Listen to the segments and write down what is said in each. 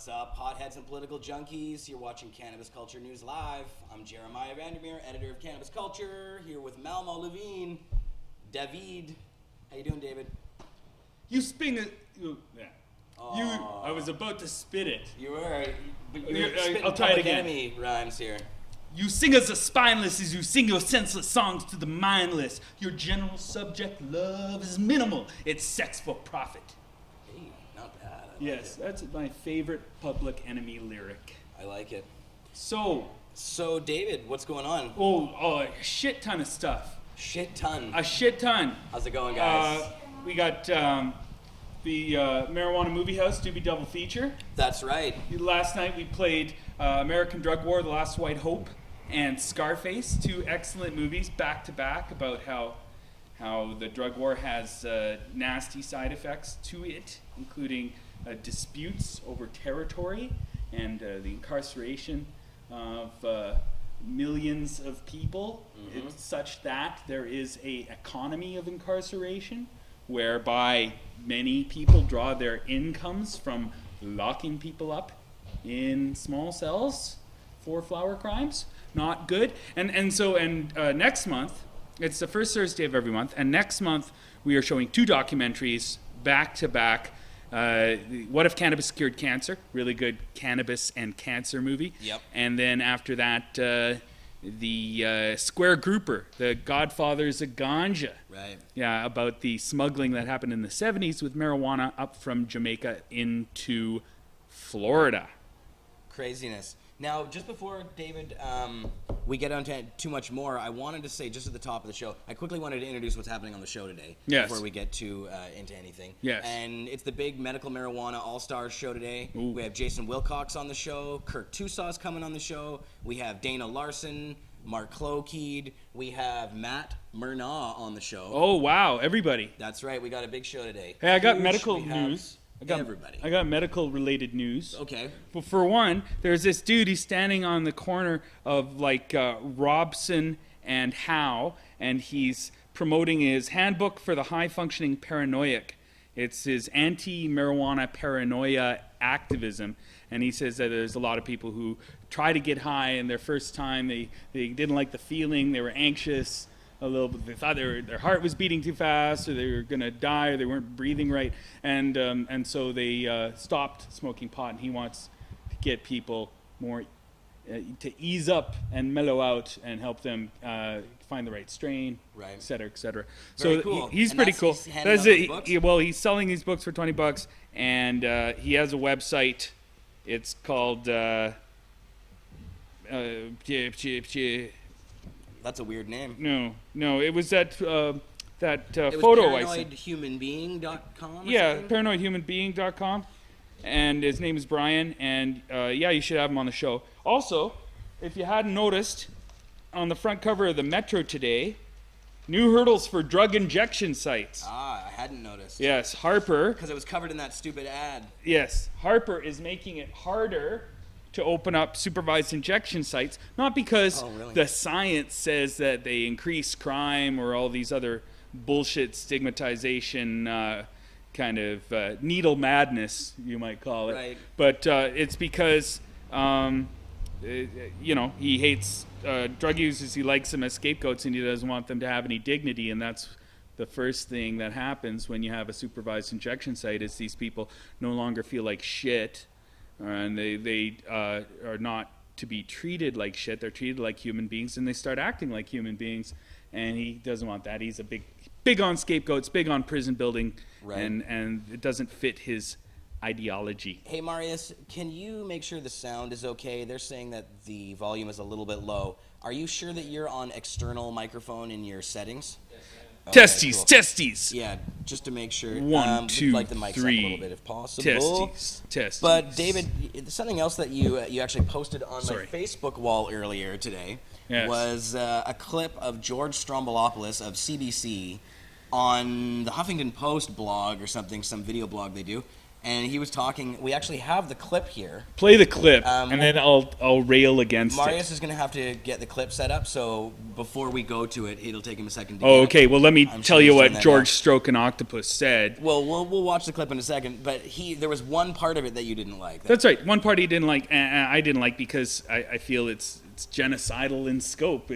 What's up, potheads and political junkies? You're watching Cannabis Culture News Live. I'm Jeremiah Vandermeer, editor of Cannabis Culture, here with Malmo Levine, David. How you doing, David? You sping it. Yeah. Oh. I was about to spit it. You were. I'll try it again. Enemy rhymes here. You sing as the spineless as you sing your senseless songs to the mindless. Your general subject love is minimal. It's sex for profit. Hey, not bad. Yes, that's my favorite Public Enemy lyric. I like it. So, David, what's going on? A shit ton of stuff. Shit ton. A shit ton. How's it going, guys? We got the Marijuana Movie House Doobie Double Feature. That's right. Last night we played American Drug War, The Last White Hope, and Scarface, two excellent movies back to back about how the drug war has nasty side effects to it, including disputes over territory and the incarceration of millions of people. Mm-hmm. It's such that there is an economy of incarceration whereby many people draw their incomes from locking people up in small cells for flower crimes. Not good. And next month, it's the first Thursday of every month, and next month we are showing two documentaries back to back. What If Cannabis Cured Cancer? Really good cannabis and cancer movie. Yep. And then after that, the Square Grouper, the Godfathers of Ganja. Right. Yeah, about the smuggling that happened in the 70s with marijuana up from Jamaica into Florida. Craziness. Now, just before, David, we get on to too much more, I wanted to say, just at the top of the show, I quickly wanted to introduce what's happening on the show today. Yes. Before we get to into anything. Yes. And it's the big Medical Marijuana All-Stars show today. Ooh. We have Jason Wilcox on the show. Kirk Tousaw is coming on the show. We have Dana Larson, Mark Clokeed. We have Matt Mernagh on the show. Oh, wow. Everybody. That's right. We got a big show today. Hey, I got Huge. medical We have news. Everybody. I got medical-related news. Okay. Well, for one, there's this dude, he's standing on the corner of, Robson and Howe, and he's promoting his handbook for the high-functioning paranoiac. It's his anti-marijuana paranoia activism, and he says that there's a lot of people who try to get high, and their first time, they didn't like the feeling, they were anxious, a little bit. They thought their heart was beating too fast, or they were going to die, or they weren't breathing right, and so they stopped smoking pot. And he wants to get people more to ease up and mellow out and help them find the right strain, right, et cetera, et cetera. Very so cool. He's pretty cool. That's it. Well, he's selling these books for $20, and he has a website. It's called. That's a weird name. No, it was that it was photo I sent. ParanoidHumanBeing.com? Yeah, ParanoidHumanBeing.com. And his name is Brian, and you should have him on the show. Also, if you hadn't noticed, on the front cover of the Metro today, new hurdles for drug injection sites. I hadn't noticed. Yes, Harper. Because it was covered in that stupid ad. Yes, Harper is making it harder to open up supervised injection sites, not because the science says that they increase crime or all these other bullshit stigmatization kind of needle madness, you might call it. Right. But it's because, he hates drug users, he likes them as scapegoats, and he doesn't want them to have any dignity, and that's the first thing that happens when you have a supervised injection site is these people no longer feel like shit. And they are not to be treated like shit. They're treated like human beings, and they start acting like human beings. And he doesn't want that. He's a big on scapegoats, big on prison building, right. and it doesn't fit his ideology. Hey, Marius, can you make sure the sound is okay? They're saying that the volume is a little bit low. Are you sure that you're on external microphone in your settings? Yes, testes, cool. Testes. Yeah, just to make sure. 1, 2, like the mics 3. up a little bit if possible. Testes. But David, something else that you actually posted on my Sorry. Facebook wall earlier today was a clip of George Stroumboulopoulos of CBC on the Huffington Post blog or something, some video blog they do, and he was talking. We actually have the clip here. Play the clip, and then I'll rail against Marius it. is going to have to get the clip set up, so before we go to it, it'll take him a second to Oh, get okay. it. Well, let me I'm tell sure you he's what done that George now. Stroke and Octopus said. Well, we'll watch the clip in a second, but there was one part of it that you didn't like. That's right. One part he didn't like, I didn't like because I feel it's genocidal in scope.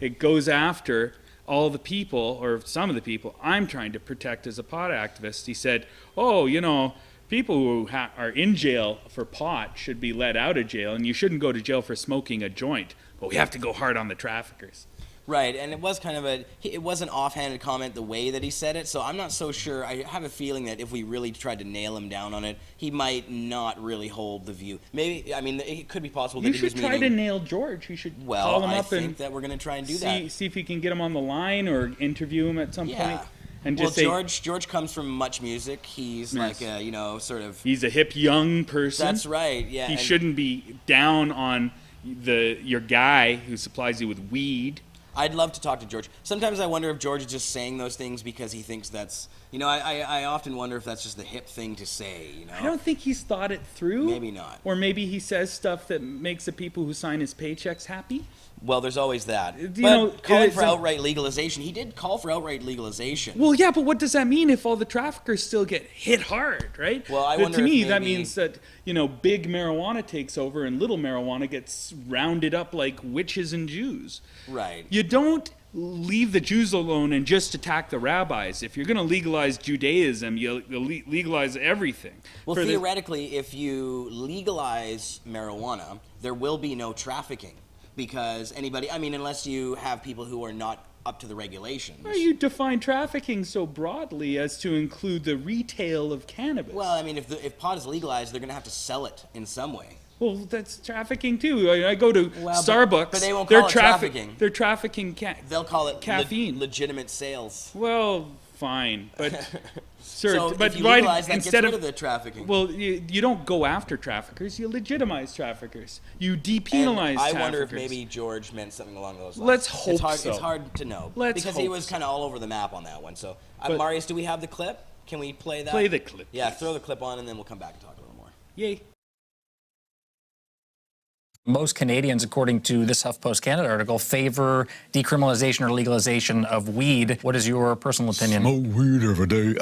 It goes after all the people, or some of the people, I'm trying to protect as a pot activist. He said, oh, people who are in jail for pot should be let out of jail, and you shouldn't go to jail for smoking a joint. But we have to go hard on the traffickers. Right, and it was kind of it was an offhanded comment the way that he said it, so I'm not so sure. I have a feeling that if we really tried to nail him down on it, he might not really hold the view. Maybe, I mean, it could be possible that he was You should try to nail George. You should call him up and think that we're going to try and do that. See if you can get him on the line or interview him at some point. And just say, George comes from much music. He's like a, sort of... He's a hip young person. That's right, yeah. He shouldn't be down on your guy who supplies you with weed. I'd love to talk to George. Sometimes I wonder if George is just saying those things because he thinks that's... I often wonder if that's just the hip thing to say, I don't think he's thought it through. Maybe not. Or maybe he says stuff that makes the people who sign his paychecks happy. Well, there's always that. But calling for outright legalization, he did call for outright legalization. Well, yeah, but what does that mean if all the traffickers still get hit hard, right? Well, I wonder to me, if that means that, big marijuana takes over and little marijuana gets rounded up like witches and Jews. Right. You don't leave the Jews alone and just attack the rabbis. If you're going to legalize Judaism, you legalize everything. Well, theoretically, if you legalize marijuana, there will be no trafficking. Because unless you have people who are not up to the regulations. Why you define trafficking so broadly as to include the retail of cannabis? Well, if pot is legalized, they're going to have to sell it in some way. Well, that's trafficking too. I go to Starbucks. But they won't call it trafficking. They're trafficking They'll call it caffeine. Legitimate sales. Well, fine, but sir, so but if you legalize, that gets rid of the trafficking. Well, you don't go after traffickers. You legitimize traffickers. You depenalize traffickers. I wonder if maybe George meant something along those lines. Let's hope so. It's hard to know because he was kind of all over the map on that one. So, Marius, do we have the clip? Can we play that? Play the clip. Yeah, please. throw the clip on, and then we'll come back and talk a little more. Yay. Most Canadians, according to this HuffPost Canada article, favor decriminalization or legalization of weed. What is your personal opinion? Smoke weed every day.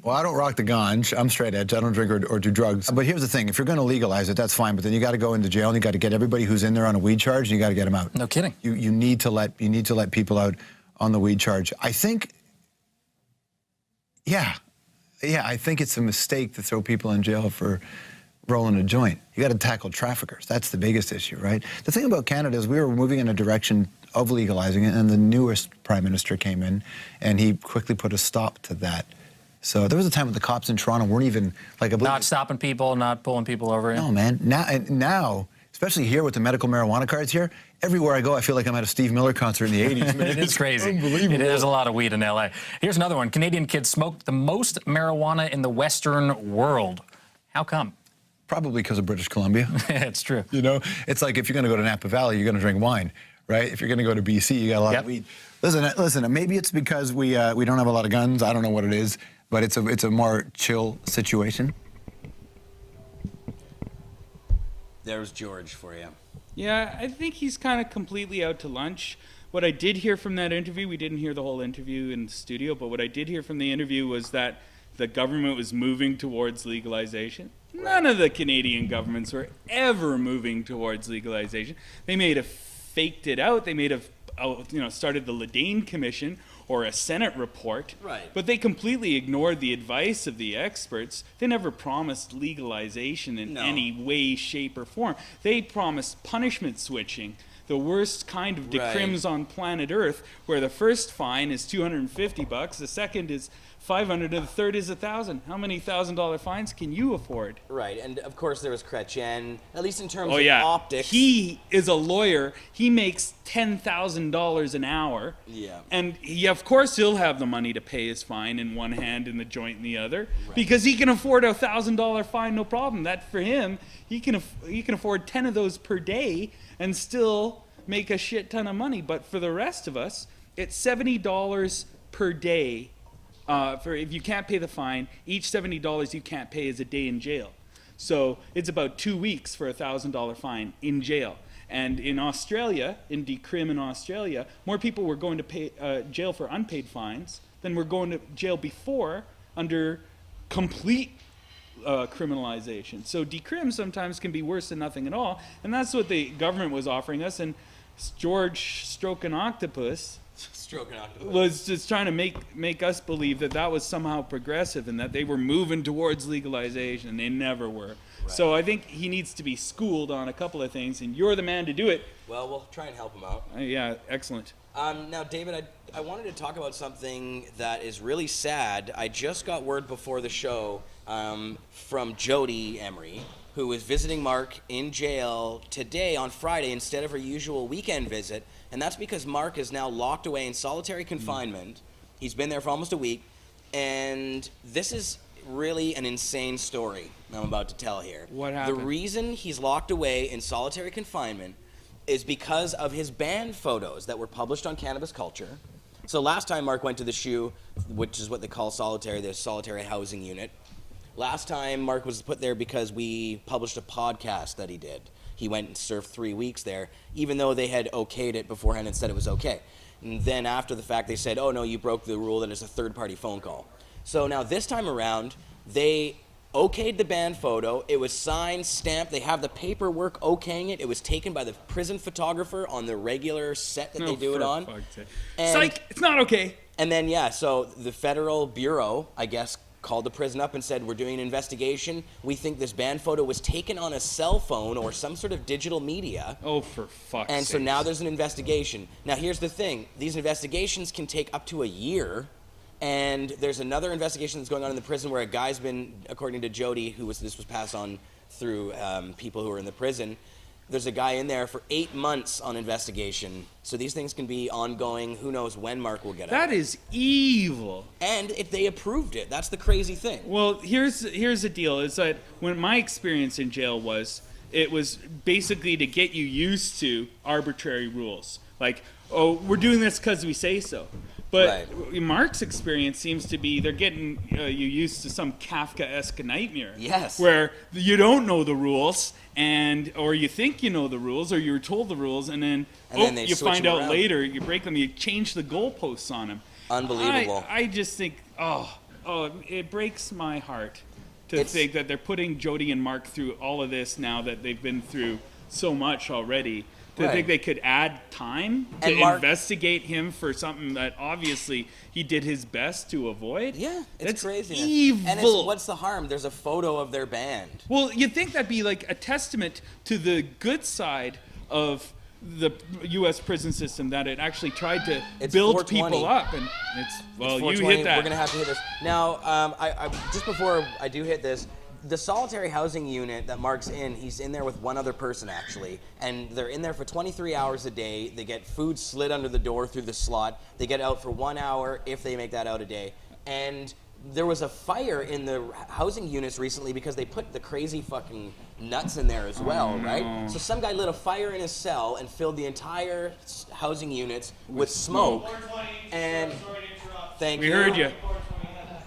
Well, I don't rock the ganj. I'm straight edge. I don't drink or do drugs. But here's the thing. If you're going to legalize it, that's fine. But then you got to go into jail and you got to get everybody who's in there on a weed charge and you got to get them out. No kidding. You need to let people out on the weed charge. I think, I think it's a mistake to throw people in jail for rolling a joint. You got to tackle traffickers. That's the biggest issue, right? The thing about Canada is we were moving in a direction of legalizing it, and the newest prime minister came in, and he quickly put a stop to that. So there was a time when the cops in Toronto weren't even not stopping people, not pulling people over. No, man. Now, especially here with the medical marijuana cards here, everywhere I go, I feel like I'm at a Steve Miller concert in the 80s. Man, it's crazy. Unbelievable. There's a lot of weed in LA. Here's another one. Canadian kids smoked the most marijuana in the Western world. How come? Probably because of British Columbia. It's true. It's like if you're going to go to Napa Valley, you're going to drink wine, right? If you're going to go to BC, you got a lot of weed. Listen. Maybe it's because we don't have a lot of guns. I don't know what it is, but it's a more chill situation. There's George for you. Yeah, I think he's kind of completely out to lunch. What I did hear from that interview, we didn't hear the whole interview in the studio, but what I did hear from the interview was that the government was moving towards legalization. None of the Canadian governments were ever moving towards legalization. They may have faked it out. They may have, started the Ledane Commission or a Senate report. Right. But they completely ignored the advice of the experts. They never promised legalization in any way, shape, or form. They promised punishment switching, the worst kind of decrims on planet Earth, where the first fine is $250, the second is $500, and the third is $1,000. How many $1,000 fines can you afford? Right, and of course there was Chrétien, at least in terms of optics. He is a lawyer. He makes $10,000 an hour. Yeah. And of course he'll have the money to pay his fine in one hand and the joint in the other, because he can afford a $1,000 fine, no problem. That for him, he can afford 10 of those per day and still make a shit ton of money. But for the rest of us, it's $70 per day For if you can't pay the fine, each $70 you can't pay is a day in jail. So it's about 2 weeks for a $1,000 fine in jail. And in Australia, in decrim in Australia, more people were going to pay jail for unpaid fines than were going to jail before under complete criminalization. So decrim sometimes can be worse than nothing at all, and that's what the government was offering us. And George Stroking Octopus was just trying to make us believe that that was somehow progressive and that they were moving towards legalization. They never were. Right. So I think he needs to be schooled on a couple of things, and you're the man to do it. Well, we'll try and help him out. Yeah, excellent. Now, David, I wanted to talk about something that is really sad. I just got word before the show from Jody Emery, who is visiting Mark in jail today on Friday instead of her usual weekend visit. And that's because Mark is now locked away in solitary confinement. He's been there for almost a week. And this is really an insane story I'm about to tell here. What happened? The reason he's locked away in solitary confinement is because of his banned photos that were published on Cannabis Culture. So last time Mark went to the SHU, which is what they call solitary, the solitary housing unit. Last time Mark was put there because we published a podcast that he did. He went and served 3 weeks there, even though they had okayed it beforehand and said it was okay. And then after the fact, they said, oh no, you broke the rule that it's a third-party phone call. So now this time around, they okayed the banned photo. It was signed, stamped. They have the paperwork okaying it. It was taken by the prison photographer on the regular set that they do it on. Psych, it's not okay. And then, yeah, so the federal bureau, I guess, called the prison up and said, we're doing an investigation. We think this banned photo was taken on a cell phone or some sort of digital media. Oh, for fuck's sake. And so now there's an investigation. Now, here's the thing. These investigations can take up to a year. And there's another investigation that's going on in the prison where a guy's been, according to Jody, this was passed on through people who are in the prison, there's a guy in there for 8 months on investigation. So these things can be ongoing. Who knows when Mark will get out. That is evil. And if they approved it, that's the crazy thing. Well, here's the deal. Is that when my experience in jail was, it was basically to get you used to arbitrary rules. Like, oh, we're doing this because we say so. But right. Mark's experience seems to be they're getting you used to some Kafkaesque nightmare. Yes. Where you don't know the rules, or you think you know the rules, or you were told the rules, and then you find out later, you break them, you change the goalposts on them. Unbelievable. I just think, it breaks my heart to think that they're putting Jody and Mark through all of this now that they've been through so much already. To think they could add time to investigate him for something that obviously he did his best to avoid. Yeah, it's crazy. Evil. And what's the harm? There's a photo of their band. Well, you'd think that'd be like a testament to the good side of the U.S. prison system, that it actually tried to build people up. And you hit that. We're going to have to hit this. Now, I just before I do hit this, the solitary housing unit that Mark's in, he's in there with one other person, actually. And they're in there for 23 hours a day. They get food slid under the door through the slot. They get out for 1 hour if they make that out a day. And there was a fire in the housing units recently because they put the crazy fucking nuts in there as well, right? So some guy lit a fire in his cell and filled the entire housing units with smoke. And thank you. We heard you.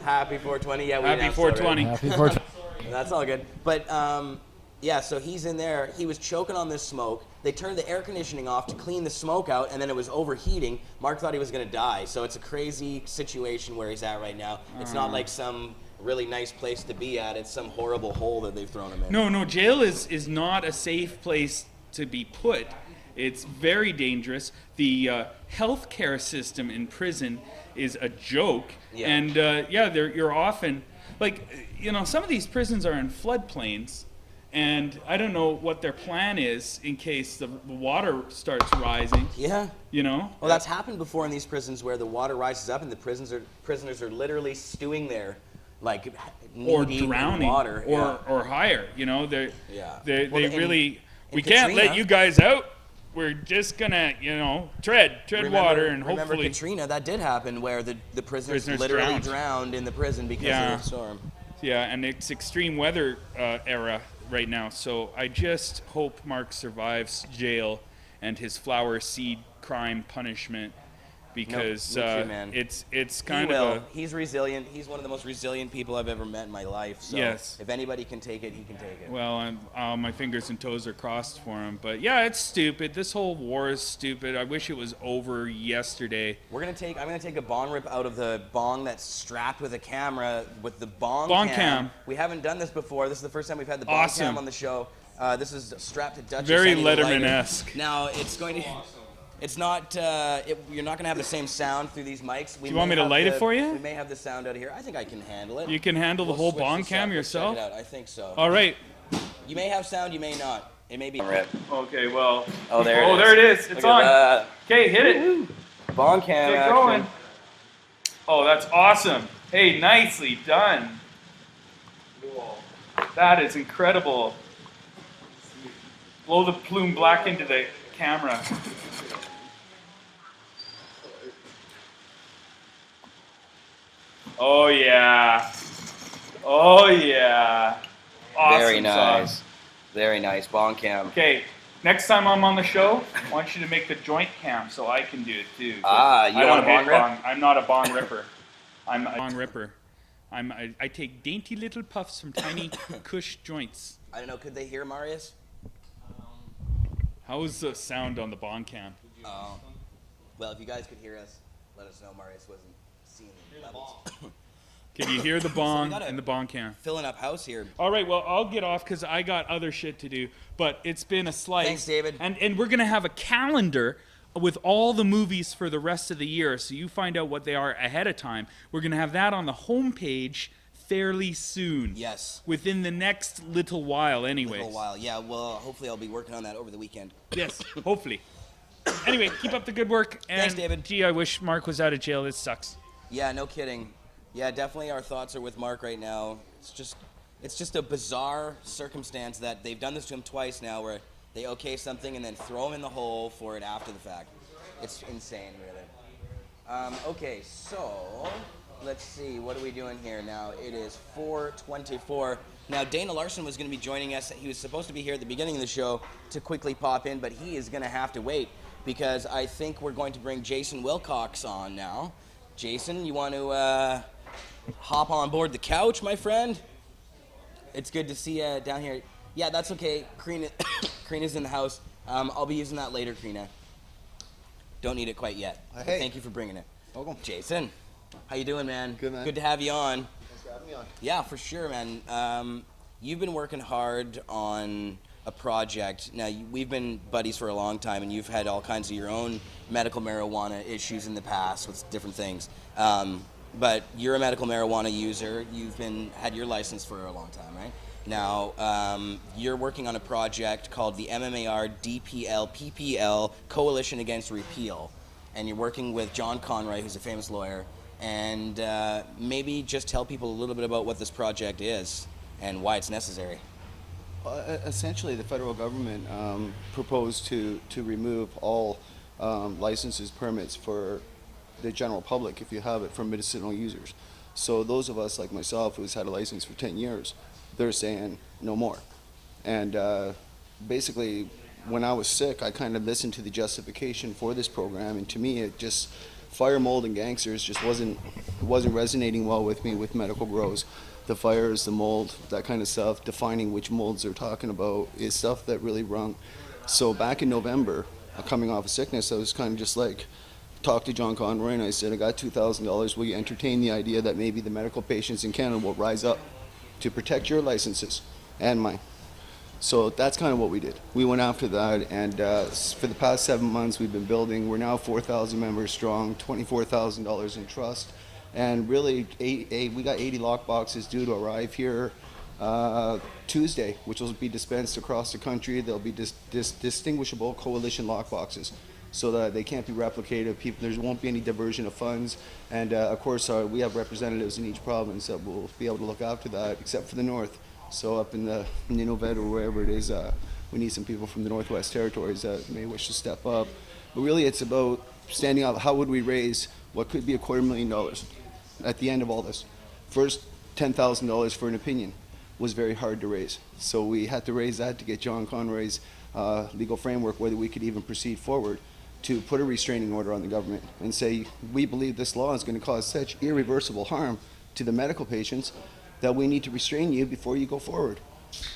Happy 420. Yeah, we Happy 420. Happy 420. That's all good. But, so he's in there. He was choking on this smoke. They turned the air conditioning off to clean the smoke out, and then it was overheating. Mark thought he was going to die. So it's a crazy situation where he's at right now. It's not like some really nice place to be at. It's some horrible hole that they've thrown him in. No, jail is not a safe place to be put. It's very dangerous. The healthcare system in prison is a joke. Yeah. And, you're often... Like, some of these prisons are in floodplains, and I don't know what their plan is in case the water starts rising. Yeah. Well, that's happened before in these prisons where the water rises up and the prisoners are literally stewing there, like knee-deep drowning, in water, or higher. We can't let you guys out. We're just gonna, tread water and hopefully. Remember Katrina? That did happen where the prisoners literally drowned in the prison because of the storm. Yeah, and it's extreme weather era right now. So I just hope Mark survives jail and his flower seed crime punishment. because Nope, me too, man. it's kind of a, He's resilient. He's one of the most resilient people I've ever met in my life. So Yes. if anybody can take it, he can take it. well, my fingers and toes are crossed for him. But yeah, it's stupid. This whole war is stupid. I wish it was over yesterday. I'm gonna take a bong rip out of the bong that's strapped with a camera with the bong cam. We haven't done this before. This is the first time we've had the bong Awesome. cam on the show. This is strapped to Dutchess. Very I need a lighter. Letterman-esque. Now it's going to. It's not. You're not going to have the same sound through these mics. Do you want me to light it for you? We may have the sound out of here. I think I can handle it. You can handle the We'll whole switch bong this cam up. Let's check yourself? it out. I think so. All right. You may have sound. You may not. It may be. Okay, well. Oh, there it is. Oh, there it is. It's Look at on. that. Okay, hit it. Bong cam. Get action. going. Oh, that's awesome. Hey, nicely done. That is incredible. Blow the plume black into the camera. Oh yeah. Oh yeah. Awesome. Very nice. Song. Very nice. Bong cam. Okay, next time I'm on the show, I want you to make the joint cam so I can do it too. Ah, you I don't don't want a bong hit rip? I'm not a bong ripper. I'm a bong ripper. I take dainty little puffs from tiny Cush joints. I don't know. Could they hear Marius? How's the sound on the bong cam? Well, if you guys could hear us, let us know. Marius wasn't seeing the levels. Can you hear the bong gotta- and the bong cam? Filling up house here. All right, well, I'll get off because I got other shit to do. But it's been a slice. Thanks, David. And we're going to have a calendar with all the movies for the rest of the year, so you find out what they are ahead of time. We're going to have that on the homepage fairly soon. Yes. Within the next little while, anyways. A while. Yeah, well, hopefully I'll be working on that over the weekend. Yes, hopefully. Anyway, keep up the good work. And Thanks, David. Gee, I wish Mark was out of jail. This sucks. Yeah, no kidding. Yeah, definitely our thoughts are with Mark right now. It's just a bizarre circumstance that they've done this to him twice now where they okay something and then throw him in the hole for it after the fact. It's insane, really. Okay, so let's see. What are we doing here now? It is 4:24. Now, Dana Larson was going to be joining us. He was supposed to be here at the beginning of the show to quickly pop in, but he is going to have to wait because I think we're going to bring Jason Wilcox on now. Jason, you want to hop on board the couch, my friend? It's good to see you down here. Yeah, that's okay. Karina's in the house. I'll be using that later, Karina. Don't need it quite yet. Hey. Thank you for bringing it. Welcome. Jason, how you doing, man? Good, man. Good to have you on. Thanks for having me on. Yeah, for sure, man. You've been working hard on a project. Now, we've been buddies for a long time, and you've had all kinds of your own medical marijuana issues in the past with different things. But you're a medical marijuana user. You've had your license for a long time, right? Now, you're working on a project called the MMAR DPL PPL Coalition Against Repeal, and you're working with John Conroy, who's a famous lawyer, and maybe just tell people a little bit about what this project is and why it's necessary. Essentially, the federal government proposed to remove all licenses, permits for the general public if you have it from medicinal users. So those of us like myself who's had a license for 10 years, they're saying no more. And basically, when I was sick, I kind of listened to the justification for this program, and to me, it just fire, mold, and gangsters just wasn't resonating well with me with medical grows. The fires, the mold, that kind of stuff, defining which molds they're talking about is stuff that really rung. So back in November, coming off of sickness, I was kind of just like, talked to John Conroy and I said, I got $2,000, will you entertain the idea that maybe the medical patients in Canada will rise up to protect your licenses and mine? So that's kind of what we did. We went after that, and for the past 7 months we've been building. We're now 4,000 members strong, $24,000 in trust, and really we got 80 lock boxes due to arrive here Tuesday, which will be dispensed across the country. They'll be distinguishable coalition lock boxes, so that they can't be replicated. There won't be any diversion of funds, and of course we have representatives in each province that will be able to look after that, except for the north. So up in the Nunavut or wherever it is, we need some people from the Northwest Territories that may wish to step up. But really it's about standing up. How would we raise what could be $250,000 at the end of all this? First, $10,000 for an opinion was very hard to raise. So we had to raise that to get John Conroy's legal framework, whether we could even proceed forward. to put a restraining order on the government and say, we believe this law is going to cause such irreversible harm to the medical patients that we need to restrain you before you go forward.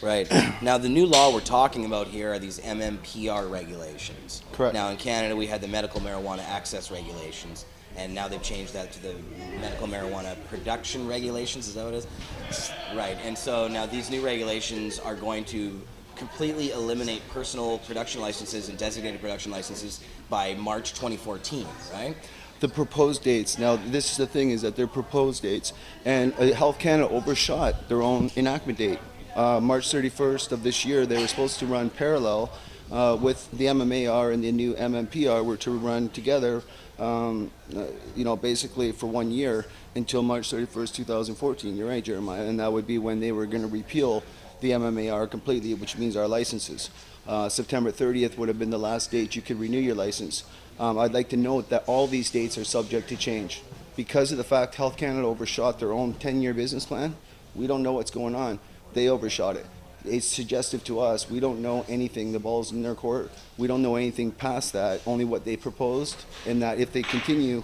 Right. Now, the new law we're talking about here are these MMPR regulations. Correct. Now, in Canada, we had the medical marijuana access regulations, and now they've changed that to the medical marijuana production regulations. Is that what it is? Right. And so now these new regulations are going to completely eliminate personal production licenses and designated production licenses by March 2014, right? The proposed dates. Now, this is the thing, is that they're proposed dates, and Health Canada overshot their own enactment date. March 31st of this year, they were supposed to run parallel with the MMAR and the new MMPR were to run together, basically for 1 year until March 31st, 2014. You're right, Jeremiah, and that would be when they were going to repeal the MMAR completely, which means our licenses. September 30th would have been the last date you could renew your license. I'd like to note that all these dates are subject to change. Because of the fact Health Canada overshot their own 10-year business plan, we don't know what's going on. They overshot it. It's suggestive to us. We don't know anything. The ball's in their court. We don't know anything past that, only what they proposed, and that if they continue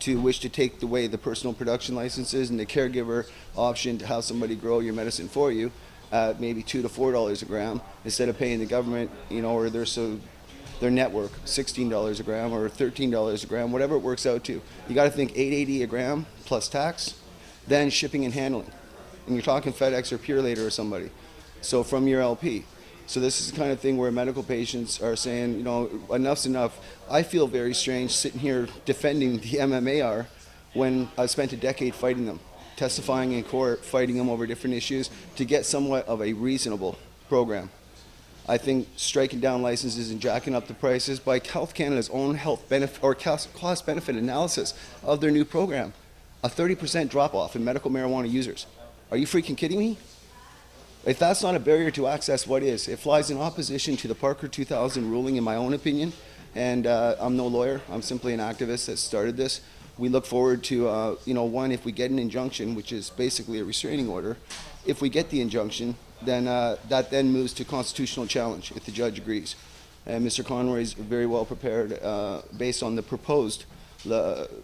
to wish to take away the personal production licenses and the caregiver option to have somebody grow your medicine for you at maybe $2 to $4 a gram, instead of paying the government, or their network $16 a gram or $13 a gram, whatever it works out to. You got to think $8.80 a gram plus tax, then shipping and handling. And you're talking FedEx or Pure Later or somebody. So from your LP. So this is the kind of thing where medical patients are saying, enough's enough. I feel very strange sitting here defending the MMAR when I spent a decade fighting them, testifying in court, fighting them over different issues to get somewhat of a reasonable program. I think striking down licenses and jacking up the prices by Health Canada's own health benefit or cost benefit analysis of their new program, a 30% drop off in medical marijuana users. Are you freaking kidding me? If that's not a barrier to access, what is? It flies in opposition to the Parker 2000 ruling, in my own opinion. And I'm no lawyer. I'm simply an activist that started this. We look forward to, one, if we get an injunction, which is basically a restraining order, if we get the injunction, then that then moves to constitutional challenge if the judge agrees. And Mr. Conroy is very well prepared, based on the proposed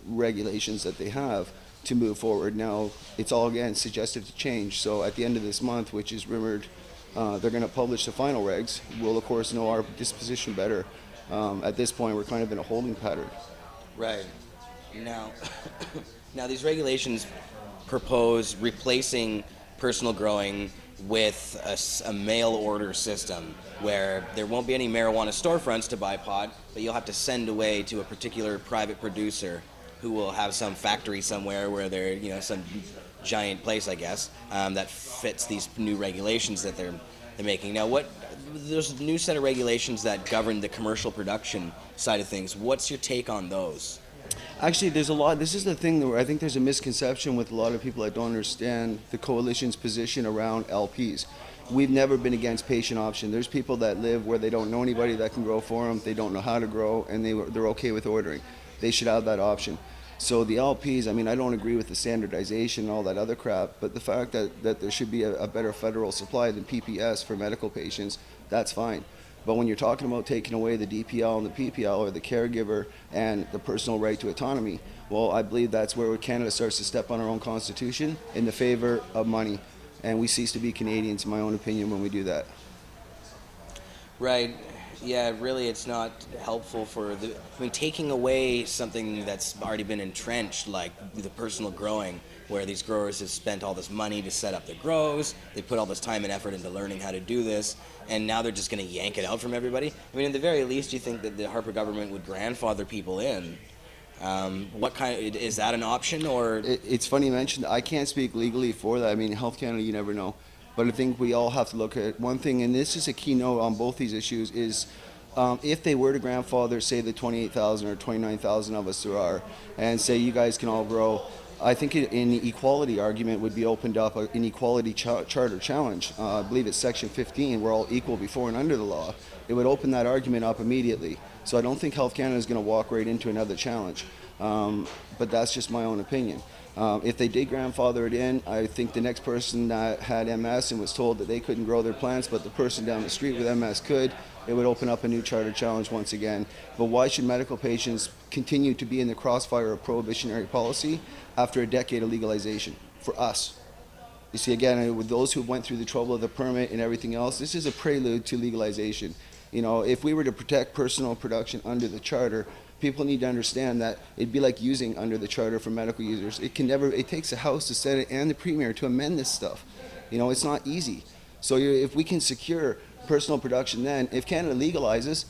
regulations that they have, to move forward. Now, it's all, again, suggestive to change. So at the end of this month, which is rumored, they're going to publish the final regs. We'll, of course, know our disposition better. At this point, we're kind of in a holding pattern. Right. Now, these regulations propose replacing personal growing with a mail order system where there won't be any marijuana storefronts to buy pot, but you'll have to send away to a particular private producer who will have some factory somewhere where they're, some giant place, I guess, that fits these new regulations that they're making. Now, there's a new set of regulations that govern the commercial production side of things. What's your take on those? Actually, there's a lot. This is the thing where I think there's a misconception with a lot of people that don't understand the coalition's position around LPs. We've never been against patient option. There's people that live where they don't know anybody that can grow for them. They don't know how to grow, and they're okay with ordering. They should have that option. So the LPs, I don't agree with the standardization and all that other crap, but the fact that there should be a better federal supply than PPS for medical patients, that's fine. But when you're talking about taking away the DPL and the PPL, or the caregiver and the personal right to autonomy, well, I believe that's where Canada starts to step on our own constitution in the favor of money. And we cease to be Canadians, in my own opinion, when we do that. Right. Yeah, really, it's not helpful for taking away something that's already been entrenched, like the personal growing, where these growers have spent all this money to set up their grows, they put all this time and effort into learning how to do this, and now they're just going to yank it out from everybody. At the very least, you think that the Harper government would grandfather people in. Is that an option, or? It's funny you mentioned, I can't speak legally for that. Health Canada, you never know. But I think we all have to look at one thing, and this is a keynote on both these issues, is if they were to grandfather, say, the 28,000 or 29,000 of us there are, and say you guys can all grow, I think an equality argument would be opened up, an equality charter challenge. I believe it's section 15, we're all equal before and under the law. It would open that argument up immediately. So I don't think Health Canada is going to walk right into another challenge. But that's just my own opinion. If they did grandfather it in, I think the next person that had MS and was told that they couldn't grow their plants, but the person down the street with MS could, it would open up a new charter challenge once again. But why should medical patients continue to be in the crossfire of prohibitionary policy after a decade of legalization? For us. You see, again, with those who went through the trouble of the permit and everything else, this is a prelude to legalization. You know, if we were to protect personal production under the charter, people need to understand that it'd be like using under the charter for medical users. It takes the House, the Senate, and the Premier to amend this stuff. You know, it's not easy. So if we can secure personal production then, if Canada legalizes,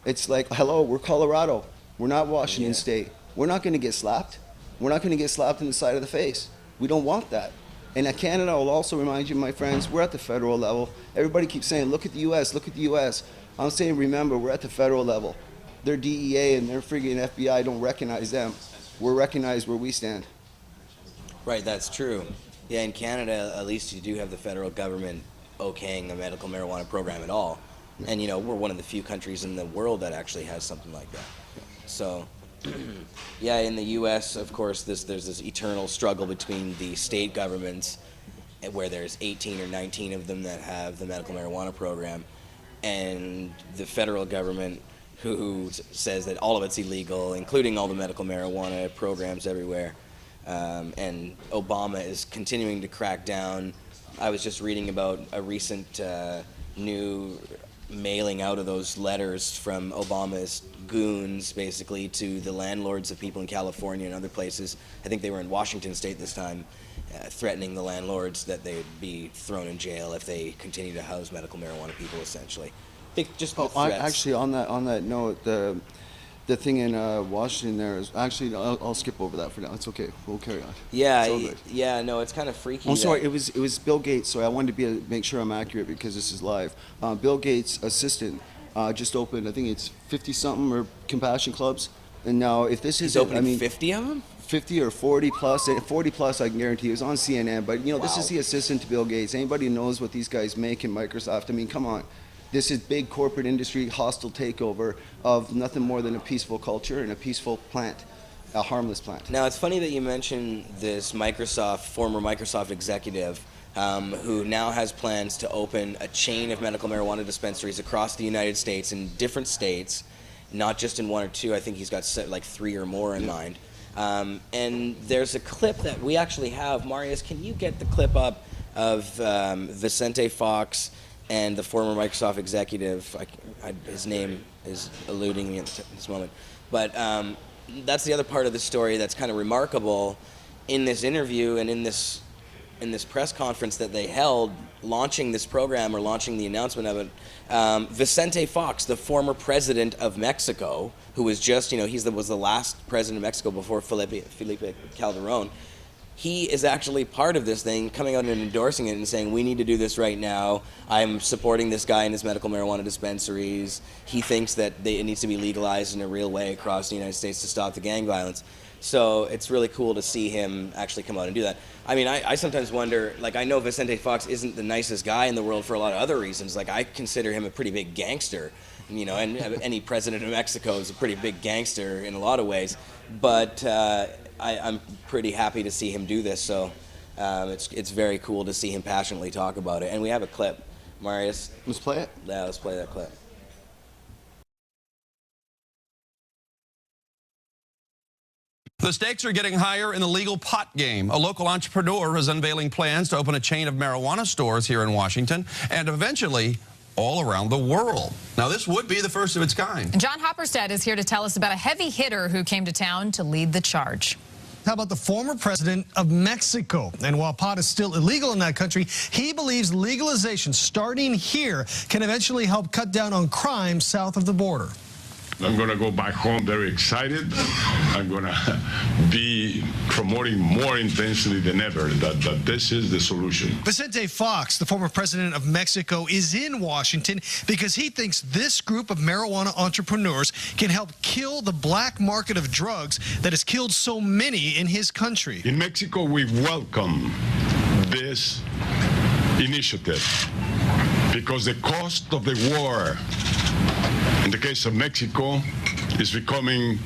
it's like, hello, we're Colorado. We're not Washington State. We're not going to get slapped. We're not going to get slapped in the side of the face. We don't want that. And at Canada, I'll also remind you, my friends, we're at the federal level. Everybody keeps saying, look at the U.S., look at the U.S. I'm saying, remember, we're at the federal level. Their DEA and their friggin' FBI don't recognize them. We're recognized where we stand. Right, that's true. Yeah, in Canada, at least you do have the federal government okaying the medical marijuana program at all. And, you know, we're one of the few countries in the world that actually has something like that. So, yeah, in the U.S., of course, there's this eternal struggle between the state governments, where there's 18 or 19 of them that have the medical marijuana program, and the federal government, who says that all of it's illegal, including all the medical marijuana programs everywhere. And Obama is continuing to crack down. I was just reading about a recent new mailing out of those letters from Obama's goons, basically, to the landlords of people in California and other places. I think they were in Washington State this time, threatening the landlords that they'd be thrown in jail if they continue to house medical marijuana people, essentially. Just threats. Actually, on that note, the thing in Washington there is actually, I'll skip over that for now. It's okay. We'll carry on. Yeah, no, it's kind of freaky. I'm sorry. It was Bill Gates. So I wanted to make sure I'm accurate because this is live. Bill Gates' assistant just opened. I think it's 50-something or compassion clubs. And now, if this is, he's opening 50 of them. 50 or 40 plus, 40 plus, I can guarantee. It was on CNN. But you know, This is the assistant to Bill Gates. Anybody who knows what these guys make in Microsoft, I mean, come on. This is big corporate industry hostile takeover of nothing more than a peaceful culture and a peaceful plant, a harmless plant. Now, it's funny that you mentioned this former Microsoft executive who now has plans to open a chain of medical marijuana dispensaries across the United States in different states, not just in one or two. I think he's got like 3 or more in mind. And there's a clip that we actually have. Marius, can you get the clip up of Vicente Fox and the former Microsoft executive? His name is eluding me at this moment. But that's the other part of the story that's kind of remarkable in this interview and in this press conference that they held launching this program or launching the announcement of it. Vicente Fox, the former president of Mexico, who was just, you know, was the last president of Mexico before Felipe Calderón. He is actually part of this thing, coming out and endorsing it and saying, we need to do this right now. I'm supporting this guy in his medical marijuana dispensaries. He thinks that it needs to be legalized in a real way across the United States to stop the gang violence. So it's really cool to see him actually come out and do that. I mean, I sometimes wonder, like, I know Vicente Fox isn't the nicest guy in the world for a lot of other reasons. Like, I consider him a pretty big gangster, you know, and any president of Mexico is a pretty big gangster in a lot of ways. But I'm pretty happy to see him do this, so it's very cool to see him passionately talk about it. And we have a clip. Marius? Let's play it? Yeah, let's play that clip. The stakes are getting higher in the legal pot game. A local entrepreneur is unveiling plans to open a chain of marijuana stores here in Washington and eventually all around the world. Now, this would be the first of its kind. John Hopperstead is here to tell us about a heavy hitter who came to town to lead the charge. How about the former president of Mexico? And while pot is still illegal in that country, he believes legalization starting here can eventually help cut down on crime south of the border. I'm going to go back home very excited. I'm going to be promoting more intensely than ever that this is the solution. Vicente Fox, the former president of Mexico, is in Washington because he thinks this group of marijuana entrepreneurs can help kill the black market of drugs that has killed so many in his country. In Mexico, we welcome this initiative because the cost of the war in the case of Mexico is becoming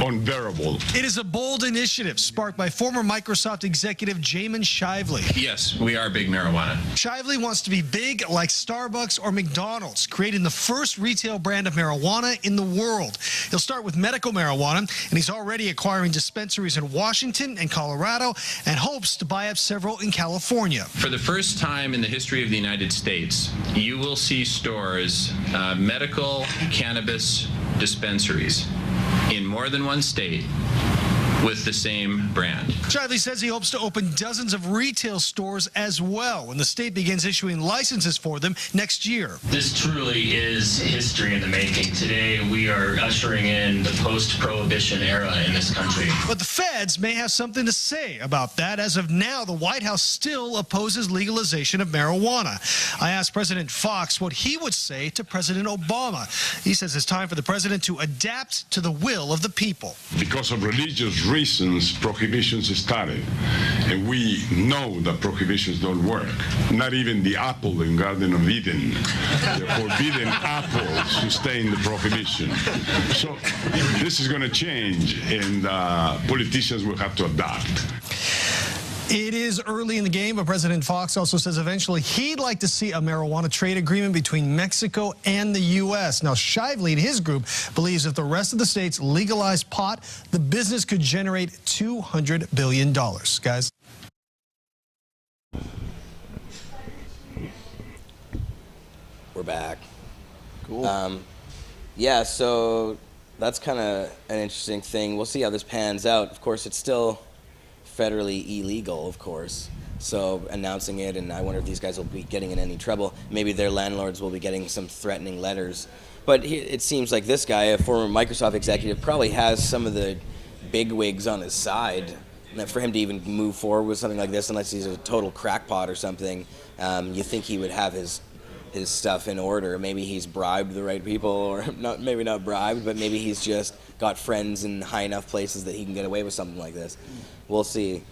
unbearable. It is a bold initiative sparked by former Microsoft executive Jamin Shively. Yes, we are big marijuana. Shively wants to be big like Starbucks or McDonald's, creating the first retail brand of marijuana in the world. He'll start with medical marijuana, and he's already acquiring dispensaries in Washington and Colorado and hopes to buy up several in California. For the first time in the history of the United States, you will see stores, medical cannabis dispensaries in more than one state with the same brand. Shively says he hopes to open dozens of retail stores as well when the state begins issuing licenses for them next year. This truly is history in the making. Today, we are ushering in the post-prohibition era in this country. But the feds may have something to say about that. As of now, the White House still opposes legalization of marijuana. I asked President Fox what he would say to President Obama. He says it's time for the president to adapt to the will of the people. Because of religious reasons, prohibitions started. And we know that prohibitions don't work. Not even the apple in Garden of Eden. The forbidden apple sustained the prohibition. So this is going to change, and politicians will have to adapt. It is early in the game, but President Fox also says eventually he'd like to see a marijuana trade agreement between Mexico and the U.S. Now, Shively and his group believes if the rest of the states legalize pot, the business could generate $200 billion. Guys. We're back. Cool. Yeah, so that's kind of an interesting thing. We'll see how this pans out. Of course, it's still federally illegal, of course, so announcing it, and I wonder if these guys will be getting in any trouble. Maybe their landlords will be getting some threatening letters. But it seems like this guy, a former Microsoft executive, probably has some of the bigwigs on his side. And for him to even move forward with something like this, unless he's a total crackpot or something, you think he would have his stuff in order. Maybe he's bribed the right people, or maybe not bribed, but maybe he's just got friends in high enough places that he can get away with something like this. We'll see.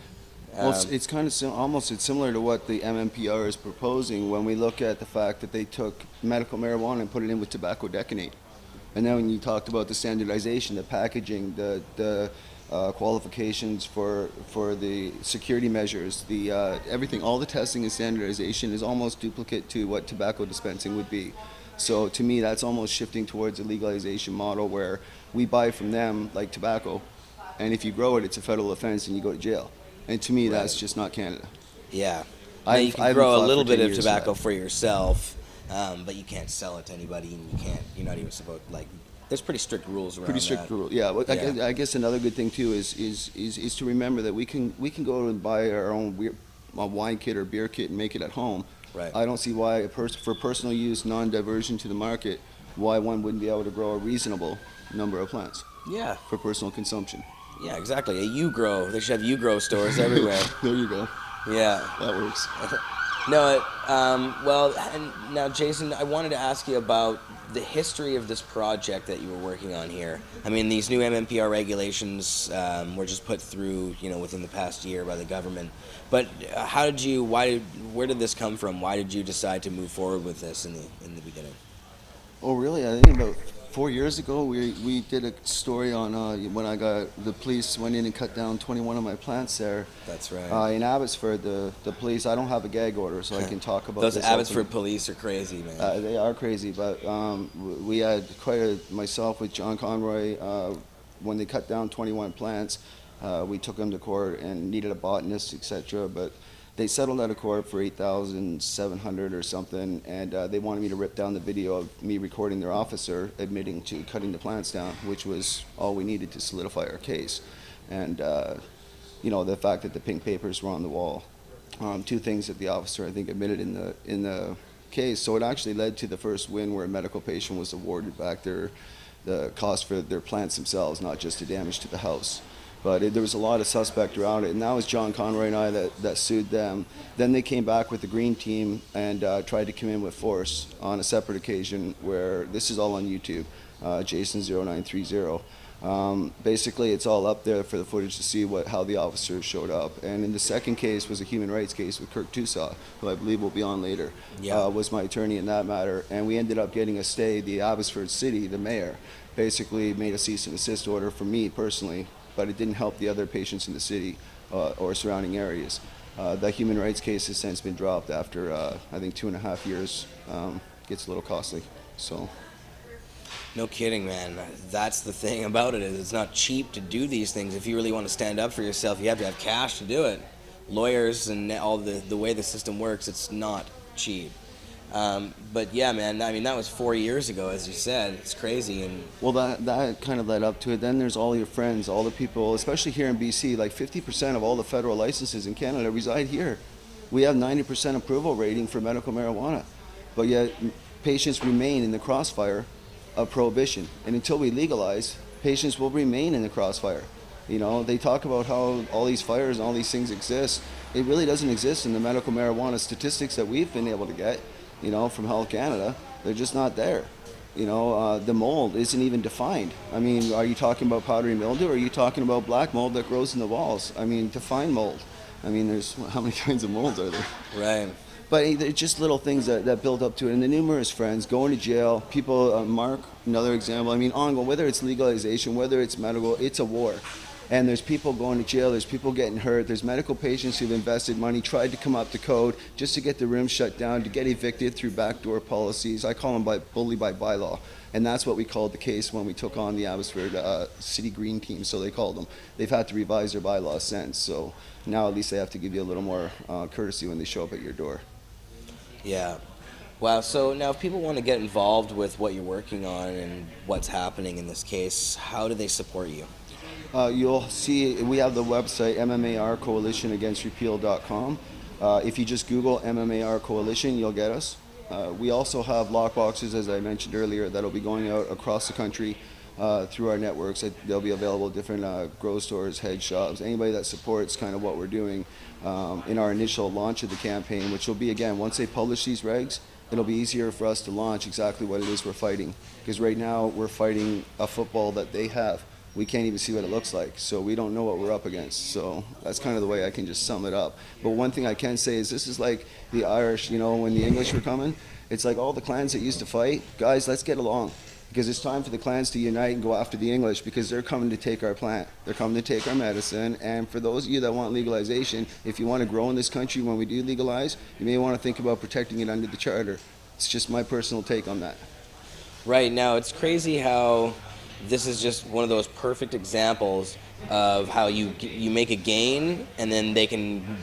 Well, it's kind of almost similar to what the MMPR is proposing when we look at the fact that they took medical marijuana and put it in with tobacco decanate. And then when you talked about the standardization, the packaging, the qualifications for the security measures, the everything, all the testing and standardization is almost duplicate to what tobacco dispensing would be. So to me, that's almost shifting towards a legalization model where we buy from them like tobacco, and if you grow it, it's a federal offense and you go to jail. And to me, that's just not Canada. Yeah. You can grow a little bit of tobacco for yourself, but you can't sell it to anybody, and you're not even supposed, like, there's pretty strict rules around that. Pretty strict rules, yeah. Well, yeah. I guess another good thing too is to remember that we can go and buy our own wine kit or beer kit and make it at home. Right. I don't see why for personal use, non-diversion to the market, why one wouldn't be able to grow a reasonable number of plants. Yeah. For personal consumption. Yeah, exactly. A U-Grow. They should have U-Grow stores everywhere. There you go. Yeah. That works. No, well, and now, Jason, I wanted to ask you about the history of this project that you were working on here. I mean, these new MMPR regulations were just put through, within the past year by the government. But where did this come from? Why did you decide to move forward with this in the beginning? Oh, really? I think about 4 years ago, we did a story on when the police went in and cut down 21 of my plants there. That's right. In Abbotsford, the police, I don't have a gag order, so I can talk about those this. Abbotsford police are crazy, man. They are crazy, but we had myself with John Conroy, when they cut down 21 plants, we took them to court and needed a botanist, etc. But they settled out of court for $8,700 or something, and they wanted me to rip down the video of me recording their officer admitting to cutting the plants down, which was all we needed to solidify our case. And the fact that the pink papers were on the wall, two things that the officer I think admitted in the case. So it actually led to the first win where a medical patient was awarded back the cost for their plants themselves, not just the damage to the house. But there was a lot of suspect around it, and that was John Conroy and I that sued them. Then they came back with the green team and tried to come in with force on a separate occasion where this is all on YouTube, Jason0930. Basically, it's all up there for the footage to see how the officers showed up. And in the second case was a human rights case with Kirk Tousaw, who I believe will be on later, was my attorney in that matter. And we ended up getting a stay. The Abbotsford City, the mayor, basically made a cease and desist order for me personally, but it didn't help the other patients in the city or surrounding areas. That human rights case has since been dropped after, I think, 2.5 years. Gets a little costly, so. No kidding, man. That's the thing about it, is it's not cheap to do these things. If you really want to stand up for yourself, you have to have cash to do it. Lawyers and all the way the system works, it's not cheap. But yeah, man, I mean, that was 4 years ago, as you said. It's crazy. And well, that kind of led up to it. Then there's all your friends, all the people, especially here in BC, like 50% of all the federal licenses in Canada reside here. We have 90% approval rating for medical marijuana, but yet patients remain in the crossfire of prohibition. And until we legalize, patients will remain in the crossfire. You know, they talk about how all these fires and all these things exist. It really doesn't exist in the medical marijuana statistics that we've been able to get, you know, from Health Canada. They're just not there. You know, the mold isn't even defined. I mean, are you talking about powdery mildew, or are you talking about black mold that grows in the walls? I mean, define mold. I mean, there's, how many kinds of molds are there? Right. But it's just little things that build up to it. And the numerous friends, going to jail, people, Mark, another example, I mean, ongoing, whether it's legalization, whether it's medical, it's a war. And there's people going to jail, there's people getting hurt, there's medical patients who've invested money, tried to come up to code just to get the room shut down, to get evicted through backdoor policies. I call them bully by bylaw. And that's what we called the case when we took on the Abbotsford City Green team, so they called them. They've had to revise their bylaws since, so now at least they have to give you a little more courtesy when they show up at your door. Yeah. Wow. So now if people want to get involved with what you're working on and what's happening in this case, how do they support you? You'll see we have the website MMAR Coalition Against Repeal.com. If you just Google MMAR Coalition, you'll get us. We also have lockboxes, as I mentioned earlier, that'll be going out across the country through our networks. They'll be available at different grow stores, head shops, anybody that supports kind of what we're doing in our initial launch of the campaign, which will be, again, once they publish these regs, it'll be easier for us to launch exactly what it is we're fighting. Because right now we're fighting a football that they have. We can't even see what it looks like, so we don't know what we're up against. So that's kind of the way I can just sum it up. But one thing I can say is this is like the Irish, you know, when the English were coming, it's like all the clans that used to fight, guys, let's get along. Because it's time for the clans to unite and go after the English, because they're coming to take our plant. They're coming to take our medicine. And for those of you that want legalization, if you want to grow in this country when we do legalize, you may want to think about protecting it under the charter. It's just my personal take on that. Right. Now, it's crazy how this is just one of those perfect examples of how you make a gain and then they can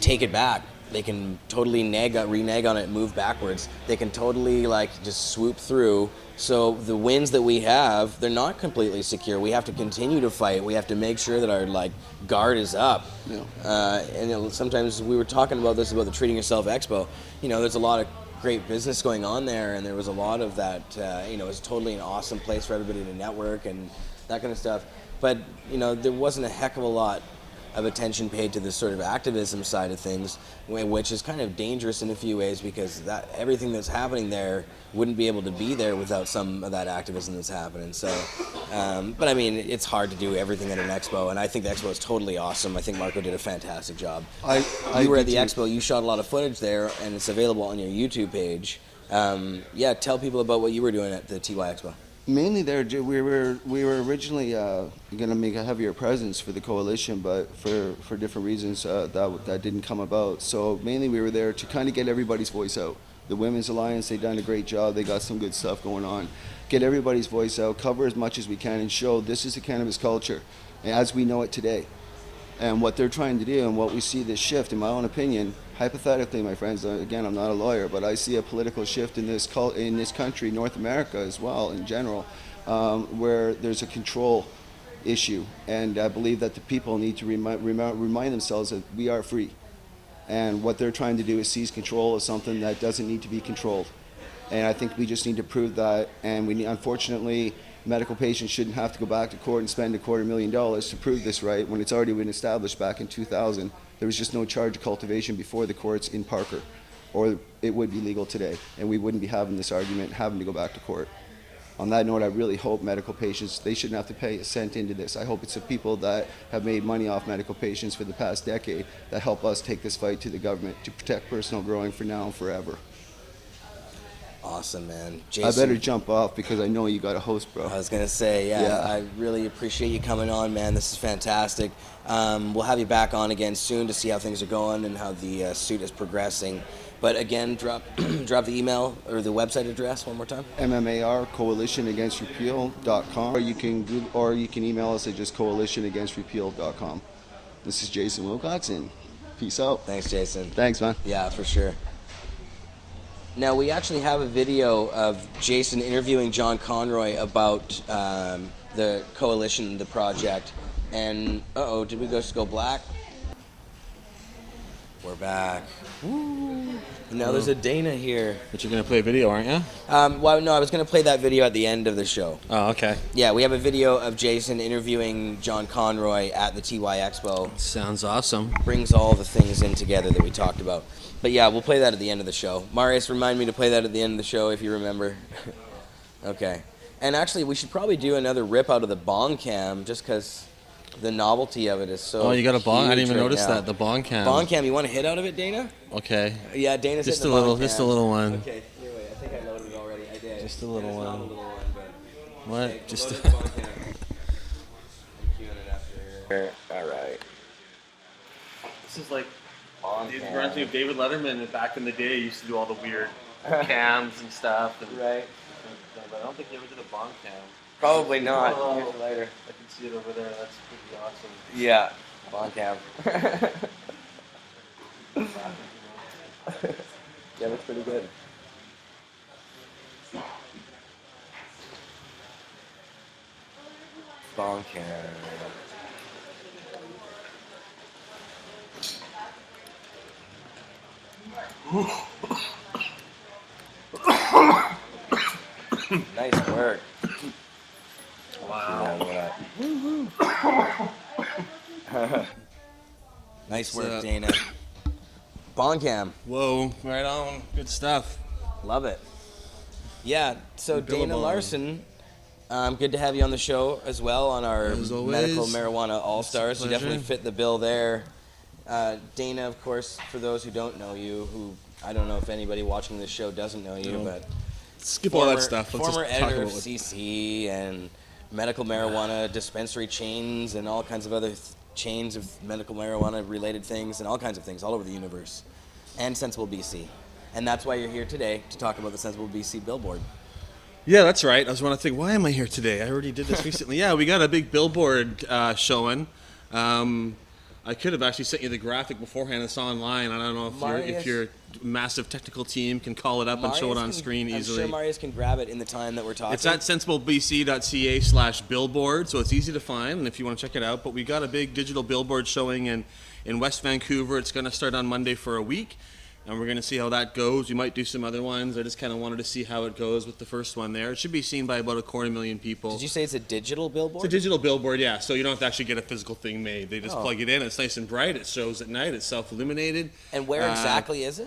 take it back. They can totally renege on it, move backwards. They can totally just swoop through. So the wins that we have, they're not completely secure. We have to continue to fight. We have to make sure that our guard is up. Yeah. And sometimes we were talking about this, about the Treating Yourself Expo. You know, there's a lot of great business going on there, and there was a lot of that. You know, it was totally an awesome place for everybody to network and that kind of stuff. But you know, there wasn't a heck of a lot of attention paid to this sort of activism side of things, which is kind of dangerous in a few ways, because that everything that's happening there wouldn't be able to be there without some of that activism that's happening. So, but I mean, it's hard to do everything at an expo, and I think the expo is totally awesome. I think Marco did a fantastic job. You were at the expo, you shot a lot of footage there, and it's available on your YouTube page. Yeah, tell people about what you were doing at the TY Expo. Mainly there, we were originally going to make a heavier presence for the coalition, but for different reasons that didn't come about. So mainly we were there to kind of get everybody's voice out. The Women's Alliance, they've done a great job. They got some good stuff going on. Get everybody's voice out, cover as much as we can, and show this is the cannabis culture as we know it today. And what they're trying to do, and what we see this shift, in my own opinion, hypothetically, my friends, again, I'm not a lawyer, but I see a political shift in this country, North America as well, in general, where there's a control issue. And I believe that the people need to remind themselves that we are free. And what they're trying to do is seize control of something that doesn't need to be controlled. And I think we just need to prove that. And unfortunately, medical patients shouldn't have to go back to court and spend $250,000 to prove this right, when it's already been established back in 2000. There was just no charge of cultivation before the courts in Parker, or it would be legal today, and we wouldn't be having this argument, having to go back to court. on that note, I really hope medical patients, they shouldn't have to pay a cent into this. I hope it's the people that have made money off medical patients for the past decade that help us take this fight to the government to protect personal growing for now and forever. Awesome, man. Jason, I better jump off because I know you got a host, bro. I was going to say, yeah, I really appreciate you coming on, man. This is fantastic. We'll have you back on again soon to see how things are going and how the suit is progressing. But again, drop the email or the website address one more time. MMAR Coalition Against Repeal.com, or you can email us at just coalitionagainstrepeal.com. This is Jason Wilcox, and peace out. Thanks, Jason. Thanks, man. Yeah, for sure. Now, we actually have a video of Jason interviewing John Conroy about the coalition, the project. And, uh-oh, did we just go black? We're back. Woo. Now there's a Dana here. But you're going to play a video, aren't you? Well, no, I was going to play that video at the end of the show. Oh, okay. Yeah, we have a video of Jason interviewing John Conroy at the TY Expo. Sounds awesome. Brings all the things in together that we talked about. But yeah, we'll play that at the end of the show. Marius, remind me to play that at the end of the show if you remember. Okay. And actually, we should probably do another rip out of the bong cam just because the novelty of it is so. Oh, you got a bong? I didn't even notice now. that, the bong cam. Bong cam, you want to hit out of it, Dana? Okay. Yeah, Dana's just hit a the little, bong cam. just a little one. Okay, here, wait, I think I loaded it already. I did. Just a little it's one. Not a little one, but what? Okay, Just. the bong cam. I'm queuing it after. All right. This is like. Bong It cam. reminds me of David Letterman back in the day. He used to do all the weird cams and stuff. And, Right. But I don't think he ever did a bong cam. Probably not. Oh, Here's later. I can see it over there. That's pretty awesome. Yeah, bong cam. Yeah, looks pretty good. Bong cam. Nice work. Wow. Nice work, Dana. Bong cam. Whoa, right on. Good stuff. Love it. Yeah, so Dana Billabong. Larson, good to have you on the show as well on our As always. Medical Marijuana All-Stars. You pleasure. definitely fit the bill there. Dana, of course, for those who don't know you, who I don't know if anybody watching this show doesn't know you, No. but Skip all that stuff. Let's former just talk editor of about what- CC and medical marijuana dispensary chains and all kinds of other chains of medical marijuana related things and all kinds of things all over the universe, and Sensible BC. And that's why you're here today to talk about the Sensible BC billboard. Yeah, that's right. I was want to think, why am I here today? I already did this recently. Yeah, we got a big billboard showing. I could have actually sent you the graphic beforehand. It's online. I don't know if your massive technical team can call it up and show it on screen easily. I'm sure Marius can grab it in the time that we're talking. It's at sensiblebc.ca/billboard, so it's easy to find, and if you want to check it out. But we got a big digital billboard showing in West Vancouver. It's going to start on Monday for a week, and we're going to see how that goes. We might do some other ones. I just kind of wanted to see how it goes with the first one there. It should be seen by about 250,000 people. Did you say it's a digital billboard? It's a digital billboard, yeah. So you don't have to actually get a physical thing made. They just Oh. plug it in. It's nice and bright. It shows at night. It's self-illuminated. And where exactly is it?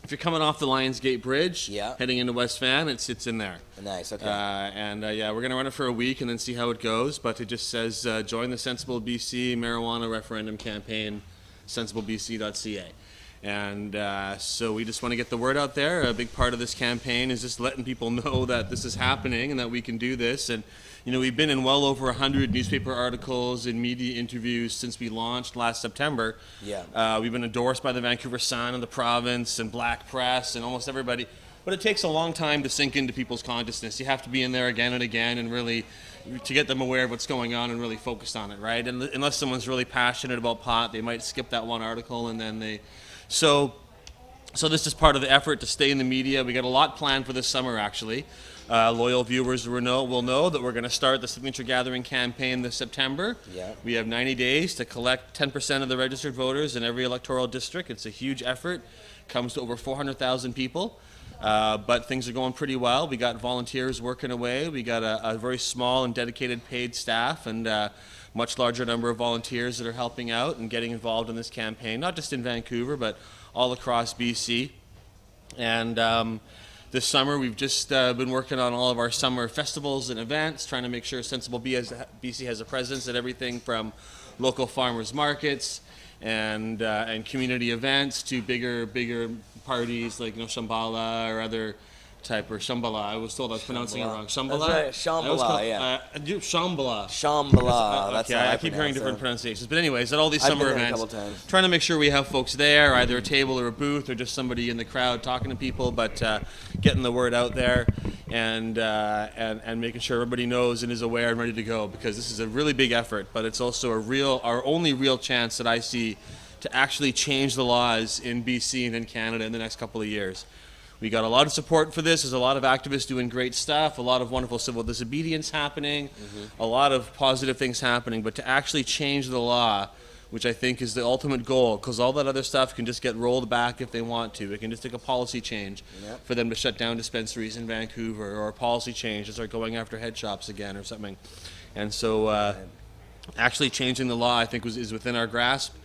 If you're coming off the Lions Gate Bridge, Yeah. heading into West Van, it's in there. Nice, okay. Yeah, we're going to run it for a week and then see how it goes. But it just says, join the Sensible BC Marijuana Referendum Campaign, sensiblebc.ca. And so we just want to get the word out there. A big part of this campaign is just letting people know that this is happening and that we can do this. And, you know, we've been in well over 100 newspaper articles and media interviews since we launched last September. Yeah. We've been endorsed by the Vancouver Sun and the province and Black Press and almost everybody. But it takes a long time to sink into people's consciousness. You have to be in there again and again and really to get them aware of what's going on and really focused on it, right? And unless someone's really passionate about pot, they might skip that one article and then they... So this is part of the effort to stay in the media. We got a lot planned for this summer, actually. Loyal viewers will know that we're going to start the signature gathering campaign this September. Yeah. We have 90 days to collect 10% of the registered voters in every electoral district. It's a huge effort. Comes to over 400,000 people. But things are going pretty well. We got volunteers working away. We got a very small and dedicated paid staff and much larger number of volunteers that are helping out and getting involved in this campaign, not just in Vancouver, but all across BC. And this summer. We've just been working on all of our summer festivals and events, trying to make sure Sensible BC has a presence at everything from local farmers markets and community events to bigger parties like Shambhala or other type, or Shambhala. I was told I was pronouncing it wrong. Shambhala? That's right. Shambhala, yeah. Shambhala. Shambhala. That's okay, how I keep hearing different pronunciations. But anyways, at all these summer been there a events, couple times. trying to make sure we have folks there, either a table or a booth or just somebody in the crowd talking to people, but getting the word out there and making sure everybody knows and is aware and ready to go, because this is a really big effort, but it's also our only real chance that I see to actually change the laws in BC and in Canada in the next couple of years. We got a lot of support for this. There's a lot of activists doing great stuff, a lot of wonderful civil disobedience happening, a lot of positive things happening, but to actually change the law, which I think is the ultimate goal, because all that other stuff can just get rolled back if they want to. It can just take a policy change for them to shut down dispensaries in Vancouver, or a policy change to start going after head shops again or something. And so actually changing the law, I think, is within our grasp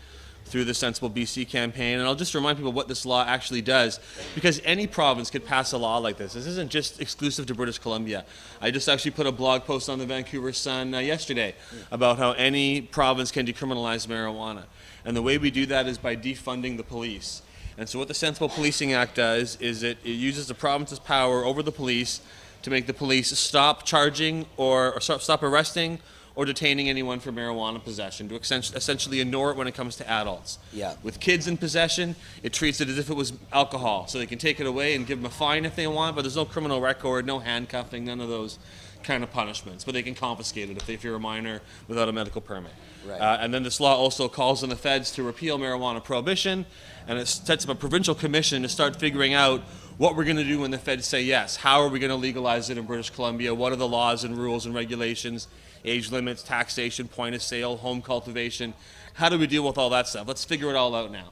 through the Sensible BC campaign. And I'll just remind people what this law actually does, because any province could pass a law like this. This isn't just exclusive to British Columbia. I just actually put a blog post on the Vancouver Sun yesterday about how any province can decriminalize marijuana. And the way we do that is by defunding the police. And so what the Sensible Policing Act does is it uses the province's power over the police to make the police stop charging or stop arresting or detaining anyone for marijuana possession, to essentially ignore it when it comes to adults. Yeah. With kids in possession, it treats it as if it was alcohol, so they can take it away and give them a fine if they want, but there's no criminal record, no handcuffing, none of those kind of punishments. But they can confiscate it if you're a minor without a medical permit. Right. And then this law also calls on the feds to repeal marijuana prohibition, and it sets up a provincial commission to start figuring out what we're going to do when the feds say yes. How are we going to legalize it in British Columbia? What are the laws and rules and regulations? Age limits, taxation, point of sale, home cultivation. How do we deal with all that stuff? Let's figure it all out now.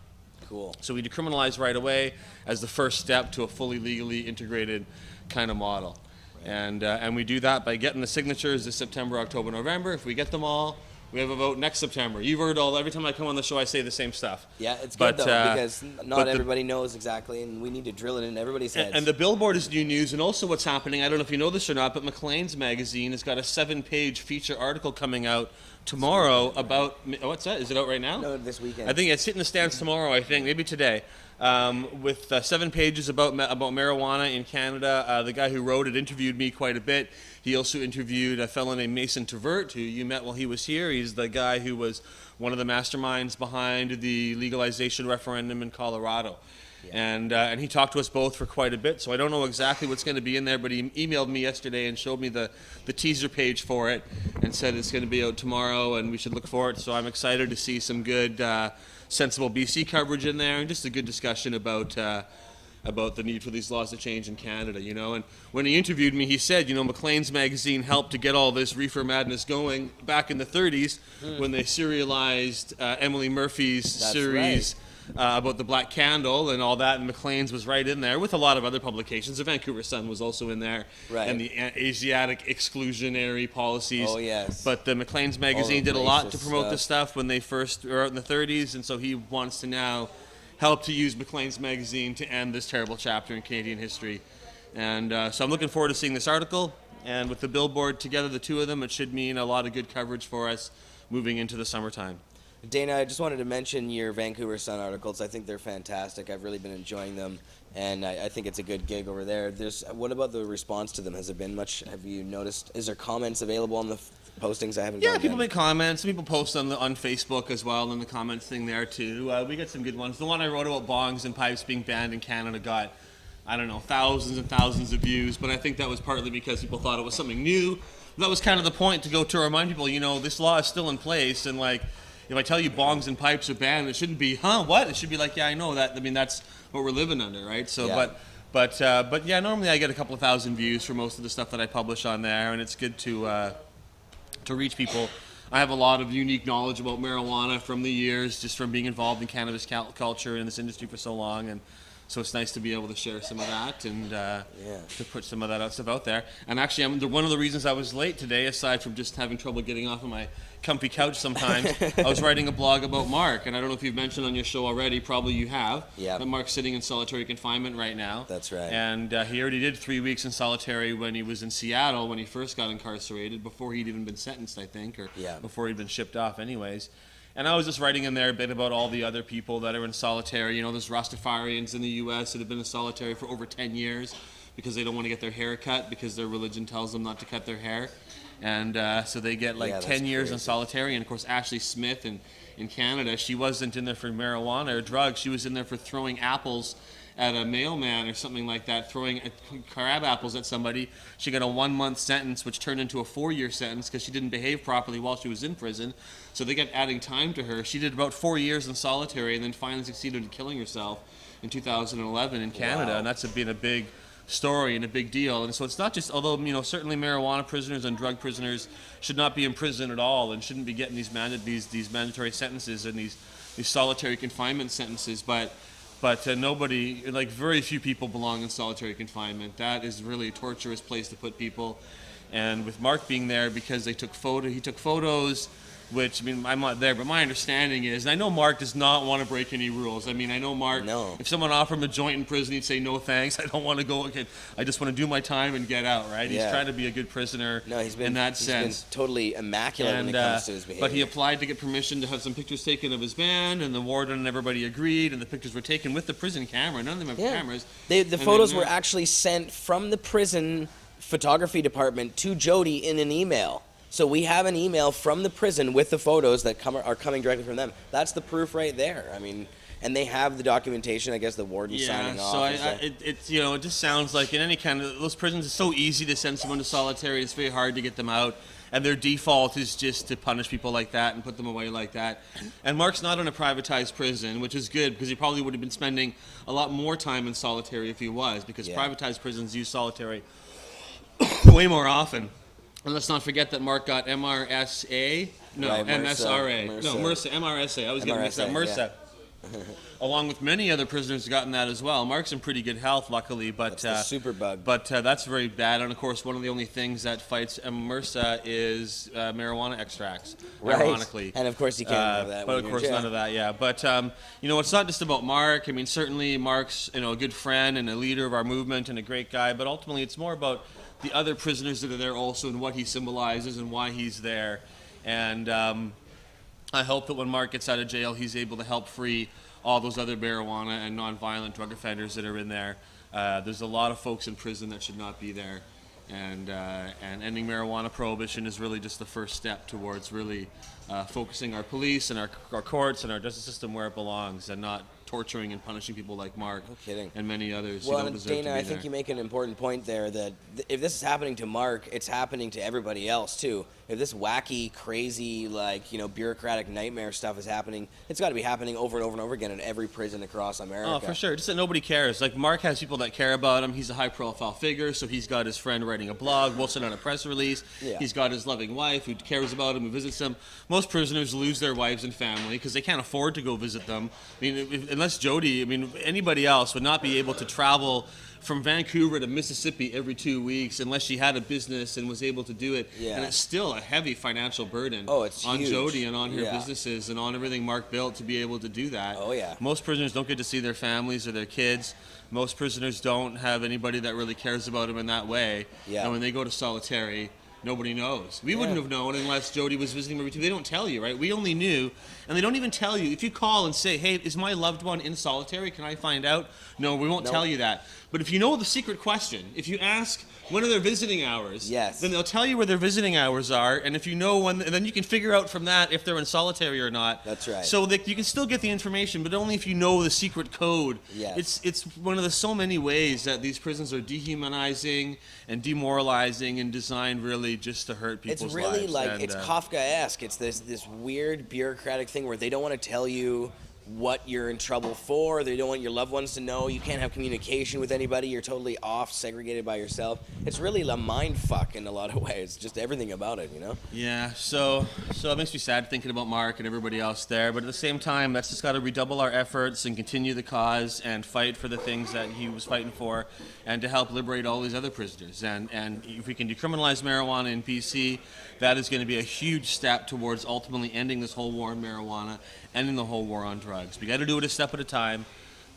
Cool. So we decriminalize right away as the first step to a fully legally integrated kind of model. Right. And we do that by getting the signatures this September, October, November. If we get them all, we have a vote next September. You've heard every time I come on the show, I say the same stuff. Yeah, it's good though, because not everybody knows exactly, and we need to drill it in everybody's heads. And the billboard is new news, and also what's happening, I don't know if you know this or not, but Maclean's magazine has got a 7-page feature article coming out tomorrow about, what's that? Is it out right now? No, this weekend. I think it's hitting the stands tomorrow, I think, maybe today. With 7 pages about marijuana in Canada. The guy who wrote it interviewed me quite a bit. He also interviewed a fellow named Mason Tvert, who you met while he was here. He's the guy who was one of the masterminds behind the legalization referendum in Colorado. Yeah. And he talked to us both for quite a bit, so I don't know exactly what's going to be in there, but he emailed me yesterday and showed me the teaser page for it and said it's going to be out tomorrow and we should look for it. So I'm excited to see some good Sensible BC coverage in there, and just a good discussion about the need for these laws to change in Canada, And when he interviewed me, he said, Maclean's magazine helped to get all this reefer madness going back in the 30s when they serialized Emily Murphy's series about the Black Candle and all that, and Maclean's was right in there with a lot of other publications. The Vancouver Sun was also in there, and the Asiatic exclusionary policies. Oh, yes. But the Maclean's magazine did a lot to promote this stuff when they first were out in the 30s, and so he wants to now help to use Maclean's magazine to end this terrible chapter in Canadian history. And so I'm looking forward to seeing this article, and with the billboard together, the two of them, it should mean a lot of good coverage for us moving into the summertime. Dana, I just wanted to mention your Vancouver Sun articles. I think they're fantastic. I've really been enjoying them, and I think it's a good gig over there. What about the response to them? Has there been much? Have you noticed? Is there comments available on the postings? I haven't. Yeah, people make comments. People post on Facebook as well, and the comments thing there too. We get some good ones. The one I wrote about bongs and pipes being banned in Canada got, I don't know, thousands and thousands of views, but I think that was partly because people thought it was something new. That was kind of the point, to remind people, this law is still in place, and if I tell you bongs and pipes are banned, it shouldn't be, what? It should be like, yeah, I know that. I mean, that's what we're living under, right? So, yeah. But yeah, normally I get a couple of thousand views for most of the stuff that I publish on there, and it's good to reach people. I have a lot of unique knowledge about marijuana from the years, just from being involved in cannabis culture in this industry for so long, and So it's nice to be able to share some of that and to put some of that stuff out there. And actually, one of the reasons I was late today, aside from just having trouble getting off of my comfy couch sometimes, I was writing a blog about Mark. And I don't know if you've mentioned on your show already, probably you have, that Mark's sitting in solitary confinement right now. That's right. And he already did 3 weeks in solitary when he was in Seattle when he first got incarcerated, before he'd even been sentenced, I think, or before he'd been shipped off anyways. And I was just writing in there a bit about all the other people that are in solitary. You know, there's Rastafarians in the U.S. that have been in solitary for over 10 years because they don't want to get their hair cut because their religion tells them not to cut their hair. And so they get like 10 years in solitary. And of course, Ashley Smith in Canada, she wasn't in there for marijuana or drugs. She was in there for throwing apples at a mailman or something like that, throwing crab apples at somebody. She got a 1-month sentence, which turned into a 4-year sentence because she didn't behave properly while she was in prison. So they kept adding time to her. She did about 4 years in solitary and then finally succeeded in killing herself in 2011 in Canada. And that's been a big story and a big deal. And so it's not just, although, you know, certainly marijuana prisoners and drug prisoners should not be in prison at all and shouldn't be getting these mandatory sentences and these solitary confinement sentences, but nobody, like very few people belong in solitary confinement. That is really a torturous place to put people. And with Mark being there, because he took photos, which, I mean, I'm not there, but my understanding is, and I know Mark does not want to break any rules. I mean, I know Mark, if someone offered him a joint in prison, he'd say, no thanks, I don't want to go again. I just want to do my time and get out, right? He's trying to be a good prisoner in that sense. Been totally immaculate when it comes to his behavior. But he applied to get permission to have some pictures taken of his band, and the warden and everybody agreed, and the pictures were taken with the prison camera. None of them have cameras. The photos were actually sent from the prison photography department to Jody in an email. So we have an email from the prison with the photos that are coming directly from them. That's the proof right there. I mean, and they have the documentation. I guess the warden signing off. So it's you know, it just sounds like in any kind of those prisons, it's so easy to send someone to solitary. It's very hard to get them out, and their default is just to punish people like that and put them away like that. And Mark's not in a privatized prison, which is good because he probably would have been spending a lot more time in solitary if he was, because privatized prisons use solitary way more often. And let's not forget that Mark got MRSA, MSRA, MRSA, MRSA. I was getting mixed up, MRSA. Along with many other prisoners gotten that as well. Mark's in pretty good health, luckily, but that's the super bug. But that's very bad. And of course, one of the only things that fights MRSA is marijuana extracts, ironically. And of course, you can't have that. But of course, none of that. But you know, it's not just about Mark. I mean, certainly Mark's a good friend and a leader of our movement and a great guy. But ultimately, it's more about the other prisoners that are there also and what he symbolizes and why he's there. And I hope that when Mark gets out of jail, he's able to help free all those other marijuana and nonviolent drug offenders that are in there. There's a lot of folks in prison that should not be there. And ending marijuana prohibition is really just the first step towards really focusing our police and our courts and our justice system where it belongs, and not torturing and punishing people like Mark and many others who don't deserve to be there. Dana, I think you make an important point there that if this is happening to Mark, it's happening to everybody else too. If this wacky, crazy, bureaucratic nightmare stuff is happening, it's got to be happening over and over and over again in every prison across America. Oh, for sure. Just that nobody cares. Like, Mark has people that care about him. He's a high-profile figure, so he's got his friend writing a blog. We'll send out a press release. He's got his loving wife who cares about him, who visits him. Most prisoners lose their wives and family because they can't afford to go visit them. I mean, unless Jody, anybody else would not be able to travel from Vancouver to Mississippi every 2 weeks unless she had a business and was able to do it. And it's still a heavy financial burden on huge. Jody and on her businesses and on everything Mark built to be able to do that. Most prisoners don't get to see their families or their kids. Most prisoners don't have anybody that really cares about them in that way. And when they go to solitary, nobody knows. We wouldn't have known unless Jody was visiting every 2 weeks. They don't tell you, right? We only knew, and they don't even tell you. If you call and say, hey, is my loved one in solitary? Can I find out? No, we won't tell you that. But if you know the secret question, if you ask, when are their visiting hours? Then they'll tell you where their visiting hours are, and if you know when, then you can figure out from that if they're in solitary or not. That's right. So that you can still get the information, but only if you know the secret code. It's one of the so many ways that these prisons are dehumanizing and demoralizing and designed really just to hurt people's lives. It's really it's Kafkaesque. It's this weird bureaucratic thing where they don't want to tell you what you're in trouble for. They don't want your loved ones to know. You can't have communication with anybody. You're totally off, segregated by yourself. It's really a mind fuck in a lot of ways. Just everything about it, you know? Yeah, so it makes me sad thinking about Mark and everybody else there, but at the same time, that's just got to redouble our efforts and continue the cause and fight for the things that he was fighting for and to help liberate all these other prisoners. And if we can decriminalize marijuana in BC, that is going to be a huge step towards ultimately ending this whole war on marijuana, ending the whole war on drugs. We got to do it a step at a time.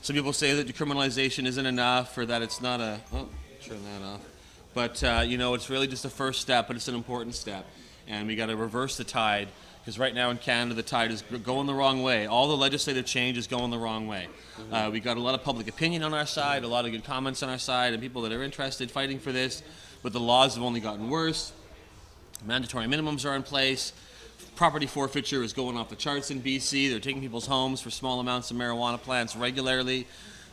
Some people say that decriminalization isn't enough or that it's not a... Oh, turn that off. But, you know, it's really just a first step, but it's an important step. And we got to reverse the tide, because right now in Canada, the tide is going the wrong way. All the legislative change is going the wrong way. We got a lot of public opinion on our side, a lot of good comments on our side, and people that are interested fighting for this, but the laws have only gotten worse. Mandatory minimums are in place. Property forfeiture is going off the charts in BC. They're taking people's homes for small amounts of marijuana plants regularly.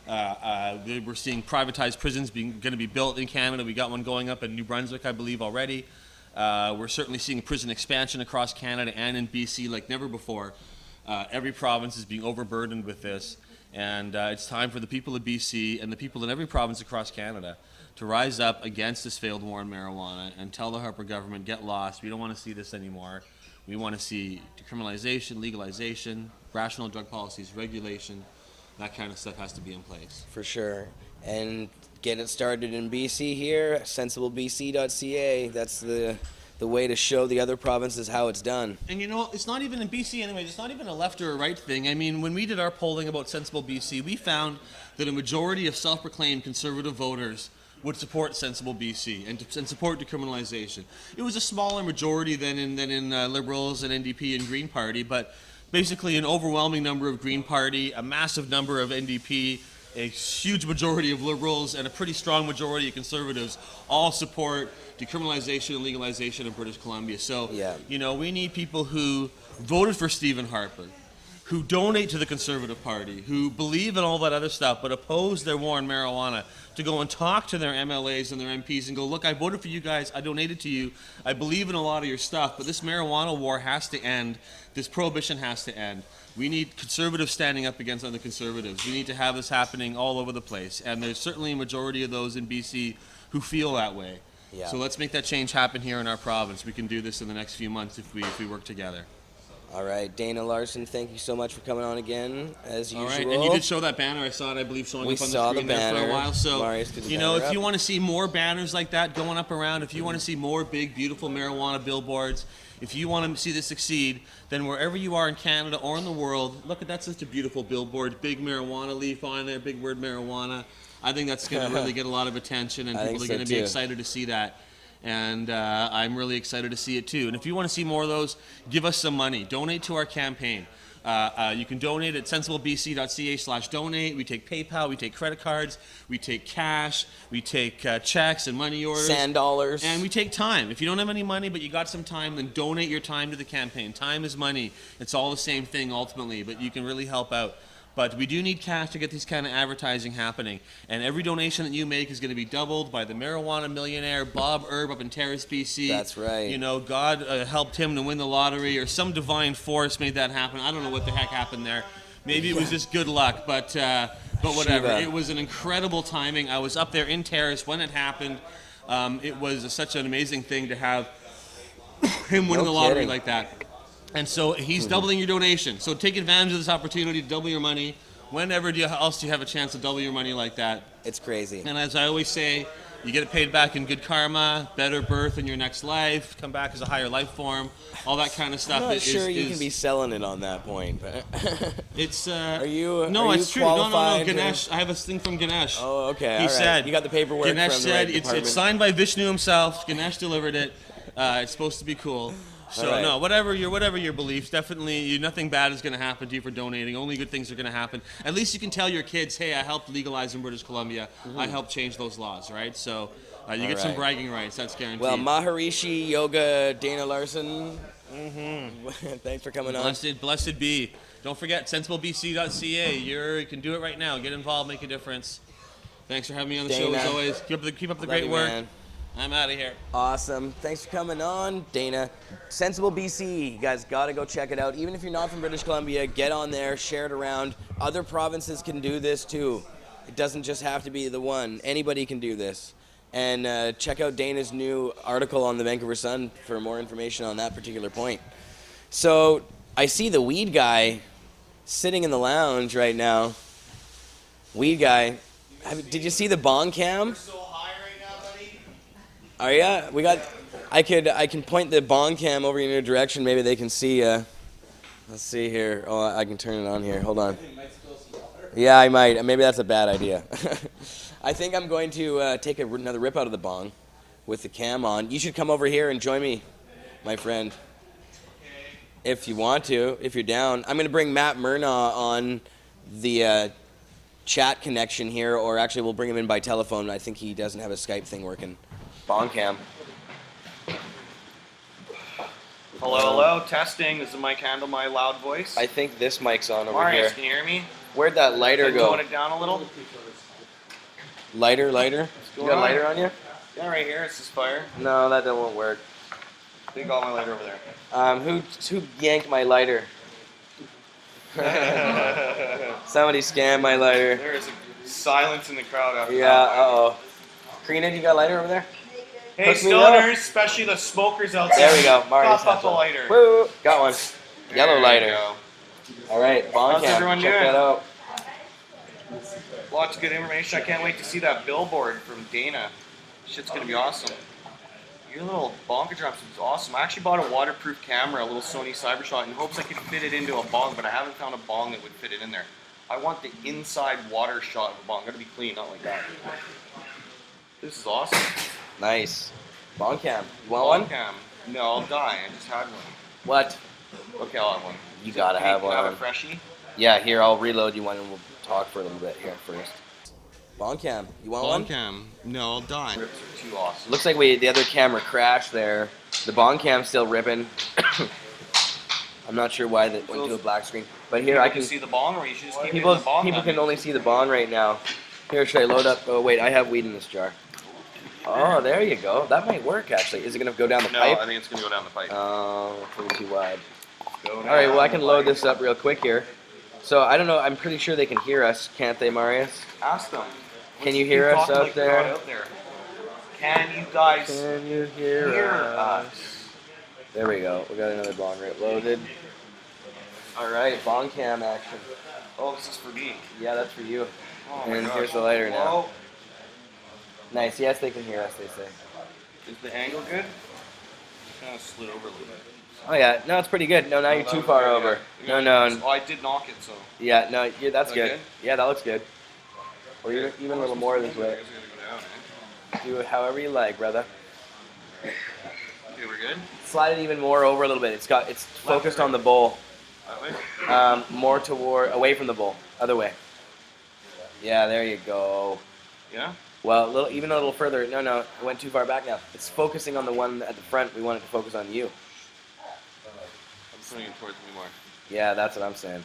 We're seeing privatized prisons going to be built in Canada. We got one going up in New Brunswick, I believe, already. We're certainly seeing prison expansion across Canada and in BC like never before. Every province is being overburdened with this, and it's time for the people of BC and the people in every province across Canada to rise up against this failed war on marijuana and tell the Harper government, get lost. We don't want to see this anymore. We want to see decriminalization, legalization, rational drug policies, regulation. That kind of stuff has to be in place. For sure. And get it started in BC here, sensiblebc.ca. That's the way to show the other provinces how it's done. And you know, it's not even in BC anyway. It's not even a left or a right thing. I mean, when we did our polling about Sensible BC, we found that a majority of self-proclaimed conservative voters would support Sensible BC and support decriminalization. It was a smaller majority than in Liberals and NDP and Green Party, but basically an overwhelming number of Green Party, a massive number of NDP, a huge majority of Liberals, and a pretty strong majority of Conservatives all support decriminalization and legalization in British Columbia. So, you know, we need people who voted for Stephen Harper, who donate to the Conservative Party, who believe in all that other stuff but oppose their war on marijuana, to go and talk to their MLAs and their MPs and go, look, I voted for you guys, I donated to you, I believe in a lot of your stuff, but this marijuana war has to end, this prohibition has to end. We need conservatives standing up against other conservatives. We need to have this happening all over the place, and there's certainly a majority of those in BC who feel that way. Yeah. So let's make that change happen here in our province. We can do this in the next few months if we work together. All right, Dana Larson, thank you so much for coming on again, as usual. All right, and you did show that banner. I saw it, I believe, showing up on the screen there for a while. So, you know, if you want to see more banners like that going up around, if you want to see more big, beautiful marijuana billboards, if you want to see this succeed, then wherever you are in Canada or in the world, look at that, such a beautiful billboard, big marijuana leaf on there, big word marijuana. I think that's going to really get a lot of attention, and people are going to be excited to see that. And I'm really excited to see it too. And if you want to see more of those, give us some money. Donate to our campaign. You can donate at sensiblebc.ca/donate. We take PayPal, we take credit cards, we take cash, we take checks and money orders. Sand dollars. And we take time. If you don't have any money but you got some time, then donate your time to the campaign. Time is money. It's all the same thing ultimately, but you can really help out. But we do need cash to get this kind of advertising happening. And every donation that you make is going to be doubled by the marijuana millionaire Bob Erb up in Terrace, BC. That's right. You know, God helped him to win the lottery, or some divine force made that happen. I don't know what the heck happened there. Maybe it was just good luck, but whatever. Shiva. It was an incredible timing. I was up there in Terrace when it happened. It was such an amazing thing to have him winning the lottery like that. And so he's doubling your donation. So take advantage of this opportunity to double your money. Whenever else do you have a chance to double your money like that? It's crazy. And as I always say, you get it paid back in good karma, better birth in your next life, come back as a higher life form, all that kind of stuff. I'm not sure you can be selling it on that point. But it's are you? No, are it's you true. No. qualified Ganesh, I have a thing from Ganesh. Oh, okay. He all right. said You got the paperwork. Ganesh from said the right it's signed by Vishnu himself. Ganesh delivered it. It's supposed to be cool. So right. no, whatever your beliefs, definitely nothing bad is going to happen to you for donating. Only good things are going to happen. At least you can tell your kids, hey, I helped legalize in British Columbia. I helped change those laws, right? So you get some bragging rights. That's guaranteed. Well, Maharishi Yoga Dana Larson. Thanks for coming on. Blessed be. Don't forget sensiblebc.ca. You can do it right now. Get involved, make a difference. Thanks for having me on the show as always. Keep up the great work. Man. I'm out of here. Awesome. Thanks for coming on, Dana. Sensible BC. You guys got to go check it out. Even if you're not from British Columbia, get on there, share it around. Other provinces can do this too. It doesn't just have to be the one. Anybody can do this. And check out Dana's new article on the Vancouver Sun for more information on that particular point. So I see the weed guy sitting in the lounge right now. Weed guy. Did you see the bong cam? Are ya? We got. I can point the bong cam over in your direction. Maybe they can see. Let's see here. Oh, I can turn it on here. Hold on. Yeah, I might. Maybe that's a bad idea. I think I'm going to take another rip out of the bong with the cam on. You should come over here and join me, my friend. If you want to, if you're down. I'm going to bring Matt Mernagh on the chat connection here, or actually we'll bring him in by telephone. I think he doesn't have a Skype thing working. Bong cam. Hello, hello, testing. Does the mic handle my loud voice? I think this mic's on over Marius, here. can you hear me? Where'd that lighter go? Tone it down a little. Lighter? You got a lighter on you? Yeah, right here. It's this fire. No, that won't work. I think I got my lighter over there. Who yanked my lighter? Somebody scammed my lighter. There is a silence in the crowd after Yeah, that. uh-oh. Karina, you got a lighter over there? Hey, stoners, especially the smokers out there. There we go. Marius Pop has up a one. lighter. Woo! Got one. Yellow There lighter. you go. All right, bong How's cam. everyone Check doing? that out. Lots of good information. I can't wait to see that billboard from Dana. Shit's gonna be awesome. Your little bonker drops is awesome. I actually bought a waterproof camera, a little Sony CyberShot, in hopes I could fit it into a bong, but I haven't found a bong that would fit it in there. I want the inside water shot of a bong. Gotta be clean, not like that. This is awesome. Nice. Bong cam. You want Bong one? cam. No, I'll die. I just had one. What? Okay, I'll have one. You gotta have Can one. I have a freshie? Yeah, here, I'll reload you one and we'll talk for a little bit here first. Bong cam. You want one? Bong cam. No, I'll die. Rips are too awesome. Looks like the other camera crashed there. The bong cam's still ripping. I'm not sure why that went to a black screen. But here I can see the bong, or you should just keep it in people the bong. people can only see the bong right now. Here, should I load up? Oh wait, I have weed in this jar. Oh, there you go. That might work actually. Is it gonna go down the pipe? No, I think it's gonna go down the pipe. Oh, it's too wide. All right, well I can load this up real quick here. So I don't know. I'm pretty sure they can hear us, can't they, Marius? Ask them. Can you hear us out there? Can you guys hear us? There we go. We got another bong right loaded. All right, bong cam action. Oh, this is for me. Yeah, that's for you. Oh my And gosh. here's the lighter now. Whoa. Nice. Yes, they can hear us. They say. Is the angle good? Kind of slid over a little bit. Oh yeah. No, it's pretty good. No, now you're too far over. No. Oh, I did knock it, so. Yeah. No. Yeah, that's Is that good. good? Yeah, that looks good. Or even a little more this way. Do it however you like, brother. Okay, we're good. Slide it even more over a little bit. It's focused on the bowl. That way? More away from the bowl. Other way. Yeah, there you go. Yeah? Well, even a little further. No, it went too far back now. It's focusing on the one at the front. We want it to focus on you. I'm putting it towards me more. Yeah, that's what I'm saying.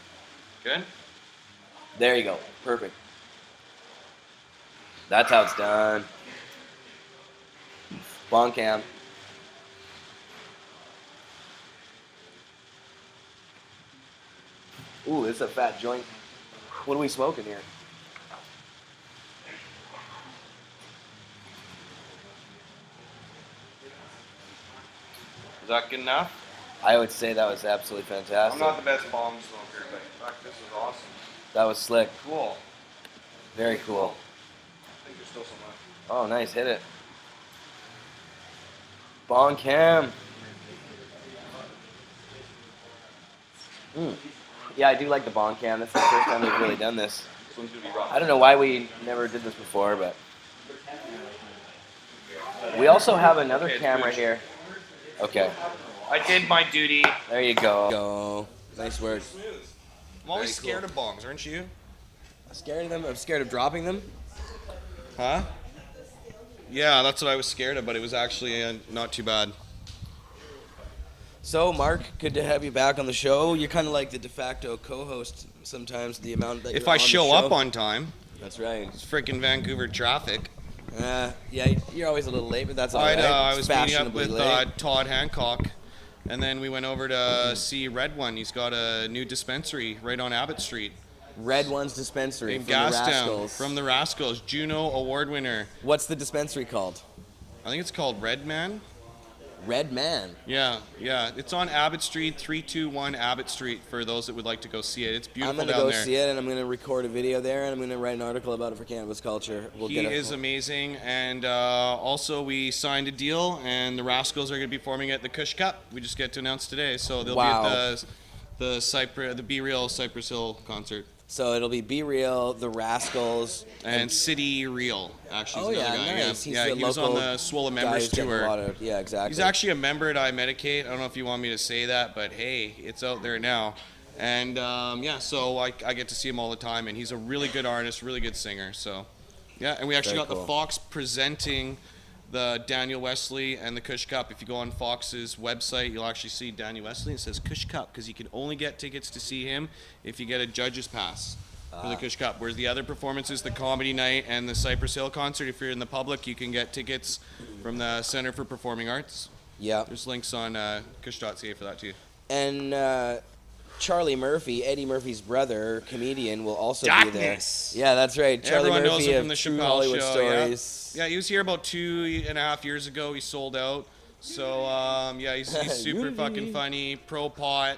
Good? There you go. Perfect. That's how it's done. Bong cam. Ooh, this is a fat joint. What are we smoking here? Is that good enough? I would say that was absolutely fantastic. I'm not the best bomb smoker, but fuck, this is awesome. That was slick. Cool. Very cool. I think there's still some left. Oh, nice. Hit it. Bong cam. Yeah, I do like the bong cam. That's the first time we've really done this. This one's gonna be rough. I don't know why we never did this before, but we also have another camera here. Okay. I did my duty. There you go. Nice work. I'm always scared of bongs, aren't you? Scared of them? I'm scared of dropping them. Huh? Yeah, that's what I was scared of, but it was actually not too bad. So, Mark, good to have you back on the show. You're kind of like the de facto co-host sometimes, the amount that If you're I on the show show. up on time. That's right. It's freaking Vancouver traffic. Yeah, you're always a little late, but that's all right. I was meeting up Fashionably with late. Todd Hancock, and then we went over to see Red One. He's got a new dispensary right on Abbott Street. Red One's dispensary In from Gastown, the Rascals. from the Rascals, Juno Award winner. What's the dispensary called? I think it's called Red Man. Red Man. Yeah. It's on Abbott Street, 321 Abbott Street, for those that would like to go see it. It's beautiful I'm down gonna there. go see it, and I'm gonna record a video there, and I'm gonna write an article about it for Cannabis Culture. He is amazing, and also we signed a deal, and the Rascals are going to be performing at the Cush Cup. We just get to announce today, so they'll be at the Be Real Cypress Hill concert. So it'll be Be Real, the Rascals, and City Real. Actually, oh is yeah, another guy. nice. Yeah, he was on the Swole Members tour. Yeah, exactly. He's actually a member at iMedicate. I don't know if you want me to say that, but hey, it's out there now. And so I get to see him all the time, and he's a really good artist, really good singer. So yeah, and we actually got the Fox presenting the Daniel Wesley and the Cush Cup. If you go on Fox's website, you'll actually see Daniel Wesley. It says Cush Cup because you can only get tickets to see him if you get a judge's pass for the Cush Cup. Whereas the other performances, the comedy night and the Cypress Hill concert, if you're in the public, you can get tickets from the Center for Performing Arts. Yeah. There's links on kush.ca for that too. And Charlie Murphy, Eddie Murphy's brother, comedian, will also Darkness. be there. Yeah, that's right. Charlie Everyone Murphy knows him from of the True Chappelle Hollywood Show. Stories. Yeah, he was here about 2.5 years ago. He sold out. So he's super fucking funny. Pro pot.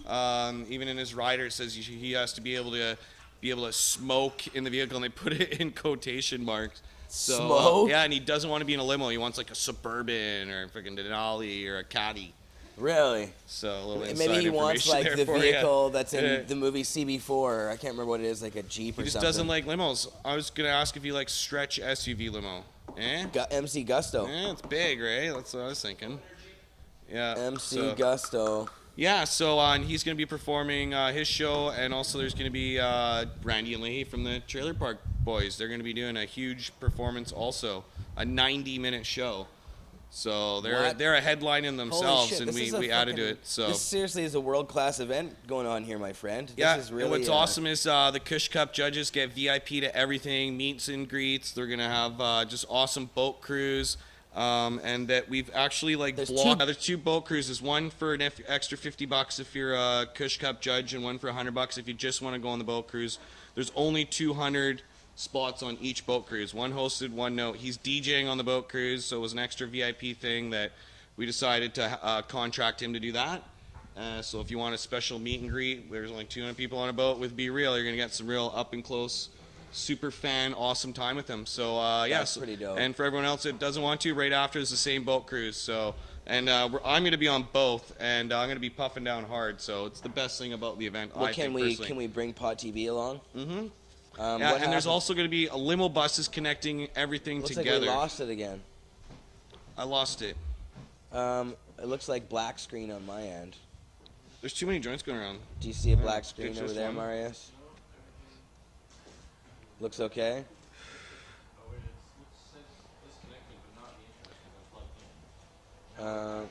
Even in his rider, it says he has to be able to smoke in the vehicle, and they put it in quotation marks. So, Smoke? yeah, and he doesn't want to be in a limo. He wants like a Suburban or a freaking Denali or a Caddy. Really? So a little inside Maybe he wants information like there the for vehicle you. that's in the movie CB4. I can't remember what it is, like a Jeep or something. He just doesn't like limos. I was gonna ask if he likes stretch SUV limo. MC Gusto. Yeah, it's big, right? That's what I was thinking. Yeah. MC Gusto. Yeah, so he's going to be performing his show, and also there's going to be Randy and Leahy from the Trailer Park Boys. They're going to be doing a huge performance also, a 90-minute show. So they're a headline in themselves, and we added to it. So this seriously is a world-class event going on here, my friend. Yeah, this is really, and what's awesome is the Cush Cup judges get VIP to everything, meets and greets. They're going to have just awesome boat crews. And that we've actually there's two boat cruises, one for an extra $50 if you're a Cush Cup judge, and one for $100 if you just want to go on the boat cruise. There's only 200 spots on each boat cruise, one hosted, one no. He's DJing on the boat cruise, so it was an extra VIP thing that we decided to contract him to do that. So if you want a special meet and greet, there's only 200 people on a boat with Be Real. You're gonna get some real up and close, super fan, awesome time with him. So that's pretty dope. And for everyone else that doesn't want to, right after is the same boat cruise. So, and I'm going to be on both, and I'm going to be puffing down hard. So it's the best thing about the event. Well, can we bring Pod TV along? Mm-hmm. And there's also going to be a limo buses connecting everything together. Like we lost it again. I lost it. It looks like black screen on my end. There's too many joints going around. Do you see a black screen over there, Marius? Looks okay. Okay.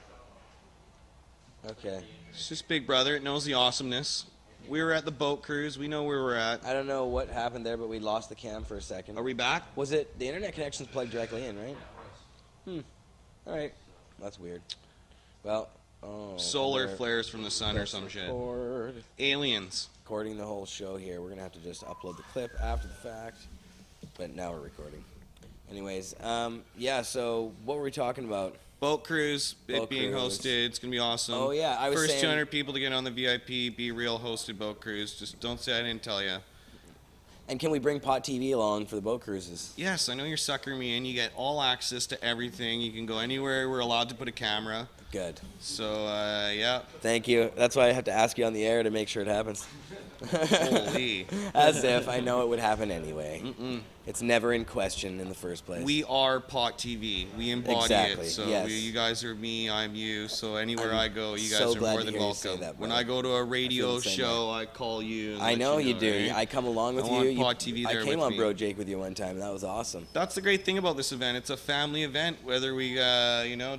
It's just Big Brother. It knows the awesomeness. We were at the boat cruise. We know where we're at. I don't know what happened there, but we lost the cam for a second. Are we back? Was it the internet connection's plugged directly in, right? All right. That's weird. Well, solar flares from the sun or some shit. Aliens. Recording the whole show here. We're gonna have to just upload the clip after the fact, but now we're recording. Anyways, yeah. So what were we talking about? Boat cruise, it being hosted. It's gonna be awesome. Oh yeah, I was First saying, 200 people to get on the VIP Be Real hosted boat cruise. Just don't say I didn't tell you. And can we bring Pot TV along for the boat cruises? Yes, I know you're suckering me in. You get all access to everything. You can go anywhere. We're allowed to put a camera. Good. So, yeah. Thank you. That's why I have to ask you on the air to make sure it happens. Holy. As if I know it would happen anyway. It's never in question in the first place. We are Pot TV. We embody it. So yes. you guys are me, I'm you. So anywhere I go, you guys so are glad more to than hear you welcome. say that, when brother. I go to a radio same show, I call you. And I let know you know, do. right? I come along with I want you. Pot TV there I came with on me. Bro Jake with you one time. That was awesome. That's the great thing about this event. It's a family event. Whether we,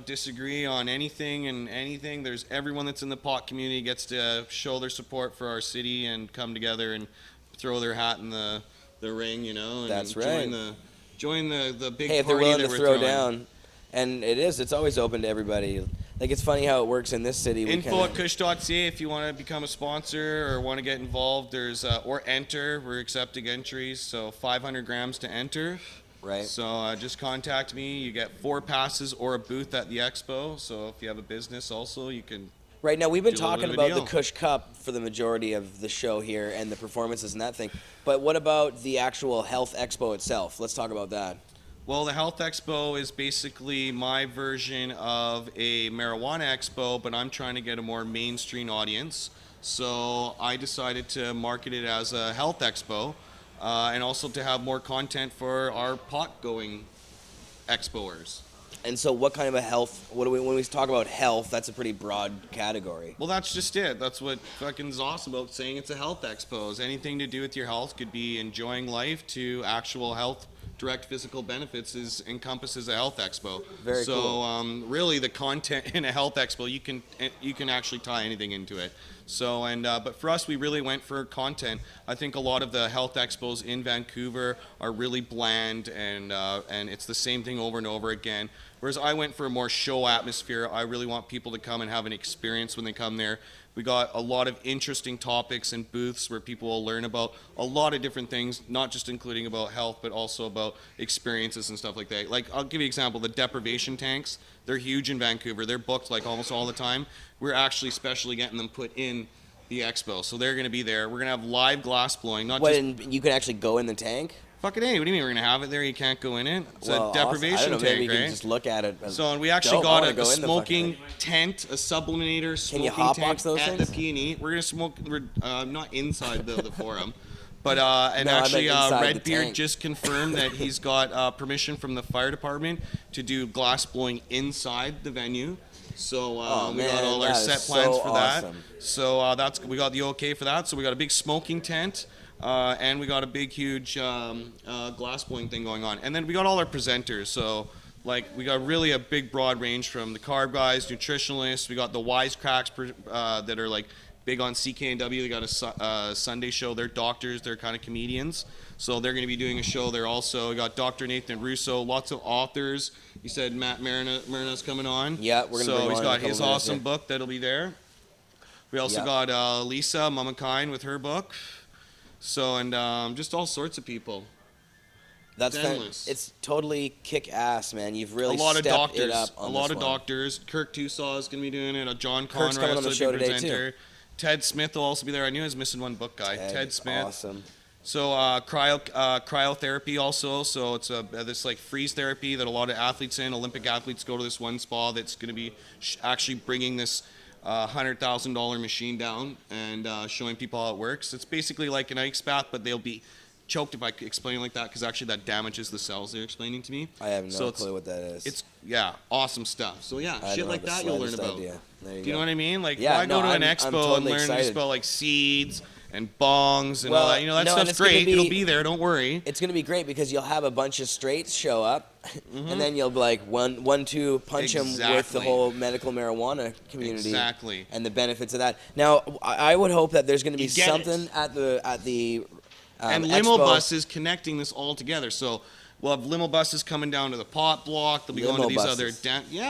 disagree on anything and anything, there's everyone that's in the pot community gets to show their support for our city and come together and throw their hat in the ring, and That's join right. Join the big Hey, if they're party willing that to we're throw throwing. down, and it's always open to everybody. Like, it's funny how it works in this city. Info at kush.ca if you want to become a sponsor or want to get involved. There's or enter. We're accepting entries, so 500 grams to enter. Right. So just contact me. You get 4 passes or a booth at the expo. So if you have a business, also you can. Right now, we've been do a little talking bit of a about the deal. Cush Cup for the majority of the show here and the performances and that thing. But what about the actual health expo itself? Let's talk about that. Well, the Health Expo is basically my version of a marijuana expo, but I'm trying to get a more mainstream audience. So I decided to market it as a health expo, and also to have more content for our pot-going expoers. And so what kind of a health, when we talk about health, that's a pretty broad category. Well, that's just it. That's what fucking is awesome about saying it's a health expo. Is anything to do with your health, could be enjoying life to actual health. Direct physical benefits encompasses a health expo. Very cool. So really, the content in a health expo, you can actually tie anything into it. So but for us, we really went for content. I think a lot of the health expos in Vancouver are really bland, and it's the same thing over and over again. Whereas I went for a more show atmosphere. I really want people to come and have an experience when they come there. We got a lot of interesting topics and booths where people will learn about a lot of different things, not just including about health, but also about experiences and stuff like that. Like, I'll give you an example, the deprivation tanks, they're huge in Vancouver. They're booked like almost all the time. We're actually specially getting them put in the expo. So they're going to be there. We're going to have live glass blowing. And you can actually go in the tank? Fucking A, what do you mean we're going to have it there? You can't go in it? It's Well, a deprivation awesome. I don't know, tank, maybe you right? can just look at it. So, and we actually got a smoking tent, a sublimator smoking tent those at things? the P&E. We're going to smoke, not inside the forum, but and No, I meant actually inside the Redbeard tank. just confirmed that he's got permission from the fire department to do glass blowing inside the venue. So we got all our set plans for that. So we got the okay for that. So we got a big smoking tent. And we got a big, huge glass blowing thing going on. And then we got all our presenters. So, like, we got really a big, broad range from the carb guys, nutritionalists. We got the wisecracks that are, like, big on CKNW. They got a Sunday show. They're doctors. They're kind of comedians. So they're going to be doing a show there also. We got Dr. Nathan Russo, lots of authors. He said Matt Mernagh's coming on. Yeah, we're going to bring So he's on got in a couple his minutes, awesome book that'll be there. We also got Lisa Mamakind with her book. So, and just all sorts of people. That's endless. It's totally kick ass, man. You've really a lot of stepped doctors. it up on a lot this of one. doctors. Kirk Tousaw is going to be doing it. John Kirk's coming Conrad on the is show a today, presenter. too. Ted Smith will also be there. I knew I was missing one book guy. Ted Smith. Awesome. So cryotherapy also. So it's this like freeze therapy that a lot of athletes Olympic athletes go to this one spa that's going to be actually bringing this $100,000 machine down and showing people how it works. It's basically like an ice bath, but they'll be choked if I explain it like that, because actually that damages the cells they're explaining to me. I have no clue what that is. It's awesome stuff. So shit like that you'll learn about. Idea. Do you know what I mean? Like, yeah, why go to an I'm expo totally and learn excited. about like seeds and bongs and all that? You know, that stuff's great. It'll be there. Don't worry. It's going to be great because you'll have a bunch of straights show up, and then you'll be like 1-2 punch them with the whole medical marijuana community. Exactly. And the benefits of that. Now, I would hope that there's going to be get something at the and limo expo. buses connecting this all together. So we'll have limo buses coming down to the pot block. They'll be going to these other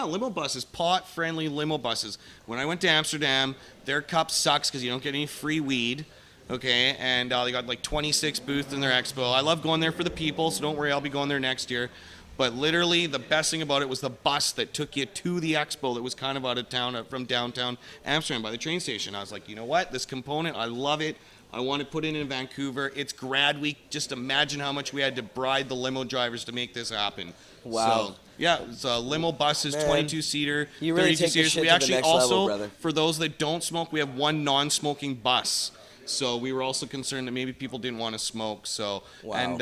limo buses, pot-friendly limo buses. When I went to Amsterdam, their cup sucks because you don't get any free weed. Okay, and they got like 26 booths in their expo. I love going there for the people, so don't worry, I'll be going there next year. But literally, the best thing about it was the bus that took you to the expo that was kind of out of town, from downtown Amsterdam by the train station. I was like, you know what? This component, I love it. I want to put it in Vancouver. It's grad week. Just imagine how much we had to bribe the limo drivers to make this happen. Wow. So, yeah, it's limo buses, 22-seater, you really 32 take seaters. this shit We to the actually next also, level, brother. for those that don't smoke, we have one non-smoking bus. So we were also concerned that maybe people didn't want to smoke. So and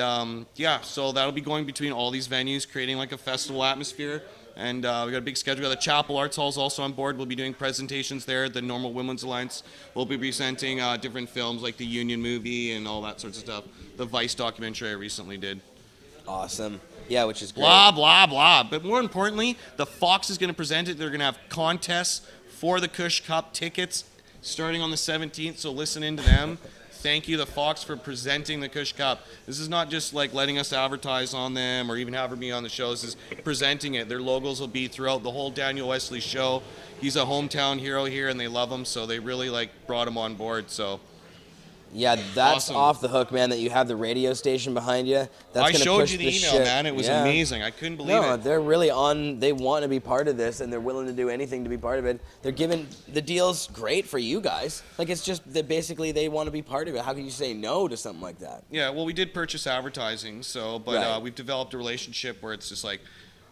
so that'll be going between all these venues, creating like a festival atmosphere. And we got a big schedule. We got the Chapel Arts Hall's also on board. We'll be doing presentations there. The Normal Women's Alliance will be presenting different films like the Union movie and all that sorts of stuff. The Vice documentary I recently did. Awesome. Yeah, which is great. Blah, blah, blah. But more importantly, the Fox is going to present it. They're going to have contests for the Cush Cup tickets starting on the 17th. So listen into them. thank you to Fox for presenting the Cush Cup. This is not just like letting us advertise on them or even having me on the show. This is presenting it. Their logos will be throughout the whole Daniel Wesley show. He's a hometown hero here, and they love him, so they really like brought him on board. So. Yeah, that's Awesome. off the hook, man, that you have the radio station behind you. That's I gonna showed push you the this email, shit. man. It was amazing. I couldn't believe No, it. they're really on. They want to be part of this, and they're willing to do anything to be part of it. They're giving the deal's great for you guys. Like, it's just that basically they want to be part of it. How can you say no to something like that? Yeah, well, we did purchase advertising, so, but Right. we've developed a relationship where it's just like,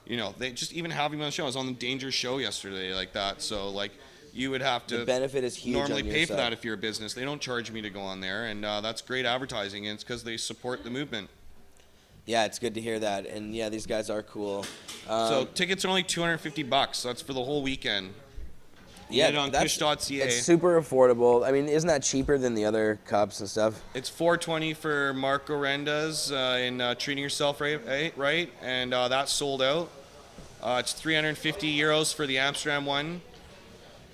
you know, they just even having me on the show. I was on the Danger show yesterday, like that. So, like, you would have to The benefit is huge normally on your pay for side. that if you're a business. They don't charge me to go on there, and that's great advertising, and it's because they support the movement. Yeah, it's good to hear that. And yeah, these guys are cool. So tickets are only $250. That's for the whole weekend. You Yeah, get it on Kush.ca. It's super affordable. I mean, isn't that cheaper than the other cups and stuff? It's $420 for Marco Renda's in Treating Yourself Right, and that's sold out. It's €350 for the Amsterdam one.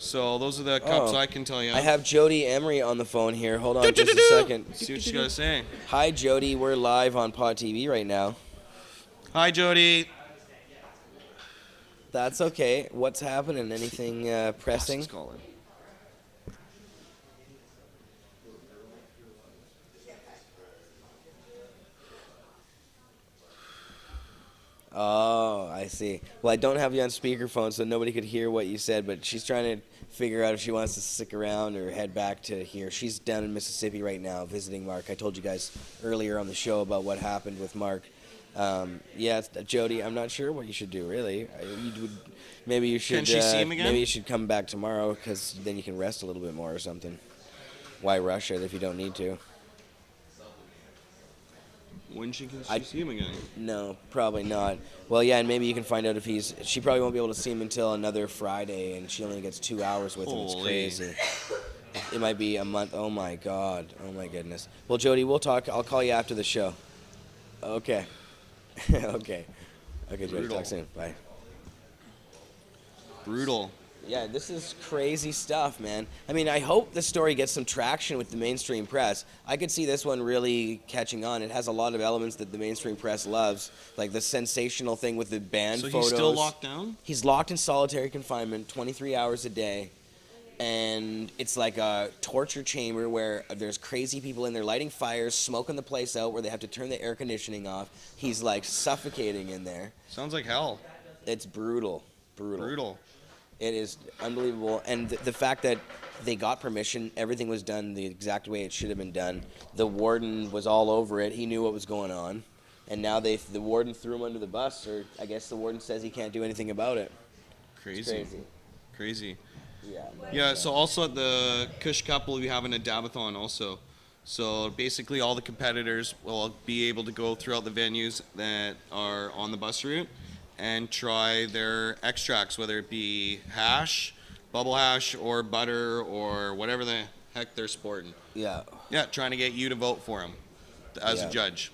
So those are the cups I can tell you. I have Jody Emery on the phone here. Hold on just a second. See what she's got to say. Hi, Jody. We're live on Pod TV right now. Hi, Jody. That's okay. What's happening? Anything pressing? Oh, I see. Well, I don't have you on speakerphone, so nobody could hear what you said, but she's trying to figure out if she wants to stick around or head back to here. She's down in Mississippi right now visiting Mark. I told you guys earlier on the show about what happened with Mark. Yeah, Jody, I'm not sure what you should do, really. Maybe you should. Can she see him again? Maybe you should come back tomorrow, because then you can rest a little bit more or something. Why rush it if you don't need to? When can she see him again? No, probably not. Well, yeah, and maybe you can find out if he's. She probably won't be able to see him until another Friday, and she only gets 2 hours with him. It's crazy. It might be a month. Oh my God. Oh my goodness. Well, Jody, we'll talk. I'll call you after the show. Okay. Okay. Okay, Jody. Talk soon. Bye. Brutal. Yeah, this is crazy stuff, man. I mean, I hope the story gets some traction with the mainstream press. I could see this one really catching on. It has a lot of elements that the mainstream press loves, like the sensational thing with the band photos. So he's still locked down? He's locked in solitary confinement 23 hours a day. And it's like a torture chamber where there's crazy people in there lighting fires, smoking the place out, where they have to turn the air conditioning off. He's like suffocating in there. Sounds like hell. It's brutal. Brutal. It is unbelievable. And the fact that they got permission, everything was done the exact way it should have been done. The warden was all over it. He knew what was going on. And now the warden threw him under the bus, or I guess the warden says he can't do anything about it. Crazy. Yeah. Yeah, so also at the Cush Cup, we'll be having a Dabathon also. So basically all the competitors will be able to go throughout the venues that are on the bus route and try their extracts, whether it be hash, bubble hash, or butter, or whatever the heck they're sporting. Yeah. Yeah, trying to get you to vote for them as a judge.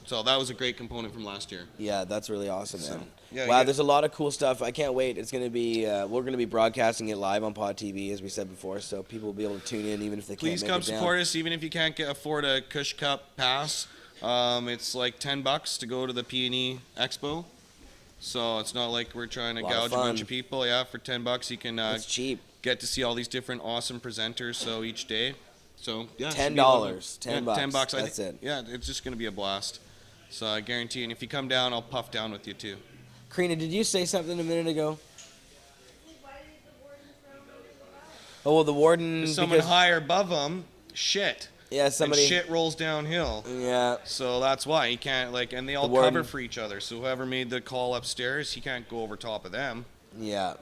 So that was a great component from last year. Yeah, that's really awesome, man. Yeah, wow, there's a lot of cool stuff. I can't wait. It's going to be, we're going to be broadcasting it live on Pod TV, as we said before, so people will be able to tune in even if they Please can't come make it down. support us, even if you can't afford a Cush Cup pass. It's like $10 to go to the P&E Expo. So it's not like we're trying to gouge a bunch of people. Yeah, for $10 you can it's cheap. Get to see all these different awesome presenters. So each day, so yeah, $10, $10. $10. That's it. Yeah, it's just gonna be a blast. So I guarantee. And if you come down, I'll puff down with you too. Karina, did you say something a minute ago? Oh well, the warden. Someone higher above them. Shit. Yeah, somebody. And shit rolls downhill. Yeah. So that's why he can't and they all cover for each other. So whoever made the call upstairs, he can't go over top of them. Yeah.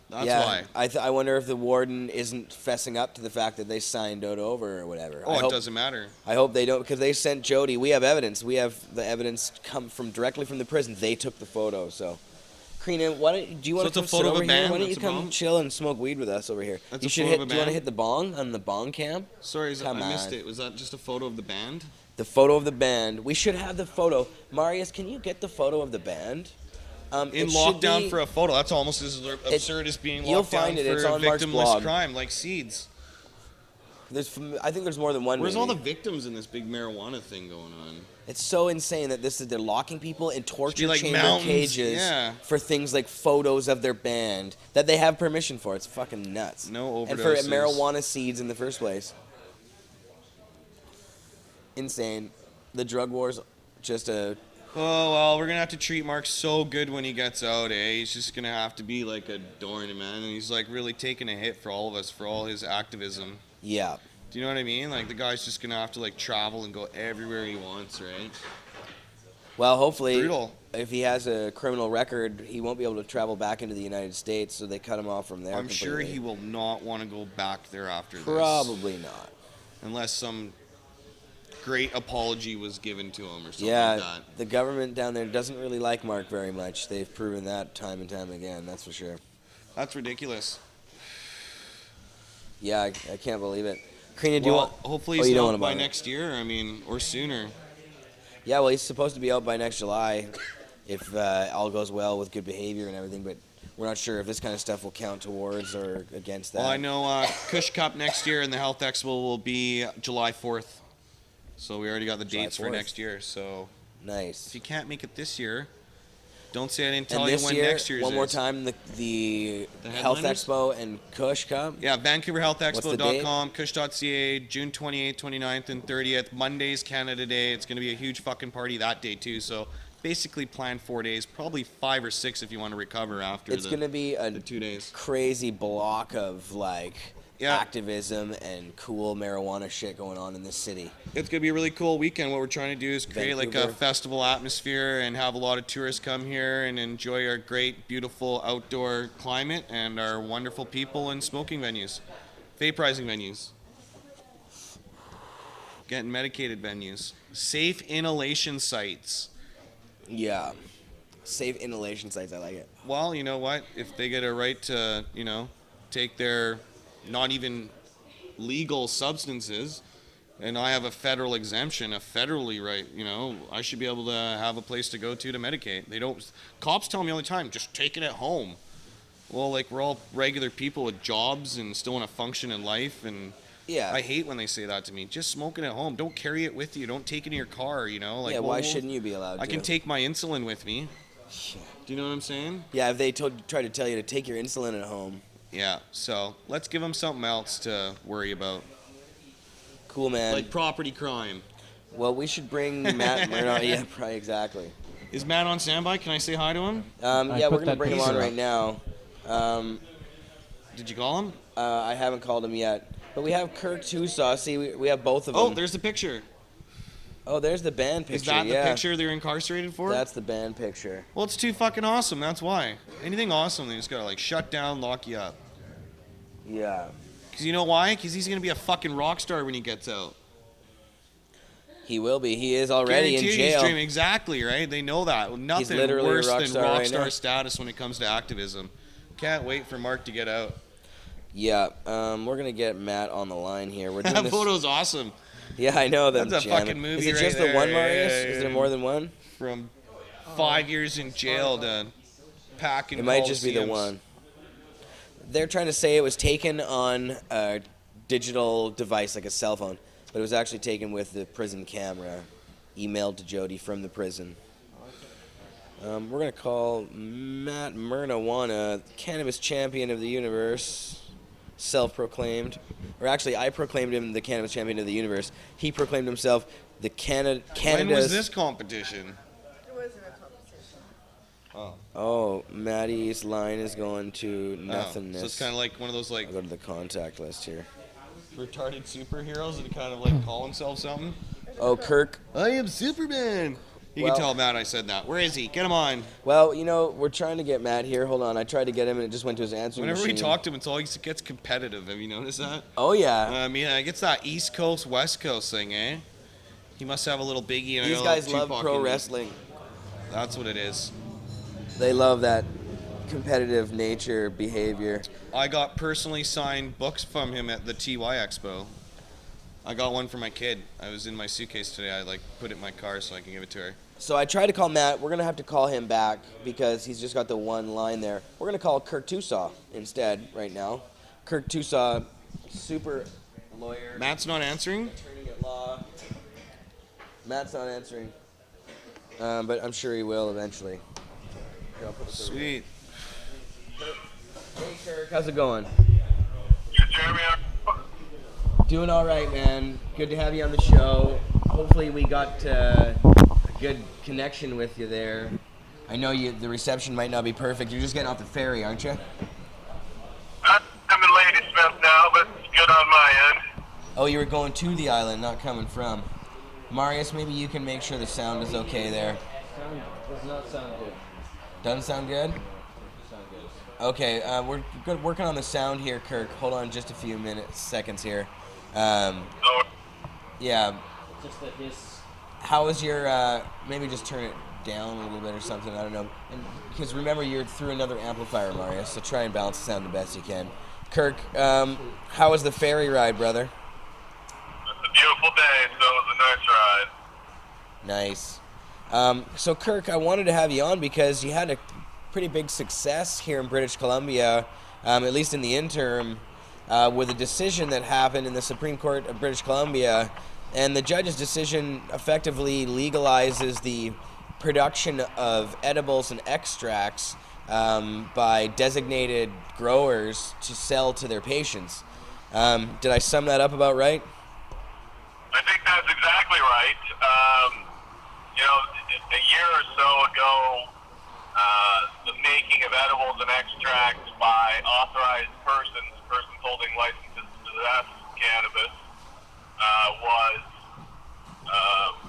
That's why. I wonder if the warden isn't fessing up to the fact that they signed Dodo over or whatever. Oh, it doesn't matter. I hope they don't, because they sent Jody. We have evidence. We have the evidence come directly from the prison. They took the photo. So, Karina, do you want to come sit over here? Why don't you come chill and smoke weed with us over here? That's you should hit. Do you want to hit the bong on the bong cam? Sorry, I missed it. Was that just a photo of the band? The photo of the band. We should have the photo. Marius, can you get the photo of the band? In lockdown for a photo. That's almost as absurd as being locked down for victimless crime, like Seeds. I think there's more than one. Where's all the movie. victims in this big marijuana thing going on? It's so insane that they're locking people in torture like chamber mountains, cages yeah. for things like photos of their band that they have permission for. It's fucking nuts. No overdoses. And for marijuana seeds in the first place. Insane. The drug war's just a... Oh, well, we're going to have to treat Mark so good when he gets out, eh? He's just going to have to be like a dorn, man. And he's like really taking a hit for all of us, for all his activism. Yeah. Do you know what I mean? Like, the guy's just going to have to, like, travel and go everywhere he wants, right? Well, hopefully, Brutal. if he has a criminal record, he won't be able to travel back into the United States, so they cut him off from there. I'm sure he will not want to go back there after this. Probably not. Unless some great apology was given to him or something Yeah, like that. the government down there doesn't really like Mark very much. They've proven that time and time again, that's for sure. That's ridiculous. Yeah, I can't believe it. Karina, do you want... hopefully Oh, he's you don't out want by to buy it. next year, I mean, or sooner. Yeah, well, he's supposed to be out by next July if all goes well with good behavior and everything, but we're not sure if this kind of stuff will count towards or against that. Well, I know Cush Cup next year and the Health Expo will be July 4th. So we already got the dates for 4th. next year. So nice. If you can't make it this year, don't say I didn't And tell you this when year, next year's one more is. time, the Health headliners? Expo and Cush Cup. Yeah, What's the date? VancouverHealthExpo.com, Cush.ca, June 28th, 29th, and 30th. Monday's Canada Day. It's going to be a huge fucking party that day, too. So basically plan 4 days, probably 5 or 6 if you want to recover after It's going to be a the 2 days. crazy block of, like, activism and cool marijuana shit going on in this city. It's going to be a really cool weekend. What we're trying to do is create like a Vancouver. festival atmosphere and have a lot of tourists come here and enjoy our great, beautiful outdoor climate and our wonderful people and smoking venues, vaporizing venues, getting medicated venues, safe inhalation sites. Yeah. Safe inhalation sites, I like it. Well, you know what? If they get a right to, you know, take their not even legal substances, and I have a federal exemption, a federally right, you know, I should be able to have a place to go to medicate. They don't, cops tell me all the time, just take it at home. Well, like, we're all regular people with jobs and still want to function in life, and yeah, I hate when they say that to me. Just smoke it at home. Don't carry it with you. Don't take it in your car, you know? Like, Yeah, well, why shouldn't you be allowed I to? can take my insulin with me. Do you know what I'm saying? Yeah, if they try to tell you to take your insulin at home. Yeah, so let's give them something else to worry about. Cool, man. Like property crime. Well, we should bring Matt Mernagh. Yeah, probably, exactly. Is Matt on standby? Can I say hi to him? Yeah, we're going to bring him on right now. Did you call him? I haven't called him yet. But we have Kirk Tousaw. See, we have both of them. Oh, there's the picture. Oh, there's the band picture. Is that yeah. the picture they're incarcerated for? That's the band picture. Well, it's too fucking awesome. That's why. Anything awesome, they just gotta like shut down, lock you up. Yeah. Because you know why? Because he's gonna be a fucking rock star when he gets out. He will be. He is already in Guaranteed he's jail. dreaming. Exactly, right? They know that. Nothing literally a worse rock than star rock right star now. status when it comes to activism. Can't wait for Mark to get out. Yeah, we're gonna get Matt on the line here. We're doing That this... photo's awesome. Yeah, I know them. That's a jamming. fucking movie Is it right just there. the one, Yeah, Marius? yeah, Is yeah. there more than one? From 5 years in jail to packing. It might just be the one. They're trying to say it was taken on a digital device, like a cell phone, but it was actually taken with the prison camera, emailed to Jody from the prison. We're going to call Matt Mernagh, Cannabis Champion of the Universe, self-proclaimed. Or actually, I proclaimed him the Cannabis Champion of the Universe. He proclaimed himself the Canada's... When was this competition? It wasn't a competition. Oh. Maddie's line is going to nothingness. So it's kind of like one of those like... I'll go to the contact list here. retarded superheroes that kind of like call themselves something. Oh, Kirk. I am Superman. You Well- can tell Matt I said that. Where is he? Get him on. Well, you know, we're trying to get Matt here. Hold on. I tried to get him, and it just went to his answering Whenever machine. we talk to him, it's always gets competitive. Have you noticed that? Oh, yeah. I mean, it gets that East Coast, West Coast thing, eh? He must have a little biggie. And These a guys little love Tupac pro in him. wrestling. That's what it is. They love that competitive nature behavior. I got personally signed books from him at the TY Expo. I got one for my kid. I was in my suitcase today. I like put it in my car so I can give it to her. So I tried to call Matt. We're going to have to call him back because he's just got the one line there. We're going to call Kirk Tousaw instead right now. Kirk Tousaw, super lawyer. Matt's not answering? Attorney at law. Matt's not answering. But I'm sure he will eventually. Here, I'll put this over here. Sweet. Hey, Kirk, how's it going? Doing all right, man. Good to have you on the show. Hopefully we got a good connection with you there. I know the reception might not be perfect. You're just getting off the ferry, aren't you? I'm in Ladysmith now, but it's good on my end. Oh, you were going to the island, not coming from. Marius, maybe you can make sure the sound is okay there. Sound does not sound good. Doesn't sound good? Sound good. Okay, we're good working on the sound here, Kirk. Hold on just a few seconds here. Yeah. Just that this. How is your, maybe just turn it down a little bit or something, I don't know. And because remember, you're through another amplifier, Marius, so try and balance the sound the best you can. Kirk, how was the ferry ride, brother? It's a beautiful day, so it was a nice ride. Nice. So, Kirk, I wanted to have you on because you had a pretty big success here in British Columbia, at least in the interim, with a decision that happened in the Supreme Court of British Columbia, and the judge's decision effectively legalizes the production of edibles and extracts by designated growers to sell to their patients. Did I sum that up about right? I think that's exactly right. You know, a year or so ago, the making of edibles and extracts by authorized persons holding licenses to possess cannabis, was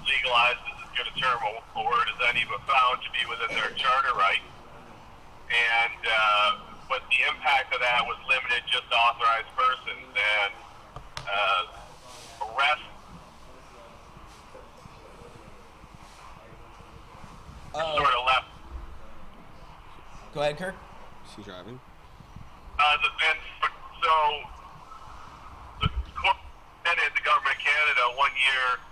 legalized, is as good a term a word as any, but found to be within their charter right. And but the impact of that was limited just to authorized persons, and arrest. Sort of left. Go ahead, Kirk. She's driving. And so the court granted the government of Canada 1 year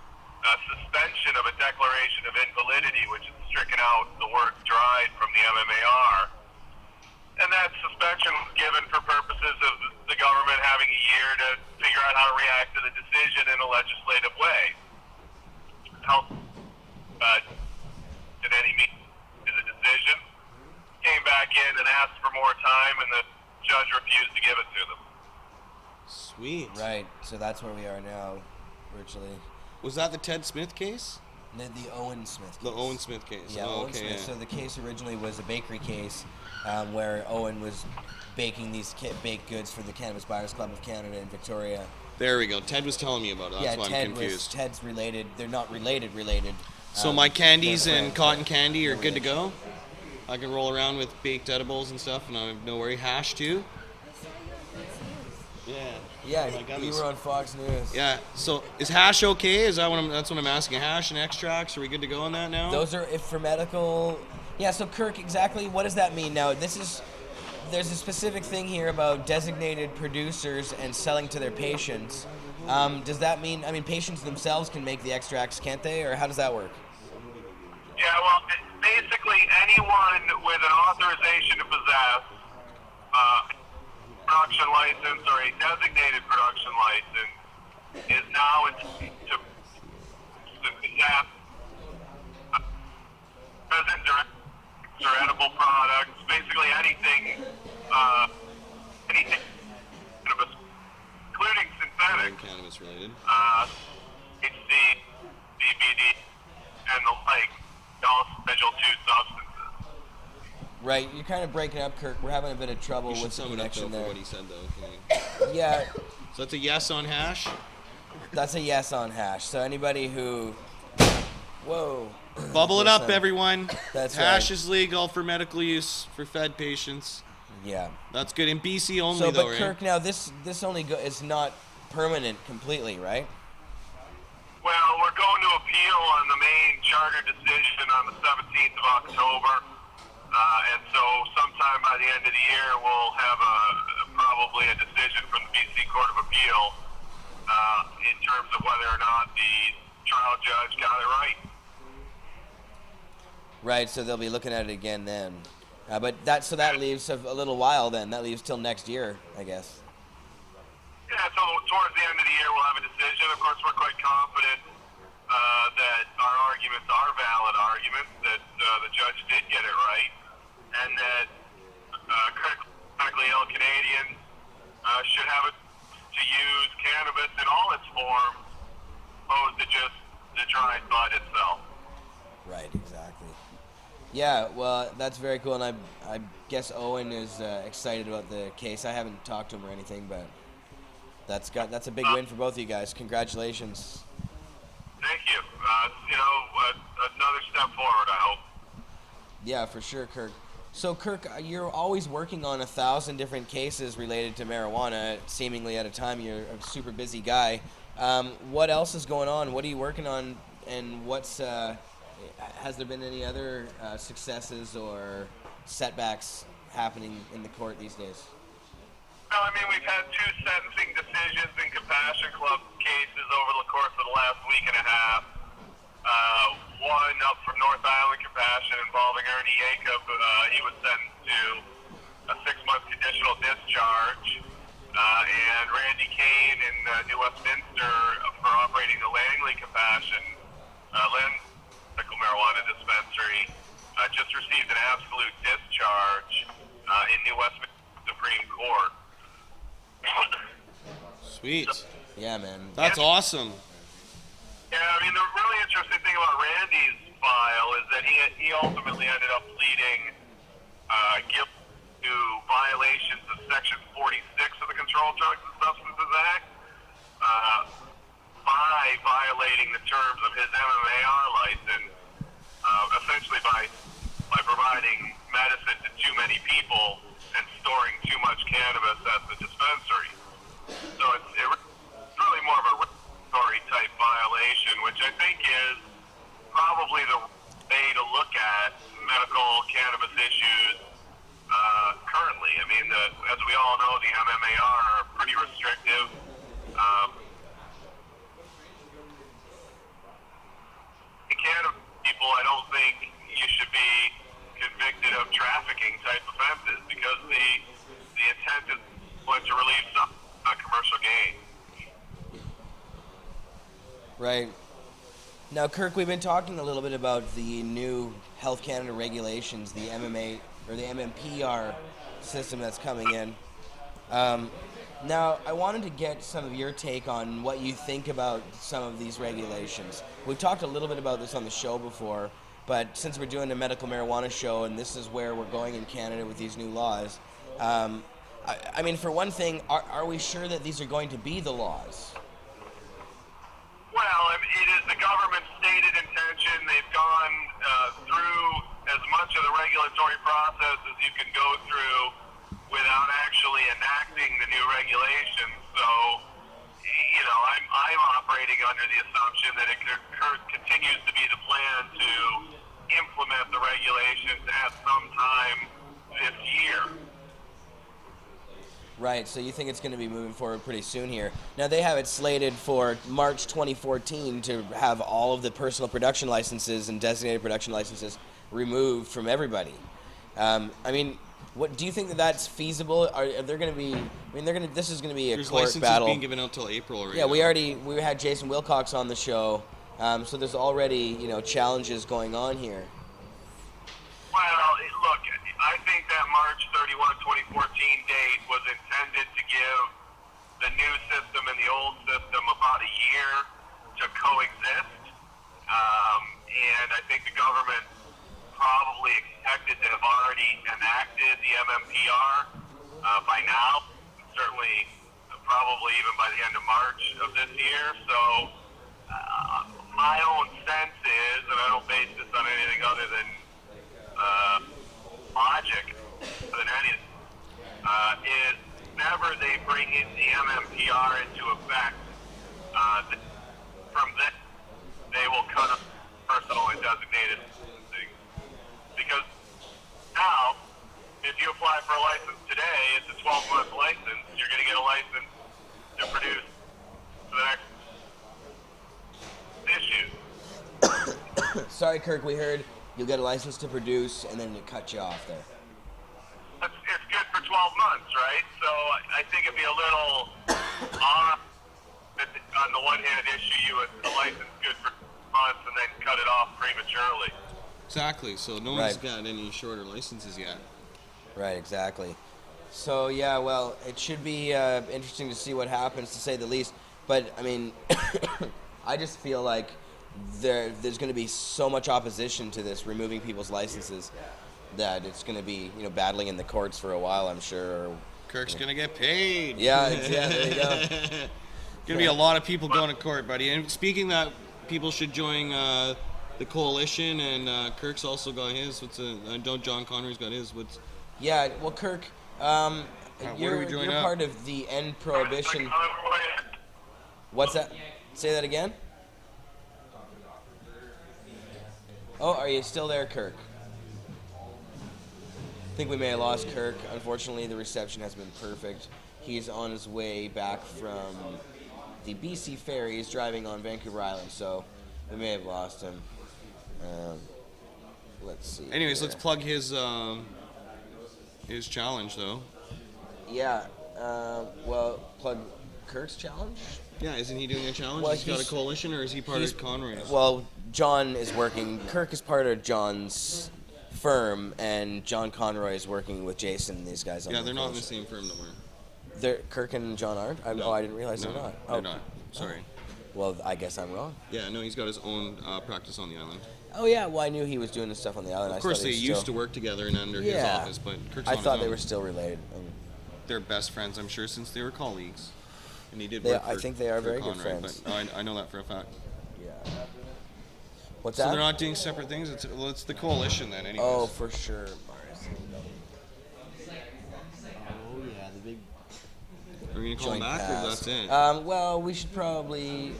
suspension of a declaration of invalidity, which has stricken out the word dried from the MMAR. And that suspension was given for purposes of the government having a year to figure out how to react to the decision in a legislative way. How did any meeting to the decision? Came back in and asked for more time, and the judge refused to give it to them. Sweet. Right, so that's where we are now, virtually. Was that the Ted Smith case? The Owen Smith case. The Owen Smith case. Yeah, oh, Owen okay, Smith. yeah. So the case originally was a bakery case where Owen was baking these baked goods for the Cannabis Buyers Club of Canada in Victoria. There we go. Ted was telling me about it. That's why I'm confused. Ted's related. They're not related. So my candies and cotton candy are good to go? I can roll around with baked edibles and stuff, and I have no worry. Hash too? Yeah. Yeah, you were on Fox News. Yeah. So is hash okay? Is that that's what I'm asking? Hash and extracts, are we good to go on that now? Those are if for medical. Yeah. So Kirk, exactly what does that mean now? There's a specific thing here about designated producers and selling to their patients. Does that mean? I mean, patients themselves can make the extracts, can't they? Or how does that work? Yeah. Well, basically anyone with an authorization to possess production license or a designated production license is now to possess present or edible products, basically anything, cannabis, including synthetic, cannabis related, HC, CBD, and the like, all Schedule 2 substances. Right, you're kind of breaking up, Kirk. We're having a bit of trouble with the connection there. For what he said, though. Yeah. So that's a yes on hash? That's a yes on hash. So anybody who... Whoa. Bubble it up, everyone. That's hash right. is legal for medical use for fed patients. Yeah. That's good. In BC only, so, though, but right? Kirk, now this only is not permanent completely, right? Well, we're going to appeal on the main charter decision on the 17th of October. And so sometime by the end of the year, we'll have probably a decision from the BC Court of Appeal in terms of whether or not the trial judge got it right. Right, so they'll be looking at it again then. But that leaves a little while then. That leaves till next year, I guess. Yeah, Yeah, so towards the end of the year, we'll have a decision. Of course, we're quite confident that our arguments are valid arguments, that the judge did get it right, and that critically ill Canadians should have it to use cannabis in all its forms, opposed to just the dried bud itself. Right, exactly. Yeah, well, that's very cool, and I guess Owen is excited about the case. I haven't talked to him or anything, but that's a big win for both of you guys. Congratulations. Thank you. Another step forward, I hope. Yeah, for sure, Kirk. So, Kirk, you're always working on 1,000 different cases related to marijuana, seemingly at a time. You're a super busy guy. What else is going on? What are you working on? And has there been any other successes or setbacks happening in the court these days? Well, I mean, we've had 2 sentencing decisions in Compassion Club cases over the course of the last week and a half. One up from North Island Compassion involving Ernie Jacob. He was sentenced to a 6-month conditional discharge. And Randy Kane in New Westminster for operating the Langley Compassion medical marijuana dispensary just received an absolute discharge in New Westminster Supreme Court. Sweet. Yeah, man. That's awesome. Yeah, I mean, the really interesting thing about Randy's file is that he ultimately ended up pleading guilty to violations of Section 46 of the Controlled Drugs and Substances Act by violating the terms of his MMAR license, essentially by providing medicine to too many people and storing too much cannabis at the dispensary. So it's really more of a regulatory type violation, which I think is probably the way to look at medical cannabis issues currently. I mean, as we all know, the MMAR are pretty restrictive. Cannabis people, I don't think you should be convicted of trafficking type offenses because the intent is to relieve some commercial gain. Right. Now, Kirk, we've been talking a little bit about the new Health Canada regulations, the MMA or the MMPR system that's coming in. Now, I wanted to get some of your take on what you think about some of these regulations. We've talked a little bit about this on the show before, but since we're doing a medical marijuana show and this is where we're going in Canada with these new laws, I mean, for one thing, are we sure that these are going to be the laws? Well, it is the government's stated intention. They've gone through as much of the regulatory process as you can go through without actually enacting the new regulations. So, I'm operating under the assumption that it continues to be the plan to implement the regulations at some time this year. Right, so you think it's going to be moving forward pretty soon here. Now, they have it slated for March 2014 to have all of the personal production licenses and designated production licenses removed from everybody. I mean, what do you think that's feasible? Are they going to be? I mean, this is going to be a There's court licenses battle. being given out till April already. Yeah, we had Jason Wilcox on the show, so there's already challenges going on here. Well, look, I think that March 31, 2014 date was intended to give the new system and the old system about a year to coexist, and I think the government probably expected to have already enacted the MMPR by now, certainly probably even by the end of March of this year. So my own sense is, and I don't base this on anything other than logic, than anything, is whenever they bring in the MMPR into effect, from then they will cut off personal and designated. Because now, if you apply for a license today, it's a 12-month license. You're going to get a license to produce for the next issue. Sorry, Kirk, we heard you'll get a license to produce, and then it cut you off there. It's good for 12 months, right? So I think it'd be a little on the one hand, issue you a license good for months and then cut it off prematurely. Exactly. So no one's got any shorter licenses yet. Right, exactly. So yeah, well, it should be interesting to see what happens, to say the least. But I mean, I just feel like there's going to be so much opposition to this removing people's licenses that it's going to be, you know, battling in the courts for a while, I'm sure. Or, Kirk's going to get paid. Yeah, there you go. Going to be a lot of people going to court, buddy. And speaking that, people should join the coalition, and Kirk's also got his. John Conroy's got his. Yeah, well, Kirk, you're part of the End Prohibition. What's that? Say that again? Oh, are you still there, Kirk? I think we may have lost Kirk. Unfortunately, the reception has been perfect. He's on his way back from the BC ferries driving on Vancouver Island, so we may have lost him. Let's see. Anyways, let's plug his challenge, though. Yeah. Well, plug Kirk's challenge? Yeah, isn't he doing a challenge? Well, he's got a coalition, or is he part of Conroy's? Well, John is working. Kirk is part of John's firm, and John Conroy is working with Jason and these guys. Yeah, they're not in the same firm, They're Kirk and John aren't? No. Oh, I didn't realize they're not. They're not. Sorry. Well, I guess I'm wrong. Yeah, no, he's got his own practice on the island. Oh yeah, well I knew he was doing this stuff on the island. Of course, they used to work together and under his office, but Kirk's I on thought his they own. were still related. They're best friends, I'm sure, since they were colleagues. And he did work I think they are very good Conroy, friends. But I know that for a fact. Yeah. What's so that? they're not doing separate things? It's the coalition then, anyways. Oh, for sure, Mars. Oh yeah, the big. Are we going to call him back, or that's it? Well, we should probably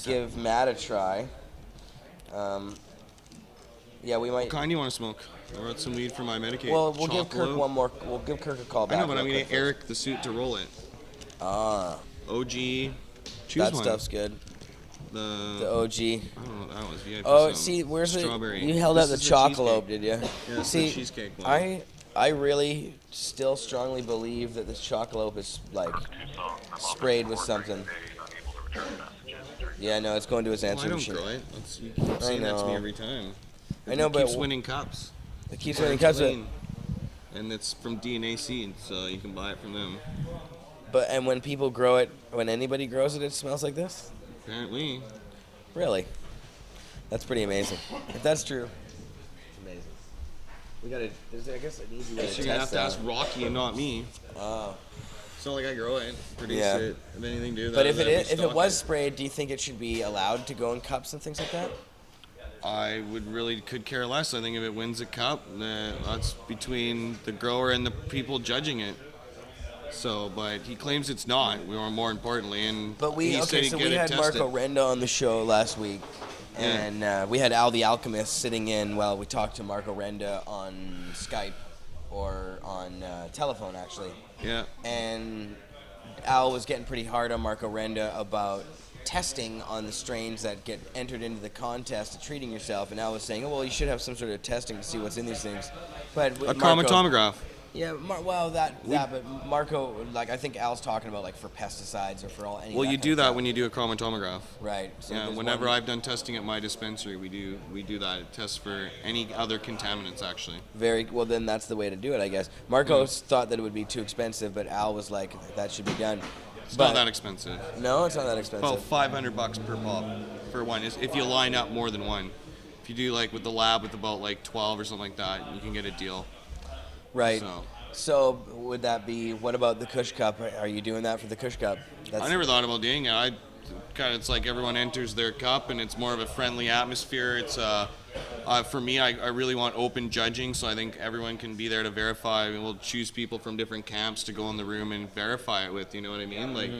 give Matt a try. Yeah, we might. What kind do you want to smoke? I brought some weed for my Medicaid. Well, we'll give Kirk Chocolate. one more. We'll give Kirk a call back. I know, but I'm real going to quick get Eric the suit to roll it. Ah. OG. Choose that one. stuff's good. The OG. I don't know what that was. VIP Oh, something. see, where's Strawberry. it? You held This out the is chocolate, cheesecake. did you? Yeah, it's see, the cheesecake one. I really still strongly believe that this chocolate is like sprayed with something. Yeah, no, it's going to his answer I don't machine. grow it. You keep saying that to me every time. I know, it but keeps winning cups. It keeps winning cups. And it's from DNA Seed, so you can buy it from them. And when people grow it, when anybody grows it, it smells like this? Apparently. Really? That's pretty amazing. If that's true, amazing. We gotta. I guess an easy way to test So you're gonna have to that. ask Rocky and not me. Oh. It's not like I grow it, produce Yeah. it, have anything to do with But that. if it was sprayed, do you think it should be allowed to go in cups and things like that? I could care less. I think if it wins a cup, that's between the grower and the people judging it. So, but he claims it's not. More importantly, and But we he said he'd get it had tested. Marco Renda on the show last week, and we had Al the Alchemist sitting in while we talked to Marco Renda on Skype or on telephone actually. Yeah. And Al was getting pretty hard on Marco Renda about testing on the strains that get entered into the contest of treating yourself, and Al was saying, oh, well, you should have some sort of testing to see what's in these things. But A chromatomograph. Yeah, but Marco, like I think Al's talking about like for pesticides or for all any. Well, of you that do kind of that stuff. when you do a chromatomograph. Right. So yeah. there's Whenever one- I've done testing at my dispensary, we do that. It tests for any other contaminants, actually. Very well. Then that's the way to do it, I guess. Marco thought that it would be too expensive, but Al was like, that should be done. It's not that expensive. No, it's not that expensive. About $500 per pop for one. If you line up more than one. If you do like with the lab with about like 12 or something like that, you can get a deal. Right. So would that be? What about the Cush Cup? Are you doing that for the Cush Cup? I never thought about doing it. It's like everyone enters their cup, and it's more of a friendly atmosphere. It's for me, I really want open judging, so I think everyone can be there to verify. We'll choose people from different camps to go in the room and verify it with. You know what I mean? Like,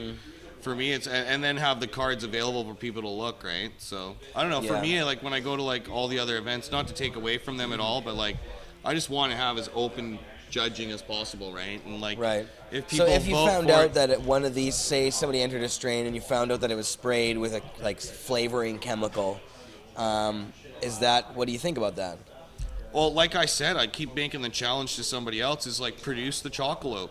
for me, it's and then have the cards available for people to look, right? So I don't know. For Yeah. me, like when I go to like all the other events, not to take away from them at all, but like I just want to have as open judging as possible, right? And like, if people So if you vote found for out it- that at one of these, say somebody entered a strain and you found out that it was sprayed with a like flavoring chemical, is that? What do you think about that? Well, like I said, I keep making the challenge to somebody else is like produce the chocolate.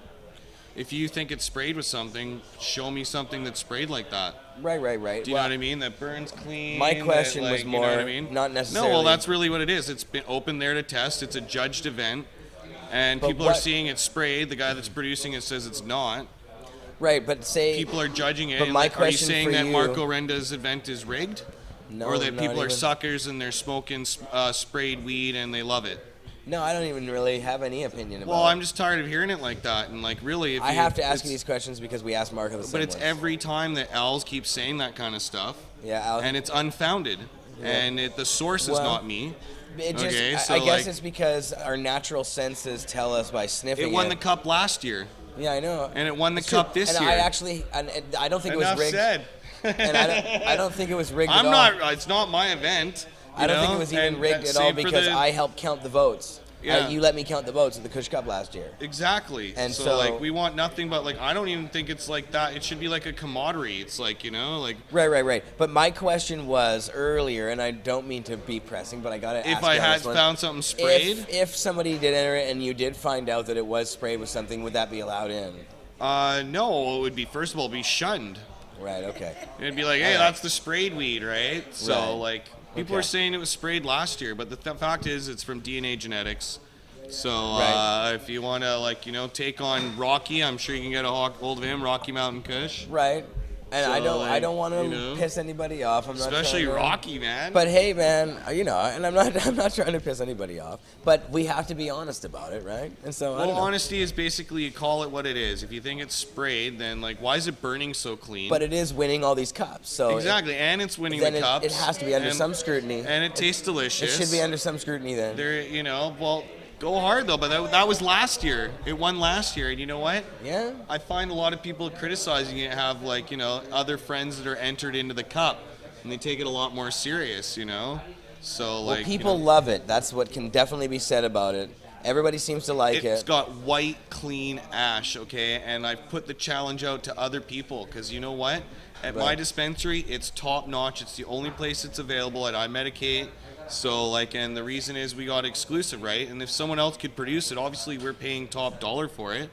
if you think it's sprayed with something, show me something that's sprayed like that. Right. Do you know what I mean? That burns clean. My question was more, you know what I mean? not necessarily. No, well, that's really what it is. It's been open there to test. It's a judged event, and But people are what- seeing it sprayed. The guy that's producing it says it's not. Right, but say people are judging it. But my are you question saying for that you- Marco Renda's event is rigged? No, or that not people are even. suckers and they're smoking sprayed weed and they love it? No, I don't even really have any opinion about Well, it. I'm just tired of hearing it like that. And like, really, if I you, have to ask you it's- these questions because we asked Marco the same But it's ones. every time that Al's keeps saying that kind of stuff. Yeah, Al. And it's unfounded. Yeah. And the source is Well, not me. It just, okay, I so guess like, it's because our natural senses tell us by sniffing it won the cup last year. Yeah, I know. And it won the It's true. cup this and year. I don't think Enough it was rigged. said. And I don't think it was rigged I'm at all. not. It's not my event. I don't think know? it was even And rigged at same all for because the- I helped count the votes. Yeah. You let me count the votes at the Cush Cup last year. Exactly. And so so- like we want nothing but like I don't even think it's like that. It should be like a camaraderie. It's like, you know, like Right. But my question was earlier, and I don't mean to be pressing, but I gotta ask if I you on had this one. found something sprayed. If somebody did enter it and you did find out that it was sprayed with something, would that be allowed in? No, it would be first of all be shunned. Right. Okay. It'd be like, hey, All right. that's the sprayed weed, right? So Right. like people Okay. are saying it was sprayed last year, but the fact is it's from DNA genetics. So Right. if you want to like, you know, take on Rocky, I'm sure you can get a hold of him, Rocky Mountain Kush. Right. And I So, don't want to you know, piss anybody off. I'm not especially trying to, Rocky, man. But hey, man, you know, and I'm not trying to piss anybody off. But we have to be honest about it, right? And so I Well, don't know. honesty is basically you call it what it is. If you think it's sprayed, then like, why is it burning so clean? But it is winning all these cups, so exactly, and it's winning then the cups. It has to be under and- some scrutiny. and it tastes delicious. It should be under some scrutiny then. There, you know, well, go hard though. But that was last year. It won last year, and you know what? Yeah. I find a lot of people criticizing it have like, you know, other friends that are entered into the cup, and they take it a lot more serious, you know. So like, Well, people you know, love it. That's what can definitely be said about it. Everybody seems to like it's it. got white, clean ash, okay? And I put the challenge out to other people because you know what? At my Right. dispensary, it's top notch. It's the only place it's available at iMedicate. So, like, and the reason is we got exclusive, right? And if someone else could produce it, obviously we're paying top dollar for it.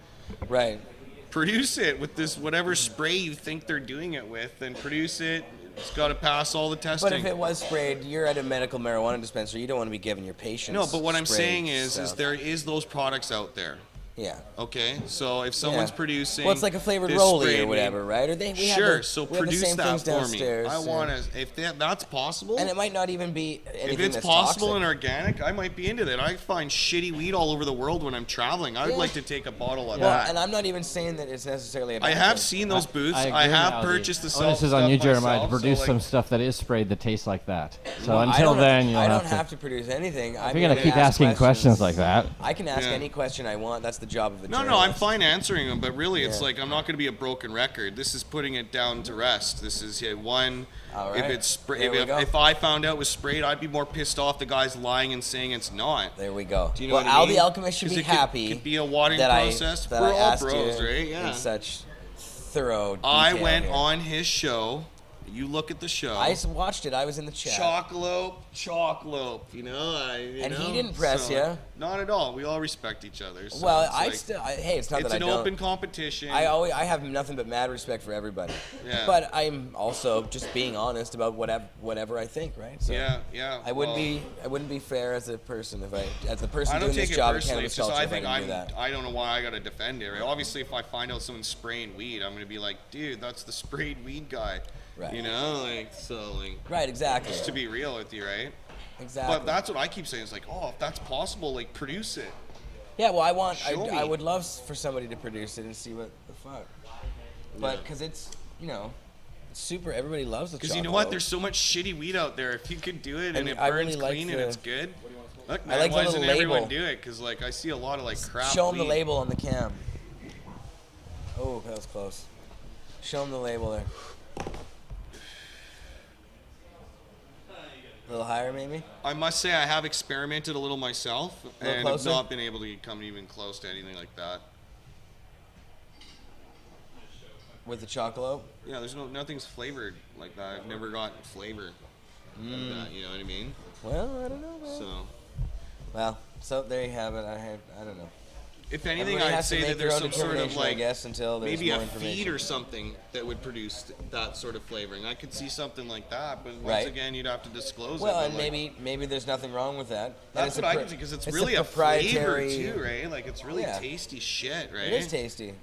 Right. Produce it with this whatever spray you think they're doing it with, then produce it. It's got to pass all the testing. But if it was sprayed, you're at a medical marijuana dispensary. You don't want to be giving your patients. No, but what I'm sprayed saying is stuff. there is those products out there. Yeah. Okay, so if someone's Yeah. producing, Well, it's like a flavored this rollie sprayed or weed- whatever, right? Or we have sure. the- So we have the produce same that things for me. downstairs, I yeah. want to. If that's possible, And it might not even be anything if it's that's possible toxic. and organic, I might be into that. I find shitty weed all over the world when I'm traveling. I would Yeah. like to take a bottle of Well, that. and I'm not even saying that it's necessarily a bad I have thing. seen those booths. I I agree, have Maldy. purchased the Onus self is on you, stuff Jeremiah, to myself, so, produce like, some stuff that is sprayed that tastes like that. So Well, until then, you'll I don't have to. have to produce anything. If you're gonna keep asking questions like that. I can ask Yeah. any question I want. That's the job of a No, journalist. I'm fine answering them, but really, it's Yeah. like I'm not going to be a broken record. This is putting it down to rest. This is one. All If right. it's sprayed, There we go. if I found out it was sprayed, I'd be more pissed off the guy's lying and saying it's not. There we go. Do you know Well, what I Al mean? the Alchemist should 'Cause be it happy Could be a watering that process. that We're I all asked bros, you right? Yeah. in such thorough detail I went here. on his show. You look at the show. I watched it. I was in the chat. Chocolate, you know. And he didn't press ya. Not at all. We all respect each other. So Well, it's like- hey, it's not it's that I an don't. open competition. I have nothing but mad respect for everybody. Yeah. But I'm also just being honest about whatever I think, right? So Yeah. I wouldn't be fair as a person as the person I don't doing take this it job in personally. cannabis It's just culture I if think I didn't do that. I don't know why I gotta defend it. Right? Obviously, if I find out someone's spraying weed, I'm gonna be like, dude, that's the sprayed weed guy. Right. You know, like so, like. Right, exactly. Just to be real with you, right? Exactly. But that's what I keep saying. It's like, oh, if that's possible, like produce it. Yeah, well, Show I me. would love for somebody to produce it and see what the fuck. But because it's it's super. Everybody loves the. Because you know what? There's so much shitty weed out there. If you could do it and it I burns really like clean and the- it's good. Look, I man, like the why little doesn't everyone label. do it? Because like I see a lot of like crap. Show them the weed. label on the cam. Oh, that was close. Show them the label there. A little higher, maybe? I must say I have experimented a little myself A little and have closer? not been able to come even close to anything like that. With the chocolate? Yeah, nothing's flavored like that. I've never gotten flavor like that. You know what I mean? Well, I don't know, man. So Well, so there you have it. I don't know. If anything, Everybody I'd has to say make that their there's own some sort of determination, I like guess, until there's maybe more a feed information. or something that would produce that sort of flavoring. I could see something like that, but once Right. again, you'd have to disclose Well, it. and but, maybe there's nothing wrong with that. And that's it's what I can see because it's really a flavor too, right? Like it's really Yeah. tasty shit, right? It is tasty.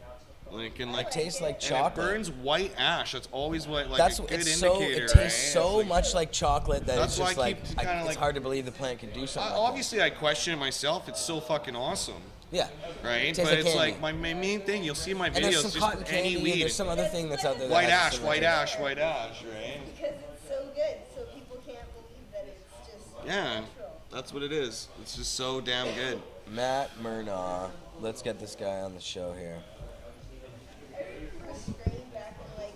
Like and It like tastes like and chocolate. it burns white ash. That's always what like That's a good it's indicator. so it tastes right? so It's much like chocolate that That's it's why just I like keep kinda it's like- hard to believe the plant can do something. like obviously, I question it myself. It's so fucking awesome. Yeah. Right? Tastes But like it's candy. like my main thing. You'll see my And there's videos. some Just cotton any candy. weed. There's some other thing that's out there. White that has ash, some white taste. ash, white ash, right? Because it's so good, so people can't believe that it's just Yeah, natural. that's what it is. It's just so damn good. Matt Mernagh. Let's get this guy on the show here.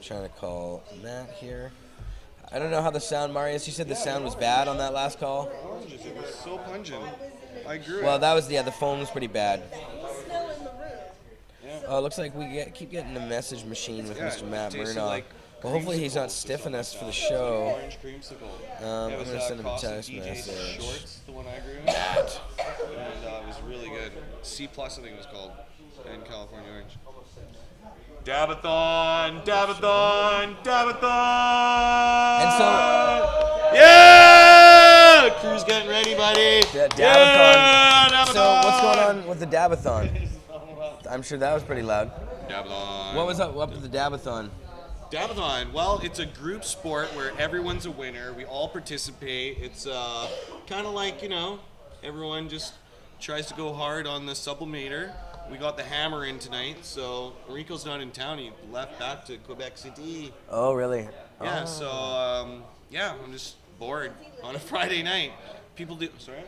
Trying to call Matt here. I don't know how the sound, Marius. You said the sound was bad on that last call. Oranges, it was so pungent. I agree. Well, that was the phone was pretty bad. Smell in the room. Oh, it looks like we keep getting a message machine with Yeah, Mr. Matt it tasted Mernagh. like Well, hopefully he's not creamsicles or stiffing us for the something. show. Orange creamsicle. I'm it was, gonna send him a Cossack text DJ's message. Shorts, the one I grew. And it was really good. C+, I think it was called, in California Orange. Dabathon, Dabathon, Dabathon! And so... Yeah! Crew's getting ready, buddy. Dabathon. Yeah, Dabathon! So what's going on with the Dabathon? I'm sure that was pretty loud. Dabathon. What was up with the Dabathon? Dabathon, well, it's a group sport where everyone's a winner. We all participate. It's kind of like, everyone just tries to go hard on the sublimator. We got the hammer in tonight, so Rico's not in town. He left back to Quebec City. Oh, really? Yeah, Oh. so, I'm just bored on a Friday night. People do... Sorry?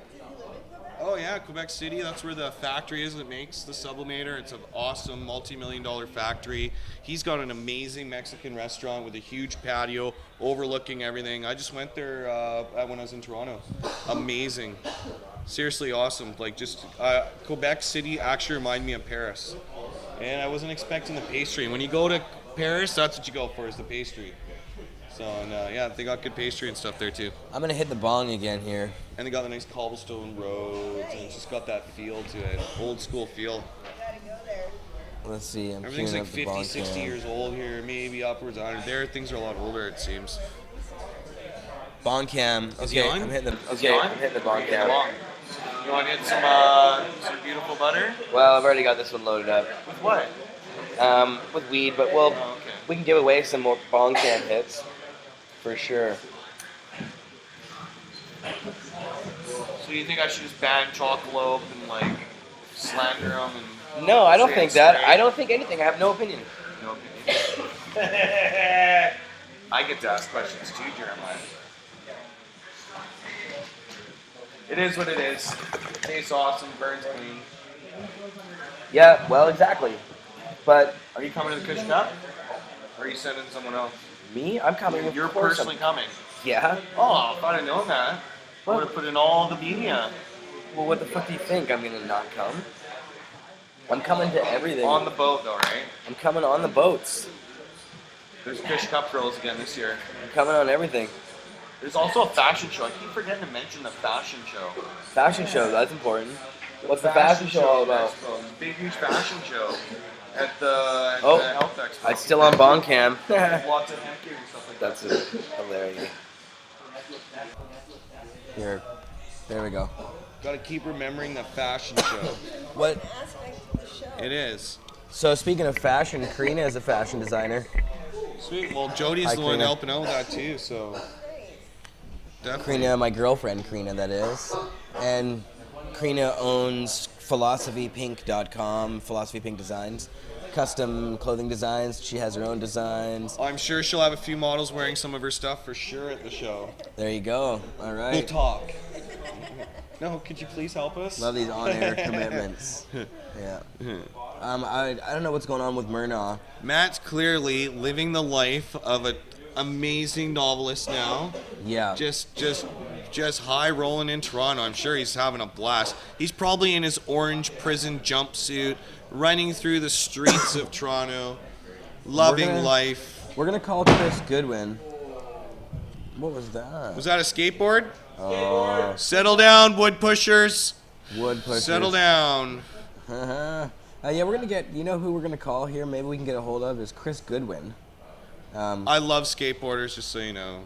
Oh, yeah, Quebec City. That's where the factory is that makes the sublimator. It's an awesome multi-million-dollar factory. He's got an amazing Mexican restaurant with a huge patio overlooking everything. I just went there when I was in Toronto. Amazing. Seriously awesome. Like, just Quebec City actually reminded me of Paris. And I wasn't expecting the pastry. And when you go to Paris, that's what you go for, is the pastry. So, and they got good pastry and stuff there, too. I'm going to hit the bong again here. And they got the nice cobblestone roads, and it's just got that feel to it, old school feel. Let's see. I'm Everything's queuing like up the 50, bong 60 cam. years old here, maybe upwards of 100. There, things are a lot older, it seems. Bong cam. Is he Okay, on? I'm hitting the. Is he Okay, on? I'm hitting the bong cam. You want to get some beautiful butter? Well, I've already got this one loaded up. With what? With weed, but we can give away some more bong cam hits for sure. So you think I should just ban Chocolope and like slander them and? No, I don't say think it's that. great? I don't think anything. I have no opinion. No opinion. I get to ask questions too, Jeremiah. It is what it is. Tastes awesome, burns clean. Yeah, well, exactly. But Are you coming to the Cush Cup? Or are you sending someone else? me, I'm coming. You're of course personally coming. Yeah. Oh, if I'd have known that, I would have put in all the media. Well, what the fuck do you think? I'm gonna not come? I'm coming to everything. On the boat though, right? I'm coming on the boats. There's Cush Cup girls again this year. I'm coming on everything. There's also a fashion show. I keep forgetting to mention the fashion show. Fashion show, that's important. What's the fashion show all about? Expo. It's a big, huge fashion show at the Oh, Health Expo. it's still on bong cam. Lots of hemp gear and stuff like that. That's hilarious. Here, there we go. Got to keep remembering the fashion show. What? It is. So speaking of fashion, Karina is a fashion designer. Sweet. Well, Jody's Hi, the one Karina. helping out with that too, so. Definitely. Karina, my girlfriend, Karina, that is. And Karina owns philosophypink.com, Philosophy Pink Designs. Custom clothing designs. She has her own designs. I'm sure she'll have a few models wearing some of her stuff for sure at the show. There you go. All right. We'll talk. No, could you please help us? Love these on-air commitments. Yeah. I don't know what's going on with Mernagh. Matt's clearly living the life of an amazing novelist now. Yeah. Just high rolling in Toronto. I'm sure he's having a blast. He's probably in his orange prison jumpsuit, running through the streets of Toronto, loving life. We're gonna call Chris Goodwin. What was that? Was that a skateboard? Oh. Settle down, wood pushers. Wood pushers. Settle down. Yeah, we're gonna get. You know who we're gonna call here? Maybe we can get a hold of is Chris Goodwin. I love skateboarders, just so you know.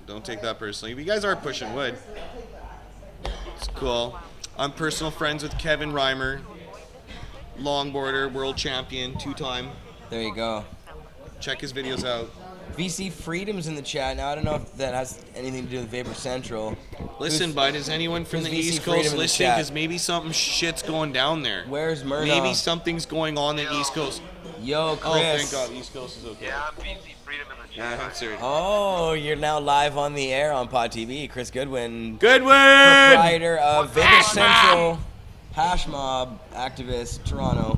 Don't take that personally. But you guys are pushing wood. It's cool. I'm personal friends with Kevin Reimer, longboarder, world champion, 2-time. There you go. Check his videos out. VC Freedom's in the chat. Now, I don't know if that has anything to do with Vapor Central. Listen, bud, is anyone from the East Coast listening? Because maybe something shit's going down there. Where's Mernagh? Maybe something's going on in the East Coast. Yo, Chris. Oh, thank God, East Coast is okay. Yeah, I'm VC Freedom in the chat. Yeah, sir. Oh, you're now live on the air on Pod TV. Chris Goodwin. Proprietor of Vapor Central, Hash Mob, activist, Toronto.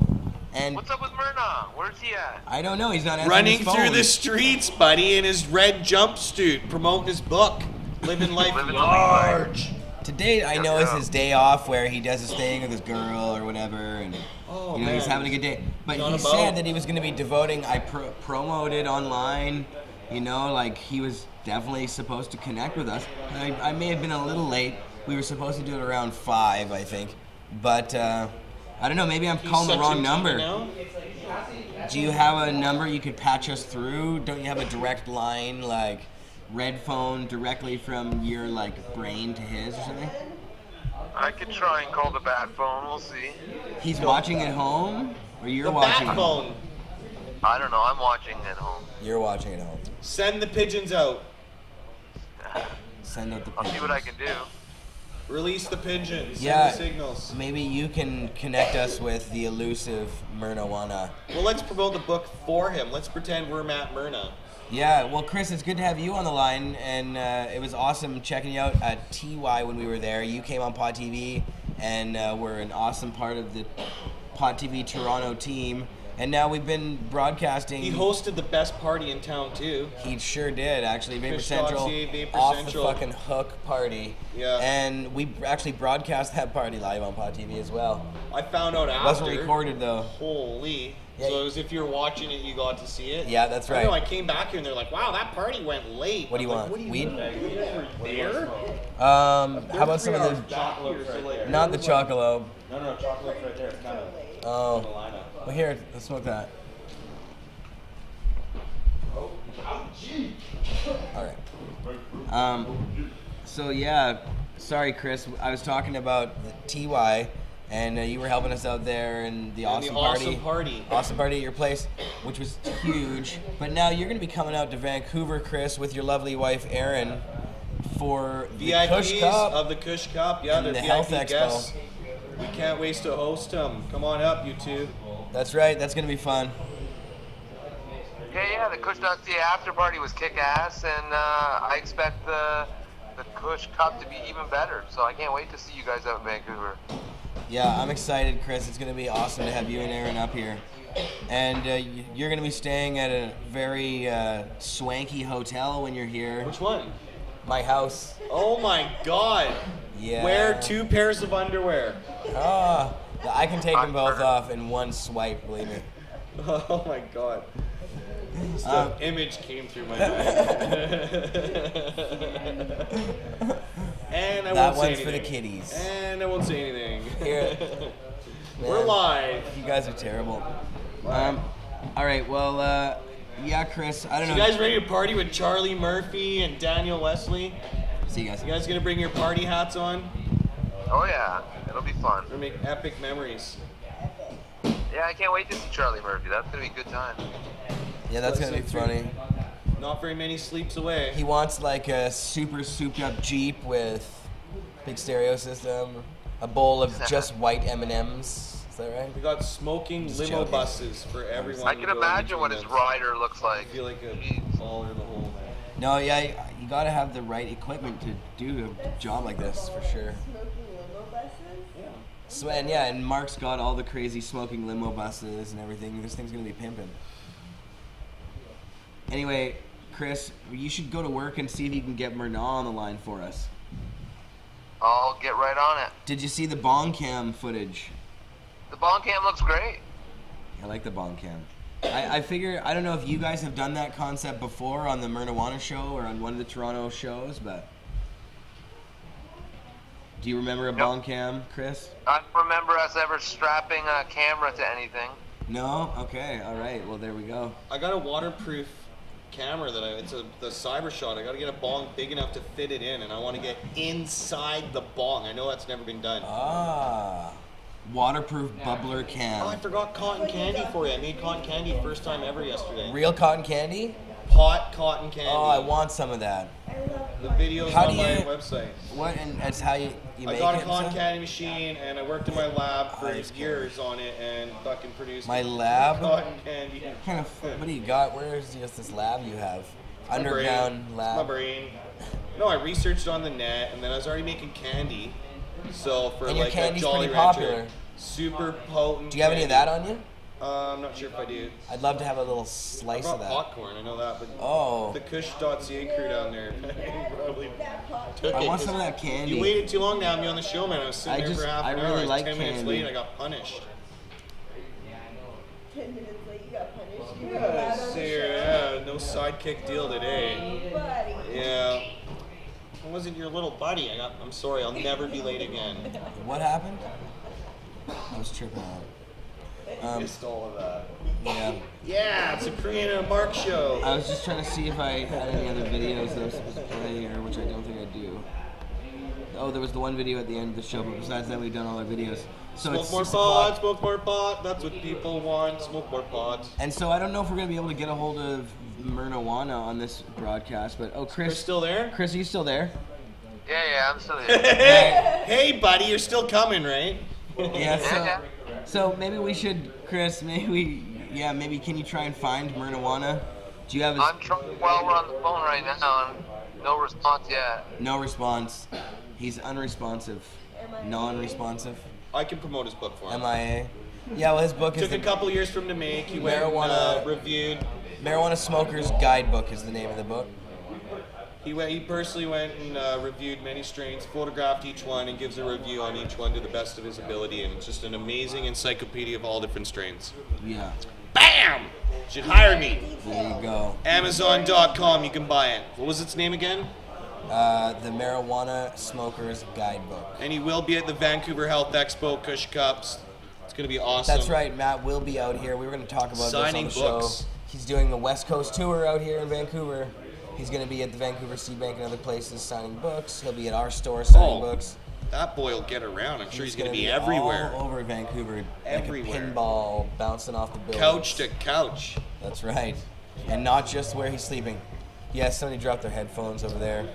And what's up with Mernagh? Where's he at? I don't know. He's not answering running his phone. through the streets, buddy, in his red jumpsuit, promoting his book, Living Life Large. Today, I know, is his day off where he does his thing with his girl or whatever, and he's having a good day. But he said that he was going to be devoting. I promoted online. Like he was definitely supposed to connect with us. I may have been a little late. We were supposed to do it around 5, I think, but. I don't know, maybe I'm calling the wrong number. Do you have a number you could patch us through? Don't you have a direct line, like red phone directly from your brain to his or something? I could try and call the bat phone, we'll see. He's watching at home? Or you're the watching bat at home? phone. I don't know, I'm watching at home. You're watching at home. Send the pigeons out. Send out the pigeons. I'll see what I can do. Release the pigeons. Yeah, Send the signals. Maybe you can connect us with the elusive Marijuana. Well, let's promote the book for him. Let's pretend we're Matt Mernagh. Yeah, well, Chris, it's good to have you on the line, and it was awesome checking you out at TY when we were there. You came on Pod TV, and were an awesome part of the Pod TV Toronto team. And now we've been broadcasting. He hosted the best party in town, too. He sure did, actually. Vapor Central, Vapor off Central. the fucking hook party. Yeah. And we actually broadcast that party live on Pod TV as well. I found out after. Wasn't recorded, though. Holy. Yeah, so it was if you were watching it, you got to see it? Yeah, that's right. I know, I came back here and they're like, wow, that party went late. What do you want? Weed? There? How about some of the... Not the Chocolate. No, chocolate's right there. It's kind of Oh. in the lineup. Well, here, let's smoke that. All right. So yeah, sorry, Chris. I was talking about the TY, and you were helping us out there and the awesome party. Awesome party at your place, which was huge. But now you're going to be coming out to Vancouver, Chris, with your lovely wife, Erin, for the Cush VIPs Cup of the Cush Cup. Yeah, and they're the VIP Health Expo. guests. We can't wait to host them. Come on up, you two. That's right. That's going to be fun. Yeah, the Kush.ca after party was kick-ass, and I expect the Cush Cup to be even better. So I can't wait to see you guys out in Vancouver. Yeah, I'm excited, Chris. It's going to be awesome to have you and Erin up here. And you're going to be staying at a very swanky hotel when you're here. Which one? My house. Oh my God. Yeah. Wear 2 pairs of underwear. Oh, I can take them both off in one swipe, believe me. Oh my God. Just an image came through my mind. And I that won't say one's anything. for the kiddies. And I won't say anything. Here. We're live. You guys are terrible. All right, well, yeah, Chris, I don't know. You guys ready to party with Charlie Murphy and Daniel Wesley? See you guys. You guys gonna bring your party hats on? Oh yeah, it'll be fun. We're gonna make epic memories. Yeah, I can't wait to see Charlie Murphy. That's gonna be a good time. Yeah, that's gonna be funny. Not very many sleeps away. He wants like a super souped up Jeep with big stereo system, a bowl of just white M&Ms. Is that right? We got smoking Just limo joking. buses for everyone. I can imagine what his rider looks like. I feel like a baller in the hole, man. No, yeah, you gotta have the right equipment to do a job like this for sure. So, and yeah, and Mark's got all the crazy smoking limo buses and everything. This thing's gonna be pimping. Anyway, Chris, you should go to work and see if you can get Mernagh on the line for us. I'll get right on it. Did you see the bong cam footage? The bong cam looks great. I like the bong cam. I figure, I don't know if you guys have done that concept before on the Marijuana show or on one of the Toronto shows, but Do you remember a bong cam, Chris? I don't remember us ever strapping a camera to anything. No? Okay, all right. Well, there we go. I got a waterproof camera it's the cyber shot. I got to get a bong big enough to fit it in, and I want to get inside the bong. I know that's never been done. Ah, waterproof bubbler cam. Oh, I forgot cotton candy for you. I made cotton candy first time ever yesterday. Real cotton candy? Hot cotton candy. Oh, I want some of that. The video's on my website. What, and that's how you make it? I got a cotton candy machine, and I worked in my lab for years on it, and fucking produced My lab? cotton candy. What do you got? Where is just this lab you have? Underground lab? My brain. No, I researched on the net, and then I was already making candy. So for And your like a candy's Jolly pretty Rancher, popular. super potent. Do you have any of that on you? I'm not sure if I do. I'd love to have a little slice I of brought that. popcorn, I know that, but Oh. the Cush.ca crew down there probably took I it. want some of that candy. You waited too long to have me on the show, man. I was sitting I there for half an hour. really I was like 10 minutes candy. late, I got punished. 10 minutes late, you got punished. You were Yeah, allowed on the show. no sidekick deal today. Buddy. Yeah. I wasn't your little buddy. I'm sorry, I'll never be late again. What happened? I was tripping out. Missed all of that. Yeah. Yeah, it's a Korean and a Mark show. I was just trying to see if I had any other videos that I was supposed to play here, which I don't think I do. Oh, there was the one video at the end of the show, but besides that, we've done all our videos. So Smoke it's more 6 pot, o'clock. smoke more pot. That's what people want. Smoke more pot. And so I don't know if we're going to be able to get a hold of Marijuana on this broadcast, but Chris still there? Chris, are you still there? Yeah, I'm still here. Hey, buddy, you're still coming, right? Yeah, so maybe we should, Chris, maybe can you try and find Marijuana? Do you have his... I'm trying while we're on the phone right now, and no response yet. No response. He's unresponsive. Non-responsive. I can promote his book for him. MIA. Yeah, well, his book is... Took a couple years for him to make. He went Marijuana and, reviewed. Marijuana Smokers Guidebook is the name of the book. He personally went and reviewed many strains, photographed each one, and gives a review on each one to the best of his ability. And it's just an amazing encyclopedia of all different strains. Yeah. Bam! Should hire me. There you go. Amazon.com, you can buy it. What was its name again? The Marijuana Smokers Guidebook. And he will be at the Vancouver Health Expo, Cush Cups. It's going to be awesome. That's right, Matt will be out here. We were going to talk about Signing this on the books. show. He's doing the West Coast tour out here in Vancouver. He's going to be at the Vancouver Seed Bank and other places signing books. He'll be at our store signing books. That boy will get around. I'm sure he's going to be be everywhere. All over Vancouver. Everywhere. Like a pinball bouncing off the building. Couch to couch. That's right. And not just where he's sleeping. Yeah, somebody dropped their headphones over there.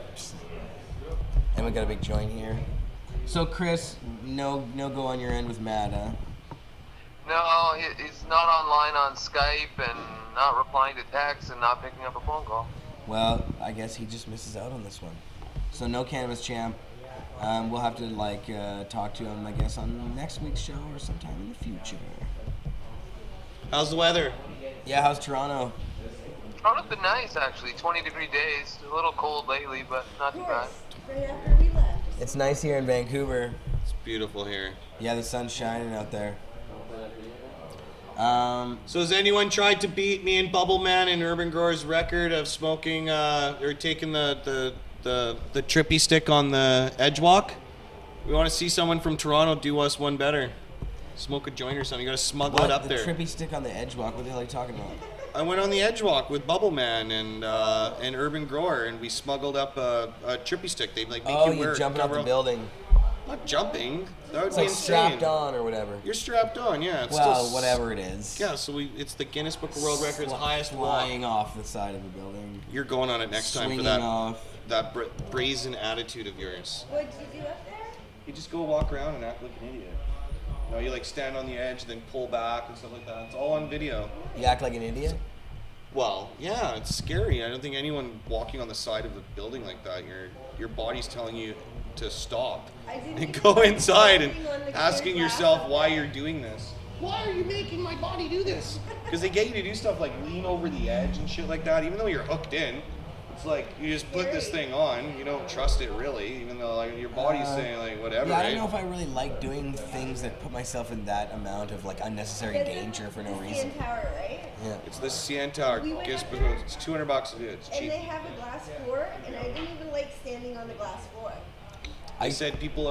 And we got a big joint here. So Chris, no go on your end with Matt, huh? No, he's not online on Skype and not replying to texts and not picking up a phone call. Well, I guess he just misses out on this one. So no Cannabis Champ. We'll have to talk to him, I guess, on next week's show or sometime in the future. How's the weather? Yeah, how's Toronto? Toronto's been nice, actually. 20-degree days. A little cold lately, but not too bad. Right after we left. It's nice here in Vancouver. It's beautiful here. Yeah, the sun's shining out there. So has anyone tried to beat me and Bubble Man and Urban Grower's record of smoking or taking the trippy stick on the edge walk? We want to see someone from Toronto do us one better. Smoke a joint or something. You got to smuggle it up there. The trippy stick on the edge walk. What the hell are you talking about? I went on the edge walk with Bubble Man and Urban Grower, and we smuggled up a trippy stick. They make you wear. You're jumping off the building. Not jumping. That would It's be like insane. strapped on or whatever. You're strapped on, yeah. It's Well, still whatever it is. Yeah, so it's the Guinness Book of World Records highest flying walk. off the side of the building. You're going on it next time for Swinging that off. that brazen attitude of yours. What did you do up there? You just go walk around and act like an idiot. No, you like stand on the edge, then pull back and stuff like that. It's all on video. You act like an idiot? Well, yeah, it's scary. I don't think anyone walking on the side of the building like that, your body's telling you to stop and go inside and asking yourself why you're doing this. Why are you making my body do this? Because they get you to do stuff like lean over the edge and shit like that, even though you're hooked in. It's like you just put this thing on, you don't trust it really, even though like your body's saying like whatever. Yeah, I right? don't know if I really like doing things that put myself in that amount of like unnecessary danger for no reason. CN Tower, right? Yeah. It's the CN Tower. We went It's up there. $200 to do it. It's And cheap. they have a glass floor, and I didn't even like standing on the glass floor. They said people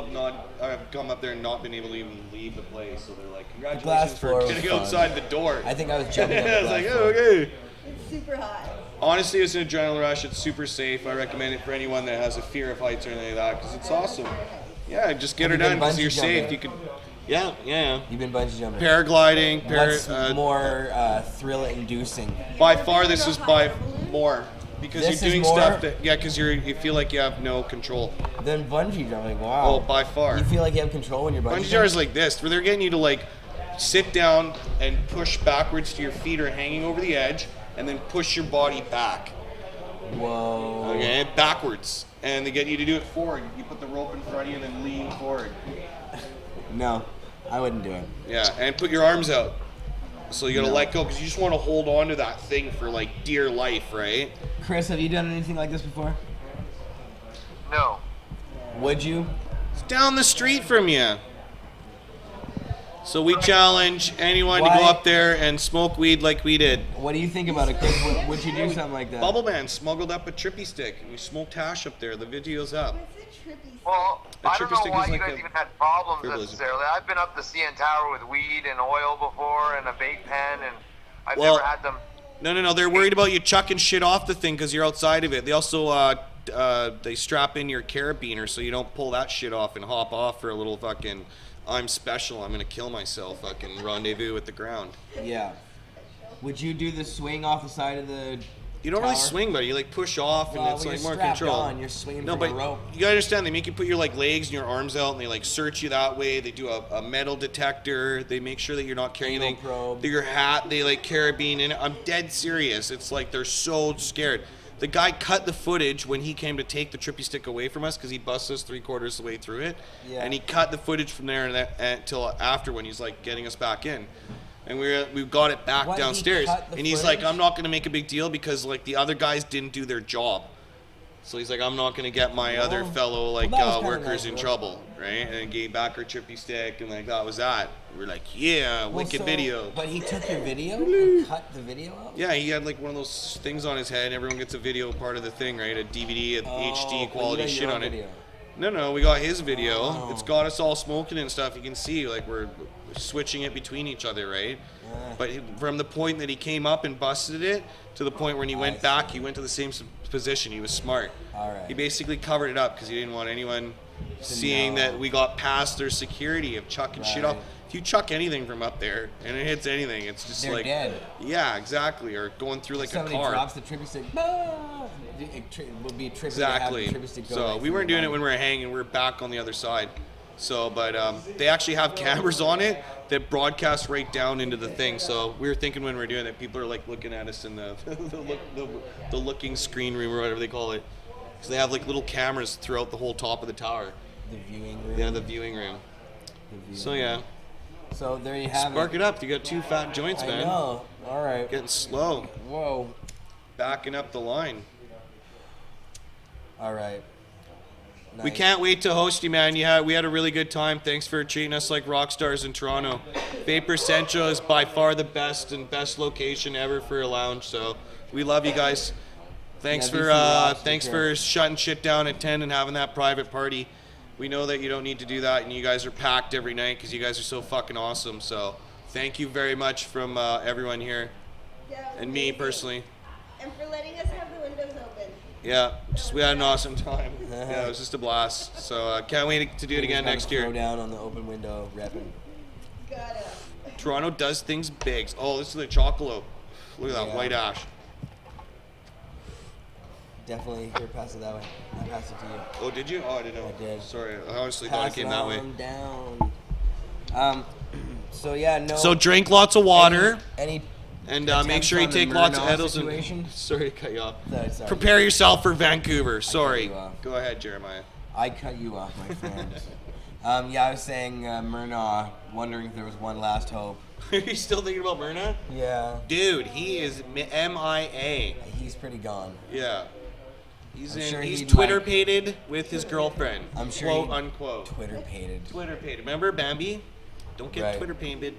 have come up there and not been able to even leave the place, so they're like, glass congratulations floor for was getting fun. outside the door. I think I was jumping on the I was glass like, floor. oh, okay. It's super hot. Honestly, it's an adrenaline rush. It's super safe. I recommend it for anyone that has a fear of heights or anything like that, because it's awesome. Yeah, just get her Have you done been because you're bungee safe. jumping? You could, yeah. You've been bungee jumping. Paragliding, What's more thrill-inducing? By far, this is by more. Because This you're is doing more? stuff that, because you feel like you have no control. Then bungee jumping, wow. Oh, by far. You feel like you have control when you're bungee Bungee jumping? jumpers like this, where they're getting you to like sit down and push backwards to your feet are hanging over the edge, and then push your body back. Whoa. Okay, backwards. And they get you to do it forward. You put the rope in front of you and then lean forward. No, I wouldn't do it. Yeah, and put your arms out. So you gotta let go, because you just want to hold on to that thing for like dear life, right? Chris, have you done anything like this before? No. Would you? It's down the street from you. So we challenge anyone to go up there and smoke weed like we did. What do you think about it, Chris? Would you do something like that? Bubble Band smuggled up a trippy stick. We smoked hash up there. The video's up. Well, A I don't trippy know stick why is you like guys a even had problems herbalism. necessarily. I've been up the CN Tower with weed and oil before and a vape pen, and I've Well, never had them. No. They're worried about you chucking shit off the thing because you're outside of it. They also they strap in your carabiner so you don't pull that shit off and hop off for a little fucking I'm special, I'm gonna kill myself fucking rendezvous with the ground. Yeah. Would you do the swing off the side of the You don't really tower? swing, but you like push off and Well, it's when like you're more strapped control. on, you're swinging no, from but a rope. you gotta understand, they make you put your like legs and your arms out and they like search you that way. They do a metal detector. They make sure that you're not carrying anything. Your hat, they like carabine in it. I'm dead serious. It's like they're so scared. The guy cut the footage when he came to take the trippy stick away from us because he busted us 3/4 the way through it. Yeah. And he cut the footage from there until after when he's like getting us back in. And we got it back Why did he downstairs. cut the And he's like, footage? I'm not going to make a big deal because like the other guys didn't do their job. So he's like, I'm not going to get my other fellow like that was kinda workers nice, in though. trouble, right? And gave back our trippy stick and like that was that. We're like, yeah, Well, wicked so- video. But he took your video and cut the video out? Yeah, he had like one of those things on his head. Everyone gets a video part of the thing, right? A DVD, a but HD you quality got your shit own on it. video. No, we got his video. Oh. It's got us all smoking and stuff. You can see like we're switching it between each other, right? But from the point that he came up and busted it to the point when he went back, he went to the same position. He was smart. All right. He basically covered it up because he didn't want anyone seeing that we got past their security of chucking shit off. Right. If you chuck anything from up there and it hits anything, it's just They're like dead. Yeah, exactly. Or going through like Somebody a car. drops the trippy stick. It would be trippy Exactly. to have the trippy stick go So right we through weren't the doing it body. when we were hanging. We were back on the other side. So, but they actually have cameras on it that broadcast right down into the thing. So we were thinking when we were doing it, people are like looking at us in the the looking screen room or whatever they call it. Because they have like little cameras throughout the whole top of the tower. The viewing room. Yeah, the viewing room. So yeah. So there you have Spark it. it up. You got two fat joints, I man. know. All right. Getting slow. Whoa. Backing up the line. All right. We can't wait to host you, man. We had a really good time. Thanks for treating us like rock stars in Toronto. Vapor Central is by far the best location ever for a lounge. So we love you guys. Thanks for shutting shit down at 10 and having that private party. We know that you don't need to do that, and you guys are packed every night because you guys are so fucking awesome. So thank you very much from everyone here, and me personally. And for letting us have the windows open. Yeah, we had an awesome time. Yeah, it was just a blast. So can't wait to do it again next year. Throw down on the open window, repping. Toronto does things big. Oh, this is the chocolate. Look at that white ash. Definitely. Here, pass it that way. I passed it to you. Oh, did you? Oh, I didn't know. I did. Sorry, I honestly thought it came that way. Down. So yeah, no. So drink lots of water. Any and make sure you attempts on take the lots of Mernagh edibles. situation? Sorry to cut you off. Sorry. Prepare yourself for Vancouver. Sorry. you off. Go ahead, Jeremiah. I cut you off, my friend. Yeah, I was saying Mernagh, wondering if there was one last hope. Are you still thinking about Mernagh? Yeah. Dude, he is MIA. He's pretty gone. Yeah. He's sure he's he'd Twitter-pated with his girlfriend. I'm sure Quote he'd unquote. Twitter-pated. Twitter-pated. Remember Bambi? Don't get Right. Twitter-pated.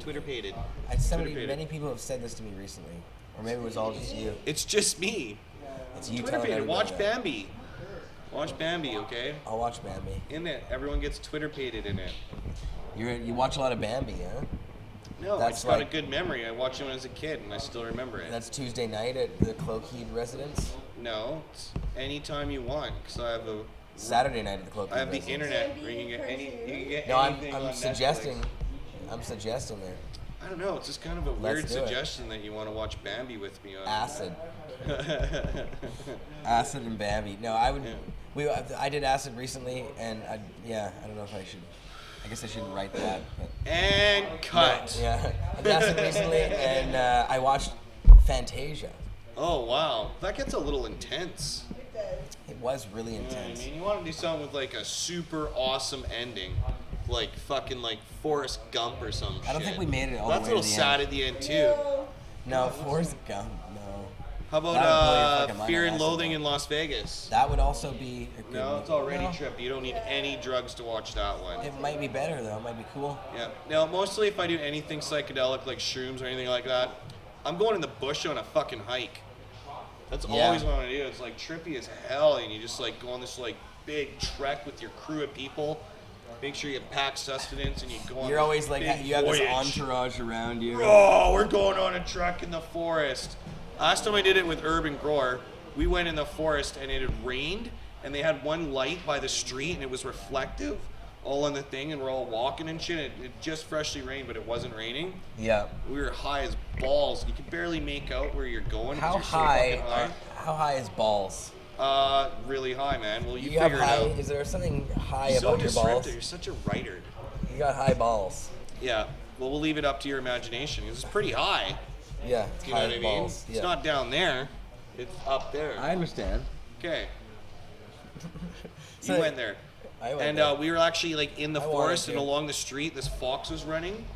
Twitter-pated. Many people have said this to me recently, or maybe it was all just you. It's just me. It's you telling Twitter-pated. everybody Watch that. Bambi. Watch Bambi, okay? I'll watch Bambi. In it. Everyone gets Twitter-pated in it. You watch a lot of Bambi, huh? No, That's it's got like- a good memory. I watched it when I was a kid, and I still remember it. That's Tuesday night at the Cloakheed residence? No, it's anytime you want, because I have a... Saturday night at the Cloakheed I have the residence. internet where you can get anything I'm on suggesting. Netflix. I'm suggesting it. I don't know. It's just kind of a Let's weird do it. suggestion that you want to watch Bambi with me on. Acid. Acid and Bambi. No, I would. I did acid recently, and I don't know if I should. I guess I shouldn't write that. But And cut. No, yeah, I did acid recently, and I watched Fantasia. Oh wow, that gets a little intense. It was really You know what intense. I mean, you want to do something with like a super awesome ending, like fucking like Forrest Gump or some shit. I don't think we made it all That's the way a to little the sad end. at the end too. No, Forrest Gump. No. How That would blow your about fucking mind Fear on and acid, Loathing though. in Las Vegas? That would also be a good No, one. it's already No. trippy. You don't need any drugs to watch that one. It might be better though. It might be cool. Yeah. Now, mostly if I do anything psychedelic like shrooms or anything like that, I'm going in the bush on a fucking hike. That's Yeah. always what I want to do. It's like trippy as hell, and you just like go on this like big trek with your crew of people. Make sure you pack sustenance, and you go on. You're this always like big you have this voyage. entourage around you. Oh, we're going on a trek in the forest. Last time I did it with Urban Grower, we went in the forest and it had rained, and they had one light by the street, and it was reflective, all on the thing, and we're all walking and shit. It just freshly rained, but it wasn't raining. Yeah. We were high as balls. You could barely make out where you're going. 'cause How you're so high? fucking high. How high is balls? Really high, man. Well, you have figure it high. out. Is there something high So about your balls? descriptive. You're such a writer. You got high balls. Yeah. Well, we'll leave it up to your imagination. It's pretty high. Yeah. You know high what I mean? balls. It's Yeah. not down there. It's up there. I understand. Okay. So- You went there. I went And there. We were actually like in the I wanted forest, and to. along the street, this fox was running,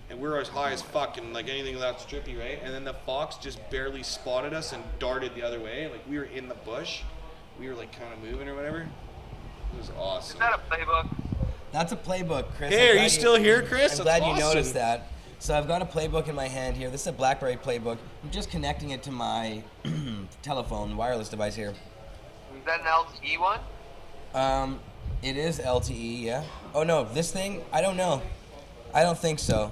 and we were as high as fuck, and like anything that's trippy, right? And then the fox just barely spotted us and darted the other way. Like we were in the bush, we were like kind of moving or whatever. It was awesome. Is that a playbook? That's a playbook, Chris. Hey, I'm are glad you still here, Chris? I'm That's glad you awesome. noticed that. So I've got a playbook in my hand here. This is a BlackBerry playbook. I'm just connecting it to my telephone, wireless device here. Is that an LTE one? It is LTE, yeah. Oh no, this thing? I don't know. I don't think so.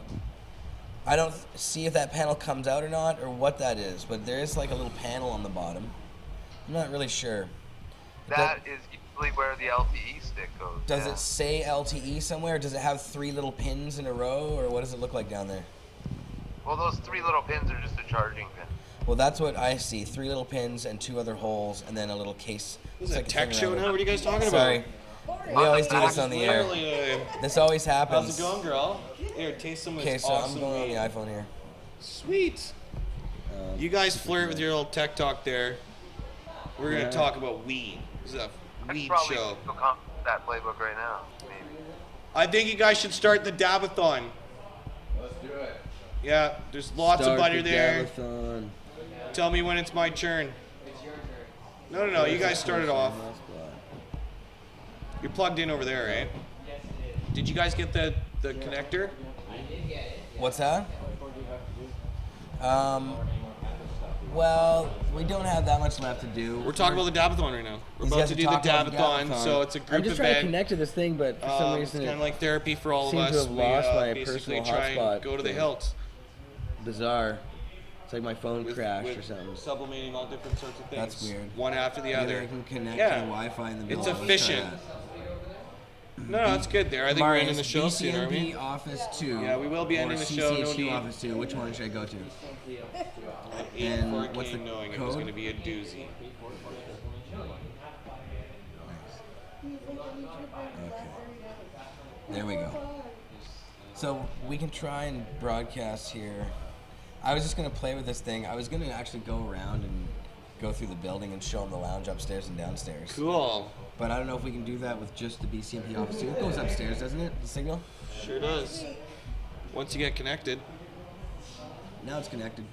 I don't see if that panel comes out or not, or what that is, but there is like a little panel on the bottom. I'm not really sure. That is usually where the LTE stick goes. Does yeah. it say LTE somewhere? Does it have 3 little pins in a row, or what does it look like down there? Well, those 3 little pins are just a charging pin. Well, that's what I see. 3 little pins and 2 other holes, and then a little case. This is It's a like tech thing show around now? it. What are you guys talking Sorry. about? We always do this on the air. Literally, This always happens. How's it going, girl? Here, taste some of Okay, this so awesome I'm going on weed. the iPhone here. Sweet. You guys flirt with your little tech talk there. We're gonna Yeah. talk about weed. This is a weed Probably show. go comp that playbook right now, maybe. I think you guys should start the Dabathon. Let's do it. Yeah, there's lots of Start butter the there. Dabathon. Tell me when it's my turn. It's your turn. No, you guys start it off. You're plugged in over there, right? Did you guys get the connector? What's that? Well, we don't have that much left to do. We're talking about the Dabathon right now. We're These about guys to are do the talking about Dabathon, so it's a group I'm just trying event. to connect to this thing, but for some reason it's kind of like therapy for all of seem us. to have We, lost my basically personal try and hotspot go to the thing. hilt. Bizarre. It's like my phone crashed with or something. Sublimating all different sorts of things. That's weird. One after the Maybe other. I can connect Yeah. to the Wi-Fi in the building. It's Let's try efficient. that. No, it's good there. I think we're Marius, ending the show soon, aren't we? BCMP Office 2. Yeah, we will be ending or the show. No CCHQ need. Office 2. Which one should I go to? And And what's the knowing it code? was going to be a doozy. There we go. So we can try and broadcast here. I was just going to play with this thing. I was going to actually go around and go through the building and show them the lounge upstairs and downstairs. Cool. But I don't know if we can do that with just the BCMP office too. It goes upstairs, doesn't it? The signal? Sure does. Once you get connected. Now it's connected.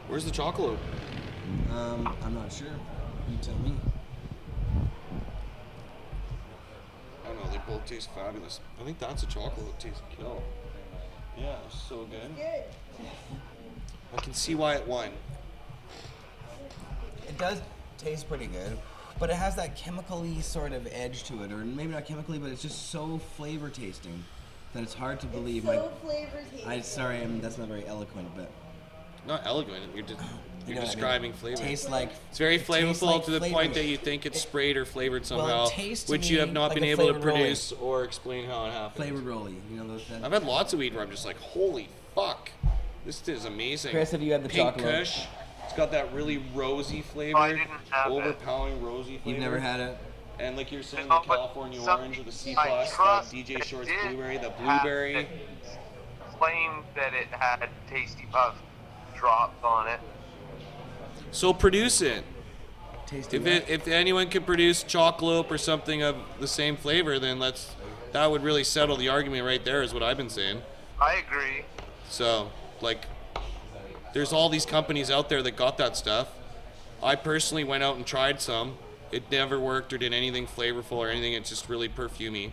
Where's the chocolate? I'm not sure. You tell me. I don't know, they both taste fabulous. I think that's a chocolate that tastes kill. Yeah, it's so good. I can see why it won. It does taste pretty good. but it has that chemically sort of edge to it, or maybe not chemically, but it's just so flavor tasting that it's hard to believe. So flavor tasting. Sorry, that's not very eloquent, but Not eloquent. You're You know what I describing mean? flavor. Tastes like it's very it tastes flavorful like to the flavor. point that you think it's sprayed or flavored Well, it somehow, tastes to which you me have not like been a able to flavored rollie. produce or explain how it happened. Flavored rollie, you know those. I've had lots of weed where I'm just like, holy fuck, this is amazing. Chris, have you had the Pink chocolate? Kush. It's got that really rosy flavor, overpowering rosy flavor. You've never had it? And like you're saying, No, the but California some- Orange or the C+, I that trust DJ it Shorts did Blueberry, the have blueberry. it. Claimed that it had tasty puff drops on it. So produce it. Tasty If anyone could produce chocolate or something of the same flavor, then that would really settle the argument right there, is what I've been saying. I agree. So, like, there's all these companies out there that got that stuff. I personally went out and tried some. It never worked or did anything flavorful or anything. It's just really perfumey.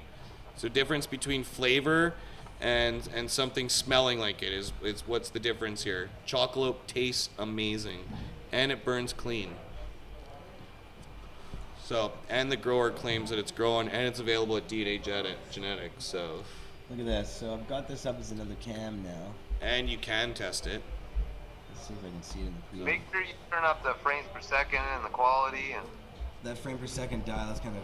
So difference between flavor and something smelling like it is what's the difference here. Chocolate tastes amazing, and it burns clean. So, and the grower claims that it's growing and it's available at DNA Genetics. So, Look at this. So I've got this up as another cam now. and you can test it. Let's see if I can see it in the Make sure you turn up the frames per second and the quality. And that frame per second dial is kind of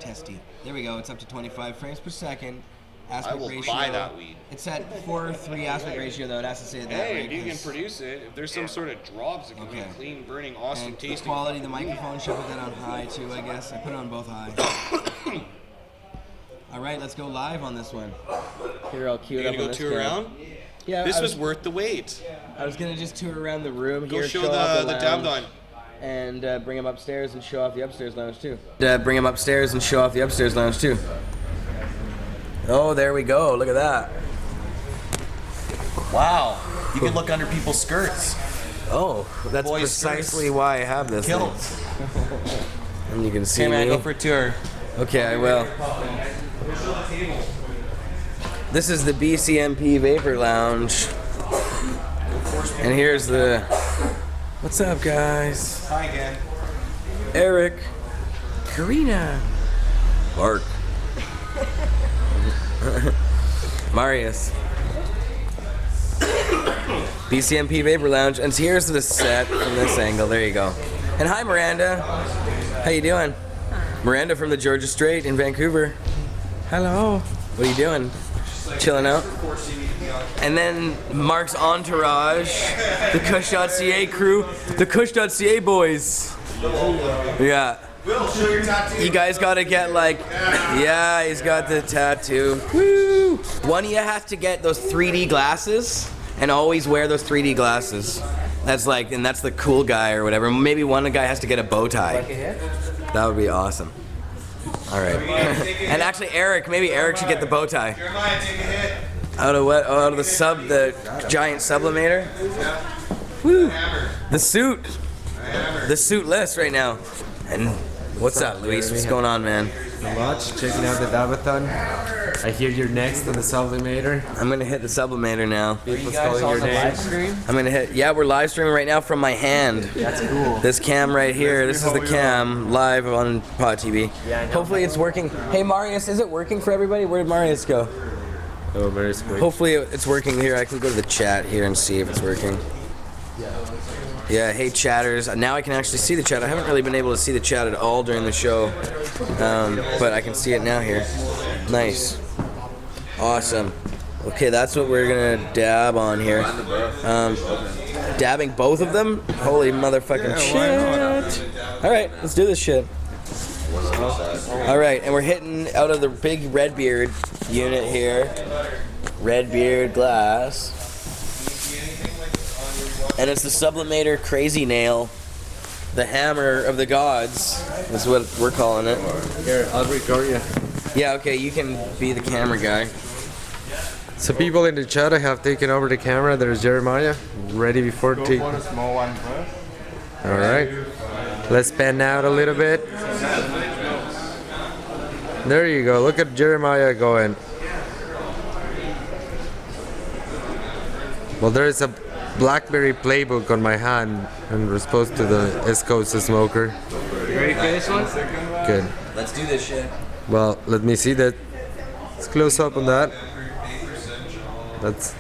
testy. There we go. It's up to 25 frames per second. Aspect I will ratio. buy that weed. It's at 4:3 aspect ratio though. It has to say that. Hey, right, if you can 'cause- produce it, if there's some sort of drops, it can Okay. be clean, burning, awesome and the tasting. quality, the microphone should put that on high too, I guess. I put it on both high. All right, let's go live on this one. Here, I'll cue You it up gonna on go this tour cam. around? Yeah, This I was worth the wait. I was gonna just tour around the room Go here, show off the lounge, Dabathon. and bring him upstairs and show off the upstairs lounge too. Bring him upstairs and show off the upstairs lounge too. Oh, there we go. Look at that. Wow, you can look under people's skirts. Oh, that's Boys' precisely skirts. why I have this thing. Kilts. And you can see Okay, man, me. go for a tour. Okay, I will. This is the BCMP Vapor Lounge. And here's the... What's up, guys? Hi again. Eric. Karina. Mark. Marius. BCMP Vapor Lounge. And here's the set from this angle. There you go. And hi, Miranda. How you doing? Miranda from the Georgia Strait in Vancouver. Hello. What are you doing? Chilling out? And then Mark's entourage, the Cush.ca crew, the Cush.ca boys. Yeah. You guys gotta get like, yeah, he's got the tattoo. Woo! One of you have to get those 3D glasses and always wear those 3D glasses. That's like, and that's the cool guy or whatever. Maybe one guy has to get a bow tie. That would be awesome. All right. And actually, Eric, maybe Eric should get the bow tie. Out of what? Oh, out of the giant sublimator. Woo! The suit. The suit list right now. And what's up, Luis? What's going on, man? Not much. Checking out the Dabathon. I hear you're next on the sublimator. I'm gonna hit the sublimator now. People's calling your name. I'm gonna hit. Yeah, we're live streaming right now from my hand. That's cool. This cam right here. This is the cam live on Pod TV. Yeah, I know. Hopefully it's working. Hey, Marius, is it working for everybody? Where did Marius go? Oh, very quick. Hopefully it's working here. I can go to the chat here and see if it's working. Yeah, hey chatters. Now I can actually see the chat. I haven't really been able to see the chat at all during the show, but I can see it now here. Nice. Awesome. Okay, that's what we're gonna dab on here. Dabbing both of them? Holy motherfucking shit. Alright, let's do this shit. Alright, and we're hitting out of the big Redbeard unit here. Redbeard glass. And it's the Sublimator Crazy Nail, the hammer of the gods, is what we're calling it. Here, I'll record you. Yeah, okay, you can be the camera guy. So people in the chat have taken over the camera. There's Jeremiah, ready before Go to... for a small one first. Alright. Let's pan out a little bit. There you go. Look at Jeremiah going. Well, there is a BlackBerry playbook on my hand and response to the East Coast smoker. ready for this one? Good. Let's do this shit. Well, let me see that. Let's close up on that. That's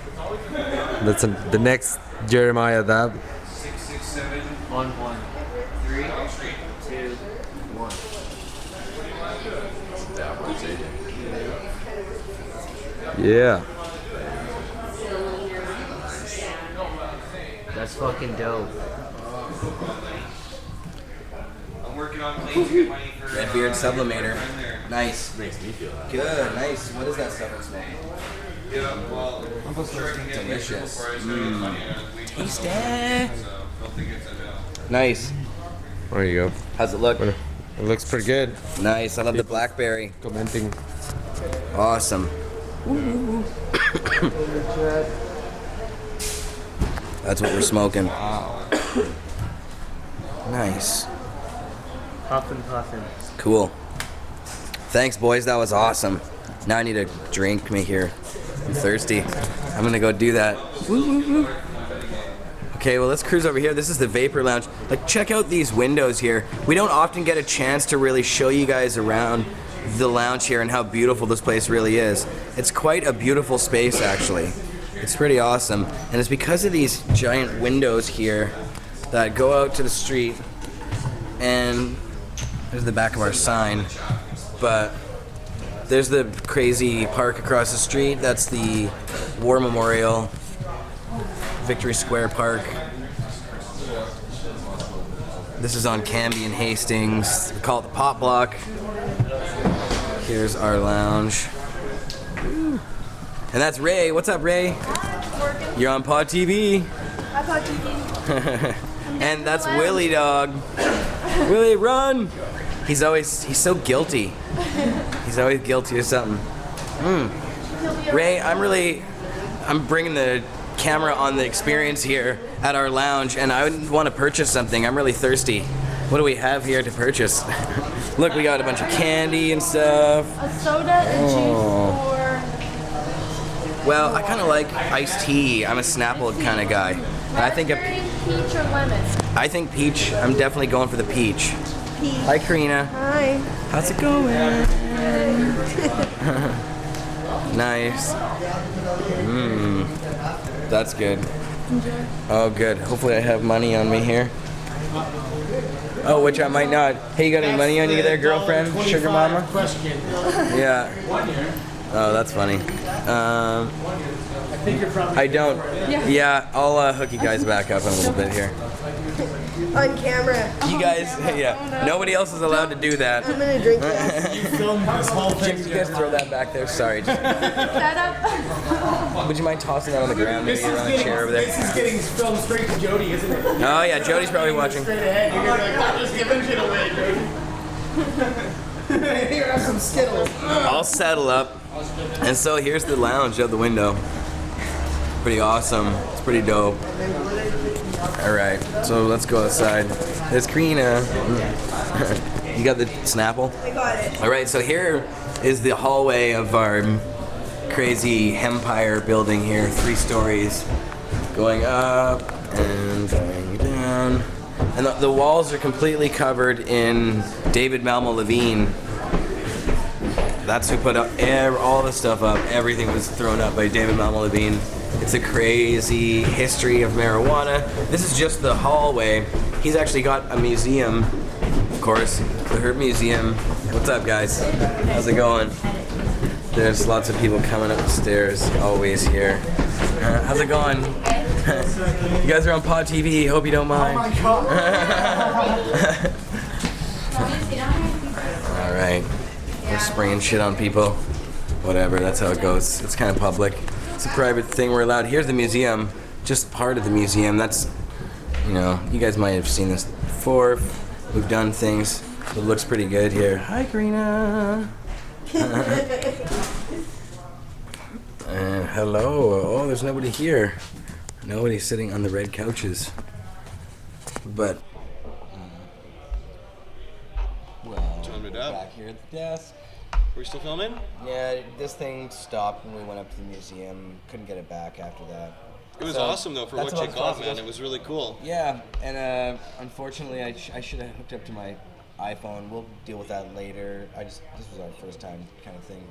the next Jeremiah dab. 6, 6, 7, 1, 1, 3, 2, 1. Yeah. That's fucking dope. I'm working on claims to get money for Redbeard Sublimator. Nice. Makes me feel that. Good, nice. What is that stuff I'm smoking? Yeah, well, I'm sure I can get delicious. before I start getting money. Tasty. Don't think it's enough. Nice. There you go. How's it look? It looks pretty good. Nice. I love the blackberry. Commenting. Awesome. That's what we're smoking. Wow. Nice. Puffin'. Cool. Thanks, boys. That was awesome. Now I need a drink me here. I'm thirsty. I'm gonna go do that. Okay, well, let's cruise over here. This is the Vapor Lounge. Like, check out these windows here. We don't often get a chance to really show you guys around the lounge here and how beautiful this place really is. It's quite a beautiful space, actually. It's pretty awesome. And it's because of these giant windows here that go out to the street. And there's the back of our sign. But there's the crazy park across the street. That's the War Memorial, Victory Square Park. This is on Canby and Hastings. We call it the Pop Block. Here's our lounge. And that's Ray. What's up, Ray? Working. You're on Pod TV. I Pod TV. And that's Willie Dog. Willie, run! He's so guilty. He's always guilty of something. Ray, I'm bringing the camera on the experience here at our lounge, and I would want to purchase something. I'm really thirsty. What do we have here to purchase? Look, we got a bunch of candy and stuff. A soda and juice Well, I kind of like iced tea. I'm a Snapple kind of guy. I think peach or lemon. I think peach. I'm definitely going for the peach. Peach. Hi, Karina. Hi. How's it going? Nice. That's good. Enjoy. Oh, good. Hopefully I have money on me here. Oh, which I might not. Hey, you got any money on you there, girlfriend? Sugar mama? Yeah. Oh, that's funny. I think you're from. I don't. Yeah. Yeah, I'll hook you guys back up in a little bit here. On camera. You guys, yeah. Nobody else is allowed to do that. I'm gonna drink this. You filmed this whole thing. Jim, you guys throw that back there. Sorry. Shut up. Would you mind tossing that on the ground, maybe on a chair over there? This is getting filmed straight to Jody, isn't it? Oh yeah, Jody's probably watching. Straight ahead. You're gonna be like, I'm just giving shit away, Jody. Here, have some Skittles. I'll settle up. And so here's the lounge out the window. Pretty awesome. It's pretty dope. All right, so let's go outside. There's Karina. You got the Snapple? I got it. All right, so here is the hallway of our crazy Empire building here. 3 stories, going up and going down. And the walls are completely covered in David Malmo Levine. That's who put up all the stuff up. Everything was thrown up by David Malmo Levine. It's a crazy history of marijuana. This is just the hallway. He's actually got a museum, of course, the Herb Museum. What's up, guys? How's it going? There's lots of people coming up the stairs, always here. How's it going? You guys are on Pod TV. Hope you don't mind. Oh my God. All right. We're spraying shit on people. Whatever, that's how it goes. It's kind of public. It's a private thing we're allowed. Here's the museum, just part of the museum. That's, you know, you guys might have seen this before. We've done things. It looks pretty good here. Hi, Karina. Hello. Oh, there's nobody here. Nobody's sitting on the red couches. But, well, back here at the desk. Are we still filming? Yeah, this thing stopped when we went up to the museum. Couldn't get it back after that. It was So, awesome though for that's what you about got, as man. fast as It was really cool. Yeah, and unfortunately I should have hooked up to my iPhone. We'll deal with that later. This was our first time kind of thing.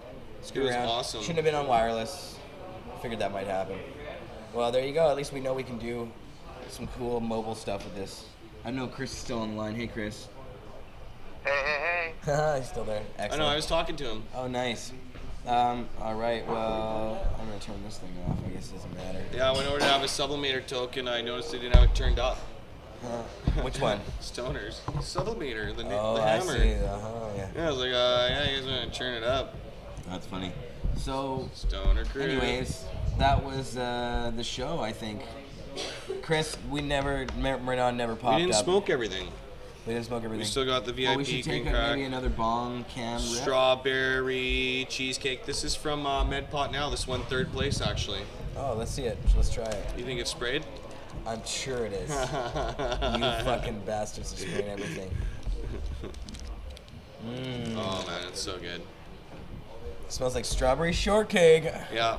Screw It was around. awesome. Shouldn't have been on wireless. Figured that might happen. Well, there you go. At least we know we can do some cool mobile stuff with this. I know Chris is still on the line. Hey, Chris. Hey. He's still there. Excellent. I know, I was talking to him. Oh, nice. All right, well, I'm going to turn this thing off. I guess it doesn't matter. Yeah, I went over to have a sublimator token. I noticed they didn't have it turned up. Which one? Stoners. Sublimator, the Oh, hammer. I see. Yeah. Yeah, I was like, yeah, you guys want to turn it up. That's funny. So, Stoner crew. anyways, that was the show, I think. Chris, Mernagh never popped up. We didn't smoke everything. We didn't smoke everything. We still got the VIP we should green take crack. maybe another bong can rip. Strawberry cheesecake. This is from MedPot now. This won 3rd place, actually. Oh, let's see it. Let's try it. You think it's sprayed? I'm sure it is. You fucking bastards are spraying everything. Oh, man, it's so good. It smells like strawberry shortcake. Yeah.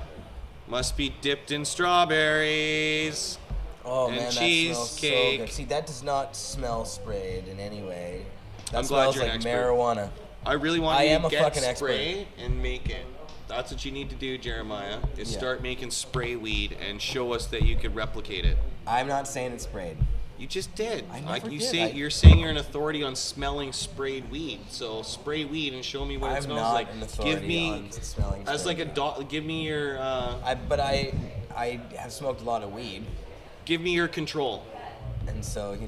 Must be dipped in strawberries. Oh, and man, that cheesecake. smells so good. See, that does not smell sprayed in any way. That I'm glad smells you're like an expert. marijuana. I really want I you am to a get fucking spray expert. and make it. That's what you need to do, Jeremiah, is Yeah. start making spray weed and show us that you could replicate it. I'm not saying it's sprayed. You just did. I Like never you did. say, you're saying you're an authority on smelling sprayed weed. So spray weed and show me what it I'm smells not like. an authority Give me on smelling as sprayed like a dog. Give me your. But I have smoked a lot of weed. Give me your control. And so,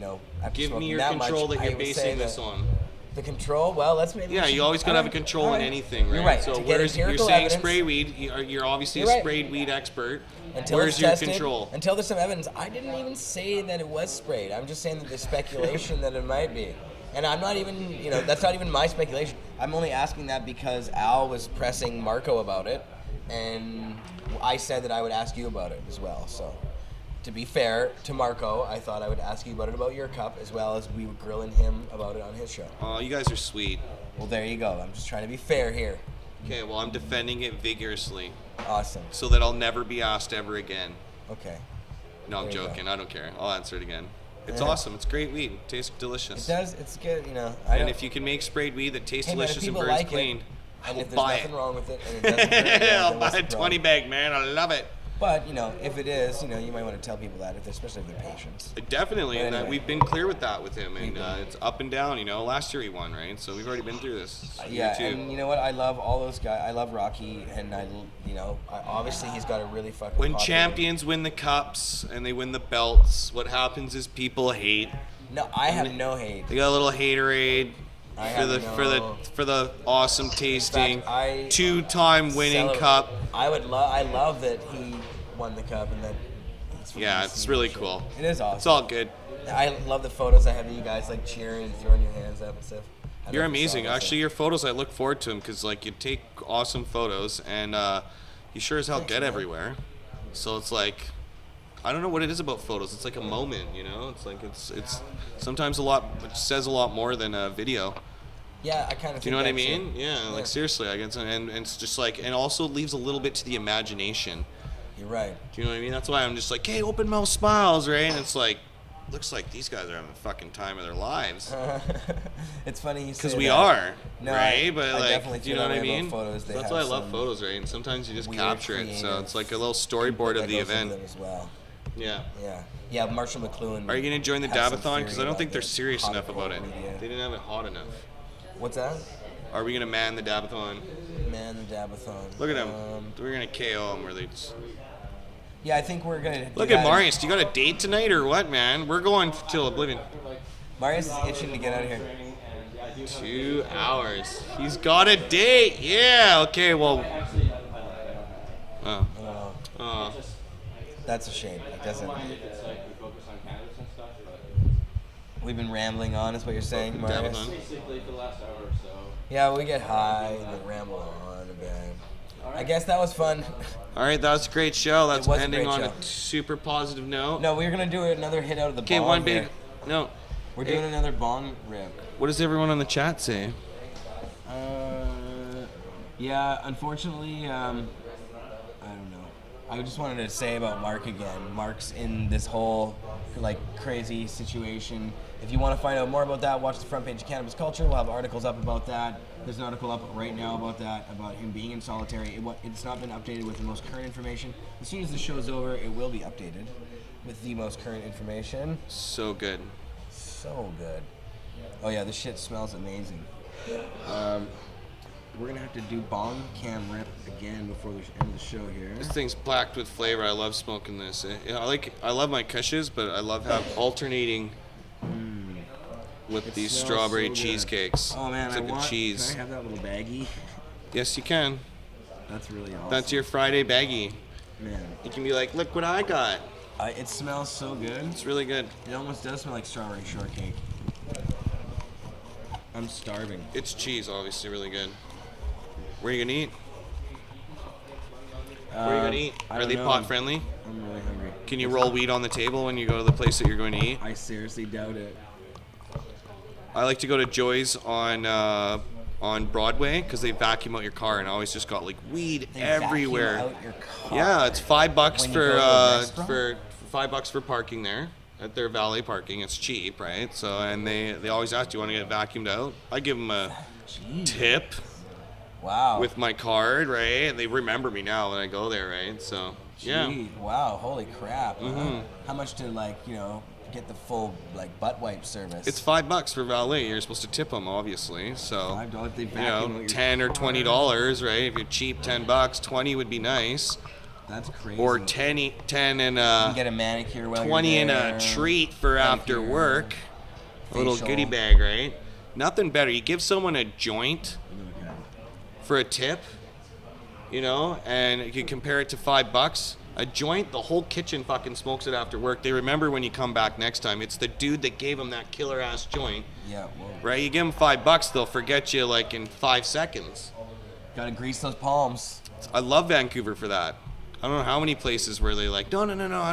after Give me smoking your that control much, that I you're would say basing this that on. The control? Well, let's maybe. Yeah, you always gotta have a control in anything, right? You're right. So To get where's you're empirical saying evidence- spray weed? You're obviously You're a right. sprayed weed expert. Until Where's it's your tested, control? Until there's some evidence. I didn't even say that it was sprayed. I'm just saying that there's speculation that it might be. And I'm not even, that's not even my speculation. I'm only asking that because Al was pressing Marco about it, and I said that I would ask you about it as well. So, to be fair to Marco, I thought I would ask you about it about your cup, as well as we were grilling him about it on his show. Oh, you guys are sweet. Well, there you go. I'm just trying to be fair here. Okay, well, I'm defending it vigorously. Awesome. So that I'll never be asked ever again. Okay. No, I'm There you joking. go. I don't care. I'll answer it again. It's Yeah. awesome. It's great weed. It tastes delicious. It does. It's good. And if you can make sprayed weed that tastes Hey, man, if delicious and people burns like it, clean, I and will if there's buy nothing it. wrong with it, and it doesn't burn you, then I'll what's buy the a 20 problem? bag, man. I love it. But if it is, you might want to tell people that, especially if they're patients. Definitely, But and anyway. we've been clear with that with him, and it's up and down. Last year he won, right? So we've already been through this. Yeah, You too. and you know what? I love all those guys. I love Rocky, and obviously he's got a really fucking. When popular- champions win the cups and they win the belts, what happens is people hate. No, I have no hate. They got a little haterade I for have the no- for the awesome tasting I two-time winning celebrate- cup. I love that he won the cup, and that. Yeah, it's really cool. It is awesome. It's all good. I love the photos I have of you guys cheering and throwing your hands up and stuff. I You're love the amazing. songs. Actually, your photos, I look forward to them because you take awesome photos and you sure as hell Thanks, get man. everywhere. So it's like, I don't know what it is about photos. It's like a moment, It's like it's sometimes it says a lot more than a video. Yeah, I kind of. Do you know what I mean? Yeah, like seriously, I guess, and it's just and also leaves a little bit to the imagination. You're right. Do you know what I mean? That's why I'm just like, hey, open mouth smiles, right? And it's like, looks like these guys are having the fucking time of their lives. It's funny you say Because we that. are, No, right? But I definitely do you feel know what I that way mean? about photos. They That's have why I love some photos, right? And sometimes you just weird, capture it, so creative it's like a little storyboard that of the goes into event. them as well. Yeah. Yeah, Marshall McLuhan. Are you gonna join the has some Dabathon? Because I theory don't think about they're the serious hot enough about it. media. They didn't have it hot enough. What's that? Are we gonna man the Dabathon? Man, the Dabathon. Look at them. We're gonna KO them, where they just. Yeah, I think we're gonna. Look at Marius. Do you got a date tonight or what, man? We're going till oblivion. Marius is itching to get out of here. 2 hours. He's got a date. Yeah. Okay. Well. Oh. That's a shame. It doesn't. We've been rambling on, is what you're saying, Marius? Yeah, we get high and then ramble on a bit. I guess that was fun. All right, that was a great show. That's was a ending great on show. a super positive note. No, we're gonna do another hit out of the bong. Okay, one big. here. No. We're doing another bong rip. What does everyone on the chat say? Yeah, unfortunately, I don't know. I just wanted to say about Mark again. Mark's in this whole like crazy situation. If you want to find out more about that, watch the front page of Cannabis Culture. We'll have articles up about that. There's an article up right now about that, about him being in solitary. It's not been updated with the most current information. As soon as the show's over, it will be updated with the most current information. So good. So good. Oh yeah, this shit smells amazing. We're gonna have to do bong cam rip again before we end the show here. This thing's packed with flavor. I love smoking this. I love my Cushes, but I love alternating with these strawberry so cheesecakes. Oh man, it's like a cheese. Can I have that little baggie? Yes, you can. That's really awesome. That's your Friday baggie. Man. You can be like, look what I got. It smells so good. It's really good. It almost does smell like strawberry shortcake. I'm starving. It's cheese, obviously, really good. Where are you gonna eat? Where are you gonna eat? Are they pot friendly? I'm really hungry. Can you roll weed on the table when you go to the place that you're going to eat? I seriously doubt it. I like to go to Joy's on Broadway because they vacuum out your car, and I always just got like weed everywhere. Vacuum out your car yeah, it's $5 when you for go to a restaurant? $5 for parking there at their valet parking. It's cheap, right? So and they always ask, do you want to get vacuumed out? I give them a tip. Wow. With my card, right? And they remember me now when I go there, right? So yeah. Wow. Holy crap. Mm-hmm. How much to get the full butt wipe service? It's $5 for valet. You're supposed to tip them, obviously. So $5. They vacuum out your $10 or $20, right? If you're cheap, $10. 20 would be nice. That's crazy. Or 10 and you can get a manicure while 20 you're and there. a treat for after work. A little Facial. goodie bag, right? Nothing better. You give someone a joint for a tip, and you can compare it to $5. A joint, the whole kitchen fucking smokes it after work. They remember when you come back next time. It's the dude that gave them that killer ass joint. Yeah. Right? You give them $5, they'll forget you in 5 seconds. Gotta grease those palms. I love Vancouver for that. I don't know how many places where they no, I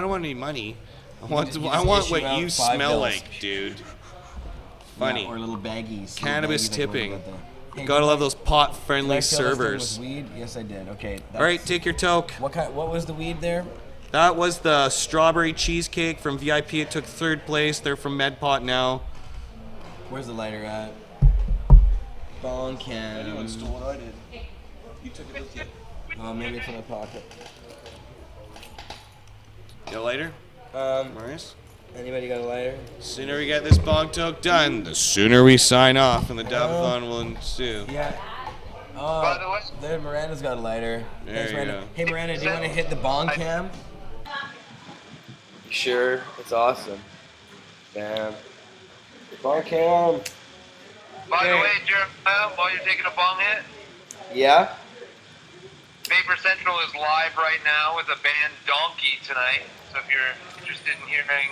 don't want any money. I want what you smell like, dude. Funny. Yeah, or little baggies. Cannabis tipping. Hey, gotta love those pot-friendly did I fill this thing servers. with weed? Yes, I did. Okay. All right, take your toke. What was the weed there? That was the strawberry cheesecake from VIP. It took 3rd place. They're from MedPot now. Where's the lighter at? Bong cam. Anyone stole what I did. You took it with you. Oh, maybe it's in my pocket. You got a lighter? Maurice? Anybody got a lighter? The sooner we get this bong toke done, the sooner we sign off and the Dabathon will ensue. Yeah. Oh, by the way, there, Miranda's got a lighter. There Thanks, you Miranda. go. Hey, Miranda, do you want to hit the bong cam? Sure, it's awesome. Bam. Bong cam. By the way, Jeremiah, while you're taking a bong hit, Yeah? Vapor Central is live right now with a band Donkey tonight. So if you're interested in hearing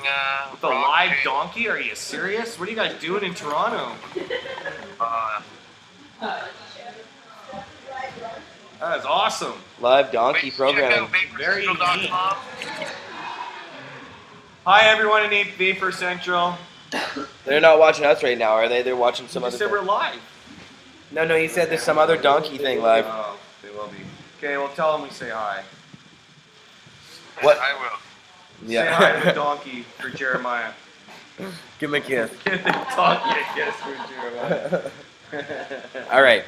With a live donkey? Are you serious? What are you guys doing in Toronto? That is awesome. Live donkey programming. Very neat. Hi everyone in Vapor Central. They're not watching us right now, are they? They're watching some You other said thing. we're live. No, you said there's some other donkey thing live. Oh, they will be. Okay, well tell them we say hi. What? I will. Yeah. Say hi to the donkey for Jeremiah. Give him a kiss. Give the donkey a kiss for Jeremiah. All right.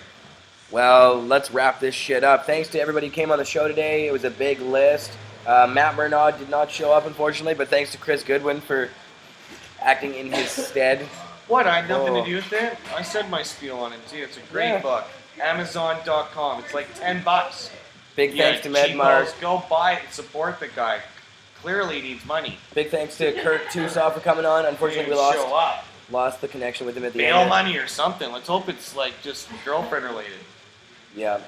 Well, let's wrap this shit up. Thanks to everybody who came on the show today. It was a big list. Matt Mernagh did not show up, unfortunately, but thanks to Chris Goodwin for acting in his stead. What? I had nothing to do with it? I said my spiel on it too. It's a great book. Amazon.com. It's like $10. Big thanks to cheap Medmar. balls. Go buy it and support the guy. Clearly he needs money. Big thanks to Kirk Tousaw for coming on. Unfortunately, we He didn't show up. lost the connection with him at the Bail end. money or something. Let's hope it's just girlfriend related. Yeah.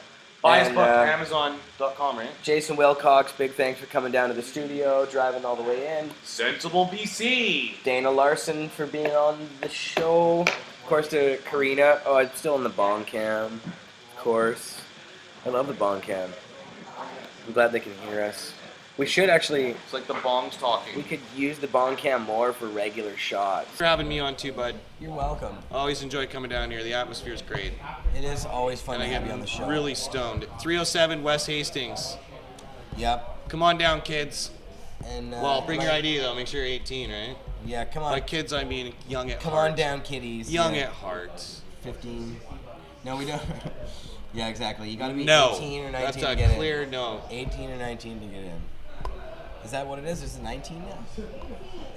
Buy his And, book at Amazon.com, right? Jason Wilcox, big thanks for coming down to the studio, driving all the way in. Sensible BC. Dana Larson for being on the show. Of course, to Karina. Oh, it's still in the bong cam. Of course. I love the bong cam. I'm glad they can hear us. We should actually... It's like the bong's talking. We could use the bong cam more for regular shots. Thanks for having me on too, bud. You're welcome. Always enjoy coming down here. The atmosphere is great. It is always fun And to I have get you on the show. really stoned. 307 West Hastings. Yep. Come on down, kids. And well, bring your ID though. Make sure you're 18, right? Yeah, come on. By kids, I mean young at Come heart. on down, kiddies. Young yeah. at heart. 15. No, we don't. Yeah, exactly. You got to be No. 18 or 19 That's to a get clear in. no. 18 or 19 to get in. Is that what it is? Is it 19 now?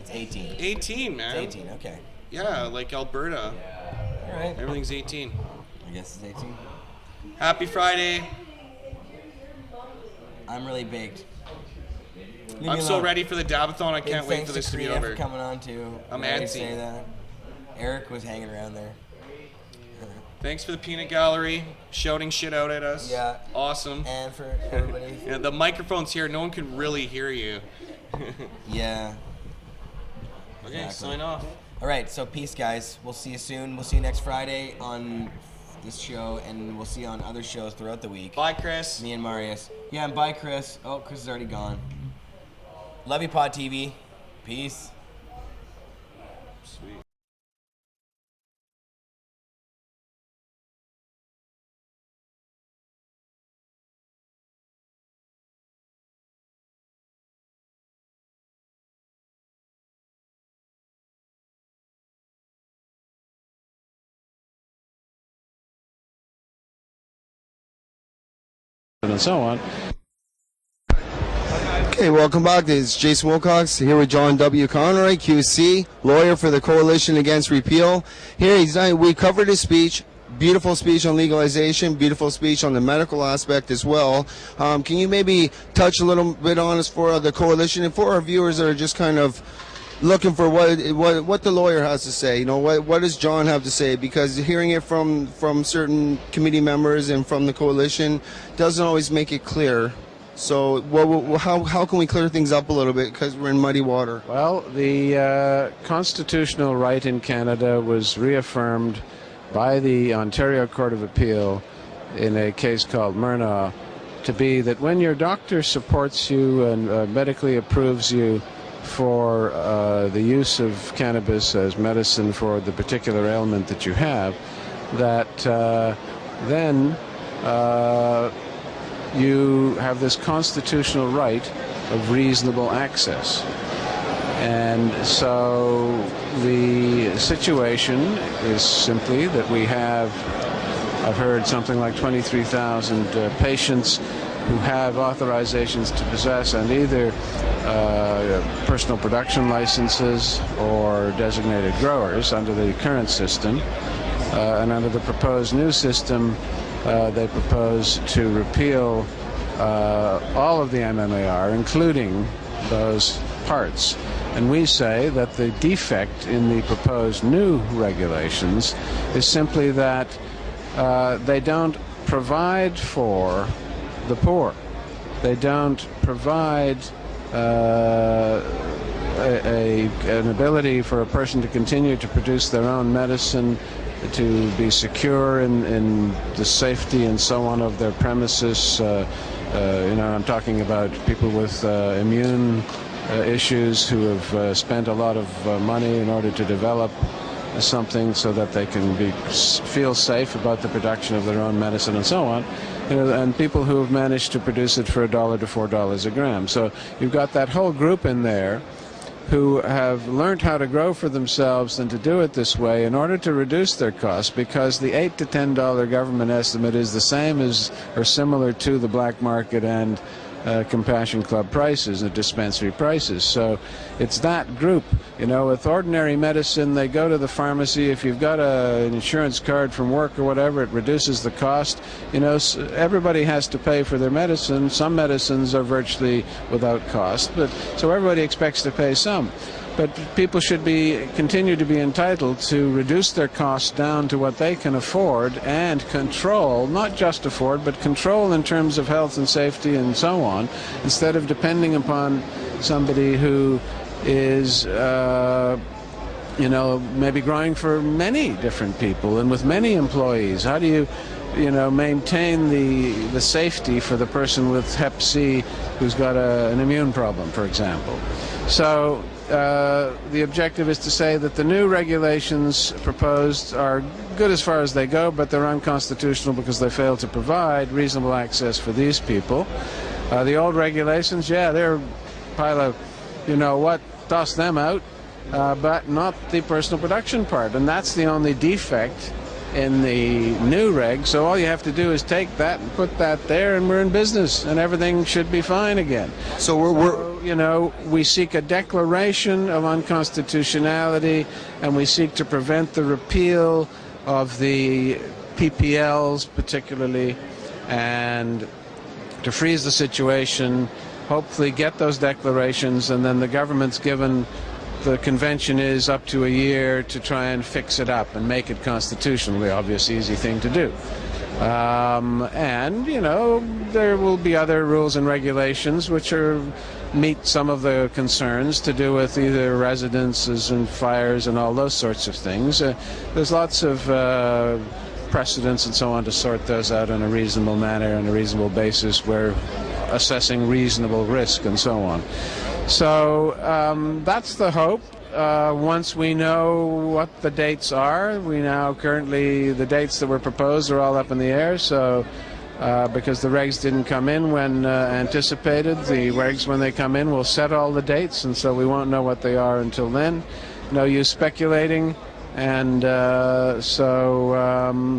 It's 18. 18, man. It's 18. Okay. Yeah, like Alberta. All right. Everything's 18. I guess it's 18. Happy Friday. I'm really baked. I'm so ready for the Dabathon. I can't wait for this to be over. For coming on too. I'm antsy. Say that. Eric was hanging around there. Thanks for the peanut gallery, shouting shit out at us. Yeah. Awesome. And for everybody. Yeah, the microphone's here. No one can really hear you. Yeah. Okay, Exactly. sign off. All right, so peace, guys. We'll see you soon. We'll see you next Friday on this show, and we'll see you on other shows throughout the week. Bye, Chris. Me and Marius. Yeah, and bye, Chris. Oh, Chris is already gone. Love you, Pod TV. Peace. Sweet. And so on. Okay, welcome back. This is Jason Wilcox here with John W. Conroy, QC, lawyer for the Coalition Against Repeal. Here, we covered his speech. Beautiful speech on legalization, beautiful speech on the medical aspect as well. Can you maybe touch a little bit on us for the coalition and for our viewers that are just kind of looking for what the lawyer has to say? You know, what does John have to say? Because hearing it from certain committee members and from the coalition doesn't always make it clear. So how can we clear things up a little bit, because we're in muddy water? Well, the constitutional right in Canada was reaffirmed by the Ontario Court of Appeal in a case called Mernagh to be that when your doctor supports you and medically approves you for the use of cannabis as medicine for the particular ailment that you have, that then you have this constitutional right of reasonable access. And so the situation is simply that we have, I've heard something like 23,000 patients who have authorizations to possess and either personal production licenses or designated growers under the current system. And under the proposed new system, they propose to repeal all of the MMAR, including those parts. And we say that the defect in the proposed new regulations is simply that they don't provide for the poor. They don't provide an ability for a person to continue to produce their own medicine, to be secure in the safety and so on of their premises. I'm talking about people with immune issues who have spent a lot of money in order to develop something so that they can feel safe about the production of their own medicine and so on. And people who have managed to produce it for $1 to $4 a gram. So you've got that whole group in there who have learned how to grow for themselves and to do it this way in order to reduce their costs, because the $8 to $10 government estimate is the same as or similar to the black market and Compassion Club prices and dispensary prices. So it's that group. With ordinary medicine, they go to the pharmacy. If you've got an insurance card from work or whatever, it reduces the cost. Everybody has to pay for their medicine. Some medicines are virtually without cost, so everybody expects to pay some. But people should continue to be entitled to reduce their costs down to what they can afford and control, not just afford, but control in terms of health and safety and so on, instead of depending upon somebody who is, maybe growing for many different people and with many employees. How do you maintain the safety for the person with Hep C who's got an immune problem, for example? So the objective is to say that the new regulations proposed are good as far as they go, but they're unconstitutional because they fail to provide reasonable access for these people. The old regulations, yeah, they're a pile of, you know what, toss them out, but not the personal production part. And that's the only defect in the new regs. So all you have to do is take that and put that there, and we're in business, and everything should be fine again. So you know, we seek a declaration of unconstitutionality, and we seek to prevent the repeal of the PPLs particularly, and to freeze the situation, hopefully get those declarations, and then the government's given, the convention is up to a year to try and fix it up and make it constitutional, the obvious easy thing to do. And, you know, there will be other rules and regulations which meet some of the concerns to do with either residences and fires and all those sorts of things. There's lots of precedents and so on to sort those out in a reasonable manner, on a reasonable basis. We're assessing reasonable risk and so on. So that's the hope. Once we know what the dates are, we now currently, the dates that were proposed are all up in the air, so because the regs didn't come in when anticipated, the regs when they come in will set all the dates, and so we won't know what they are until then. No use speculating, and so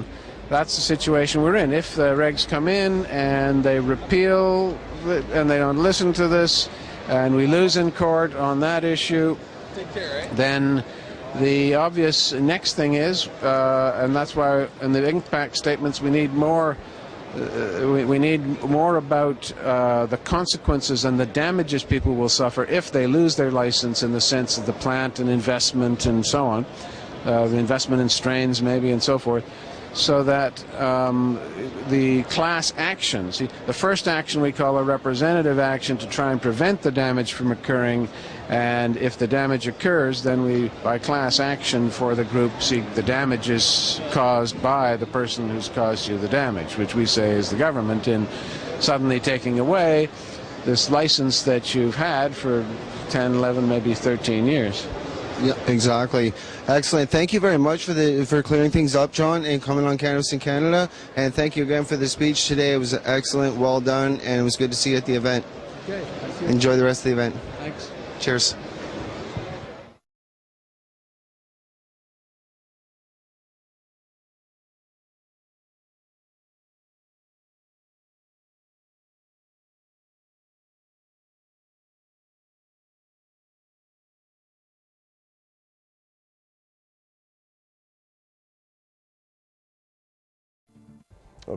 that's the situation we're in. If the regs come in and they repeal and they don't listen to this, and we lose in court on that issue, then the obvious next thing is, and that's why in the impact statements we need more. We need more about the consequences and the damages people will suffer if they lose their license, in the sense of the plant and investment and so on, the investment in strains maybe and so forth, so that the class actions, the first action we call a representative action to try and prevent the damage from occurring, and if the damage occurs, then we, by class action for the group, seek the damages caused by the person who's caused you the damage, which we say is the government, in suddenly taking away this license that you've had for 10, 11, maybe 13 years. Yeah, exactly. Excellent. Thank you very much for clearing things up, John, and coming on Cannabis in Canada. And thank you again for the speech today. It was excellent, well done, and it was good to see you at the event. Okay. Enjoy the rest of the event. Thanks. Cheers.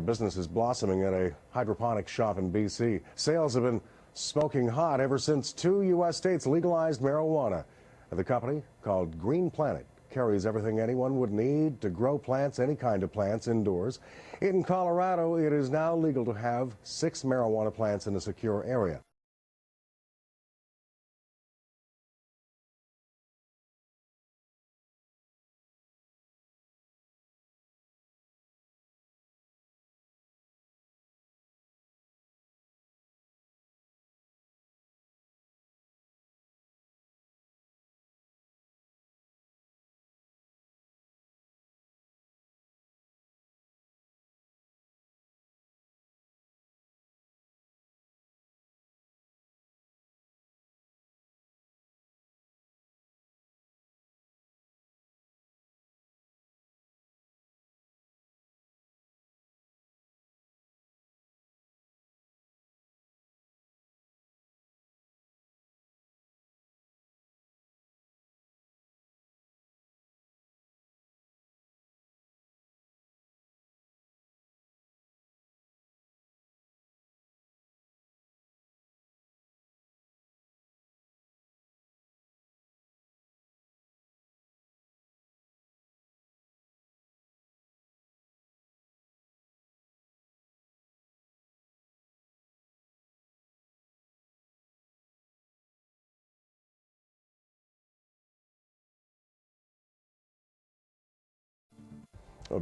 Business is blossoming at a hydroponics shop in BC. Sales have been smoking hot ever since 2 U.S. states legalized marijuana. The company, called Green Planet, carries everything anyone would need to grow plants, any kind of plants, indoors. In Colorado, it is now legal to have 6 marijuana plants in a secure area.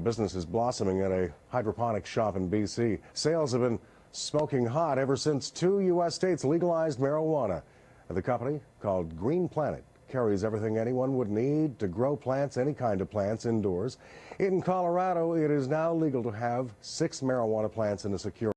Business is blossoming at a hydroponics shop in BC. Sales have been smoking hot ever since 2 U.S. states legalized marijuana. The company, called Green Planet, carries everything anyone would need to grow plants, any kind of plants, indoors. In Colorado, it is now legal to have 6 marijuana plants in a secure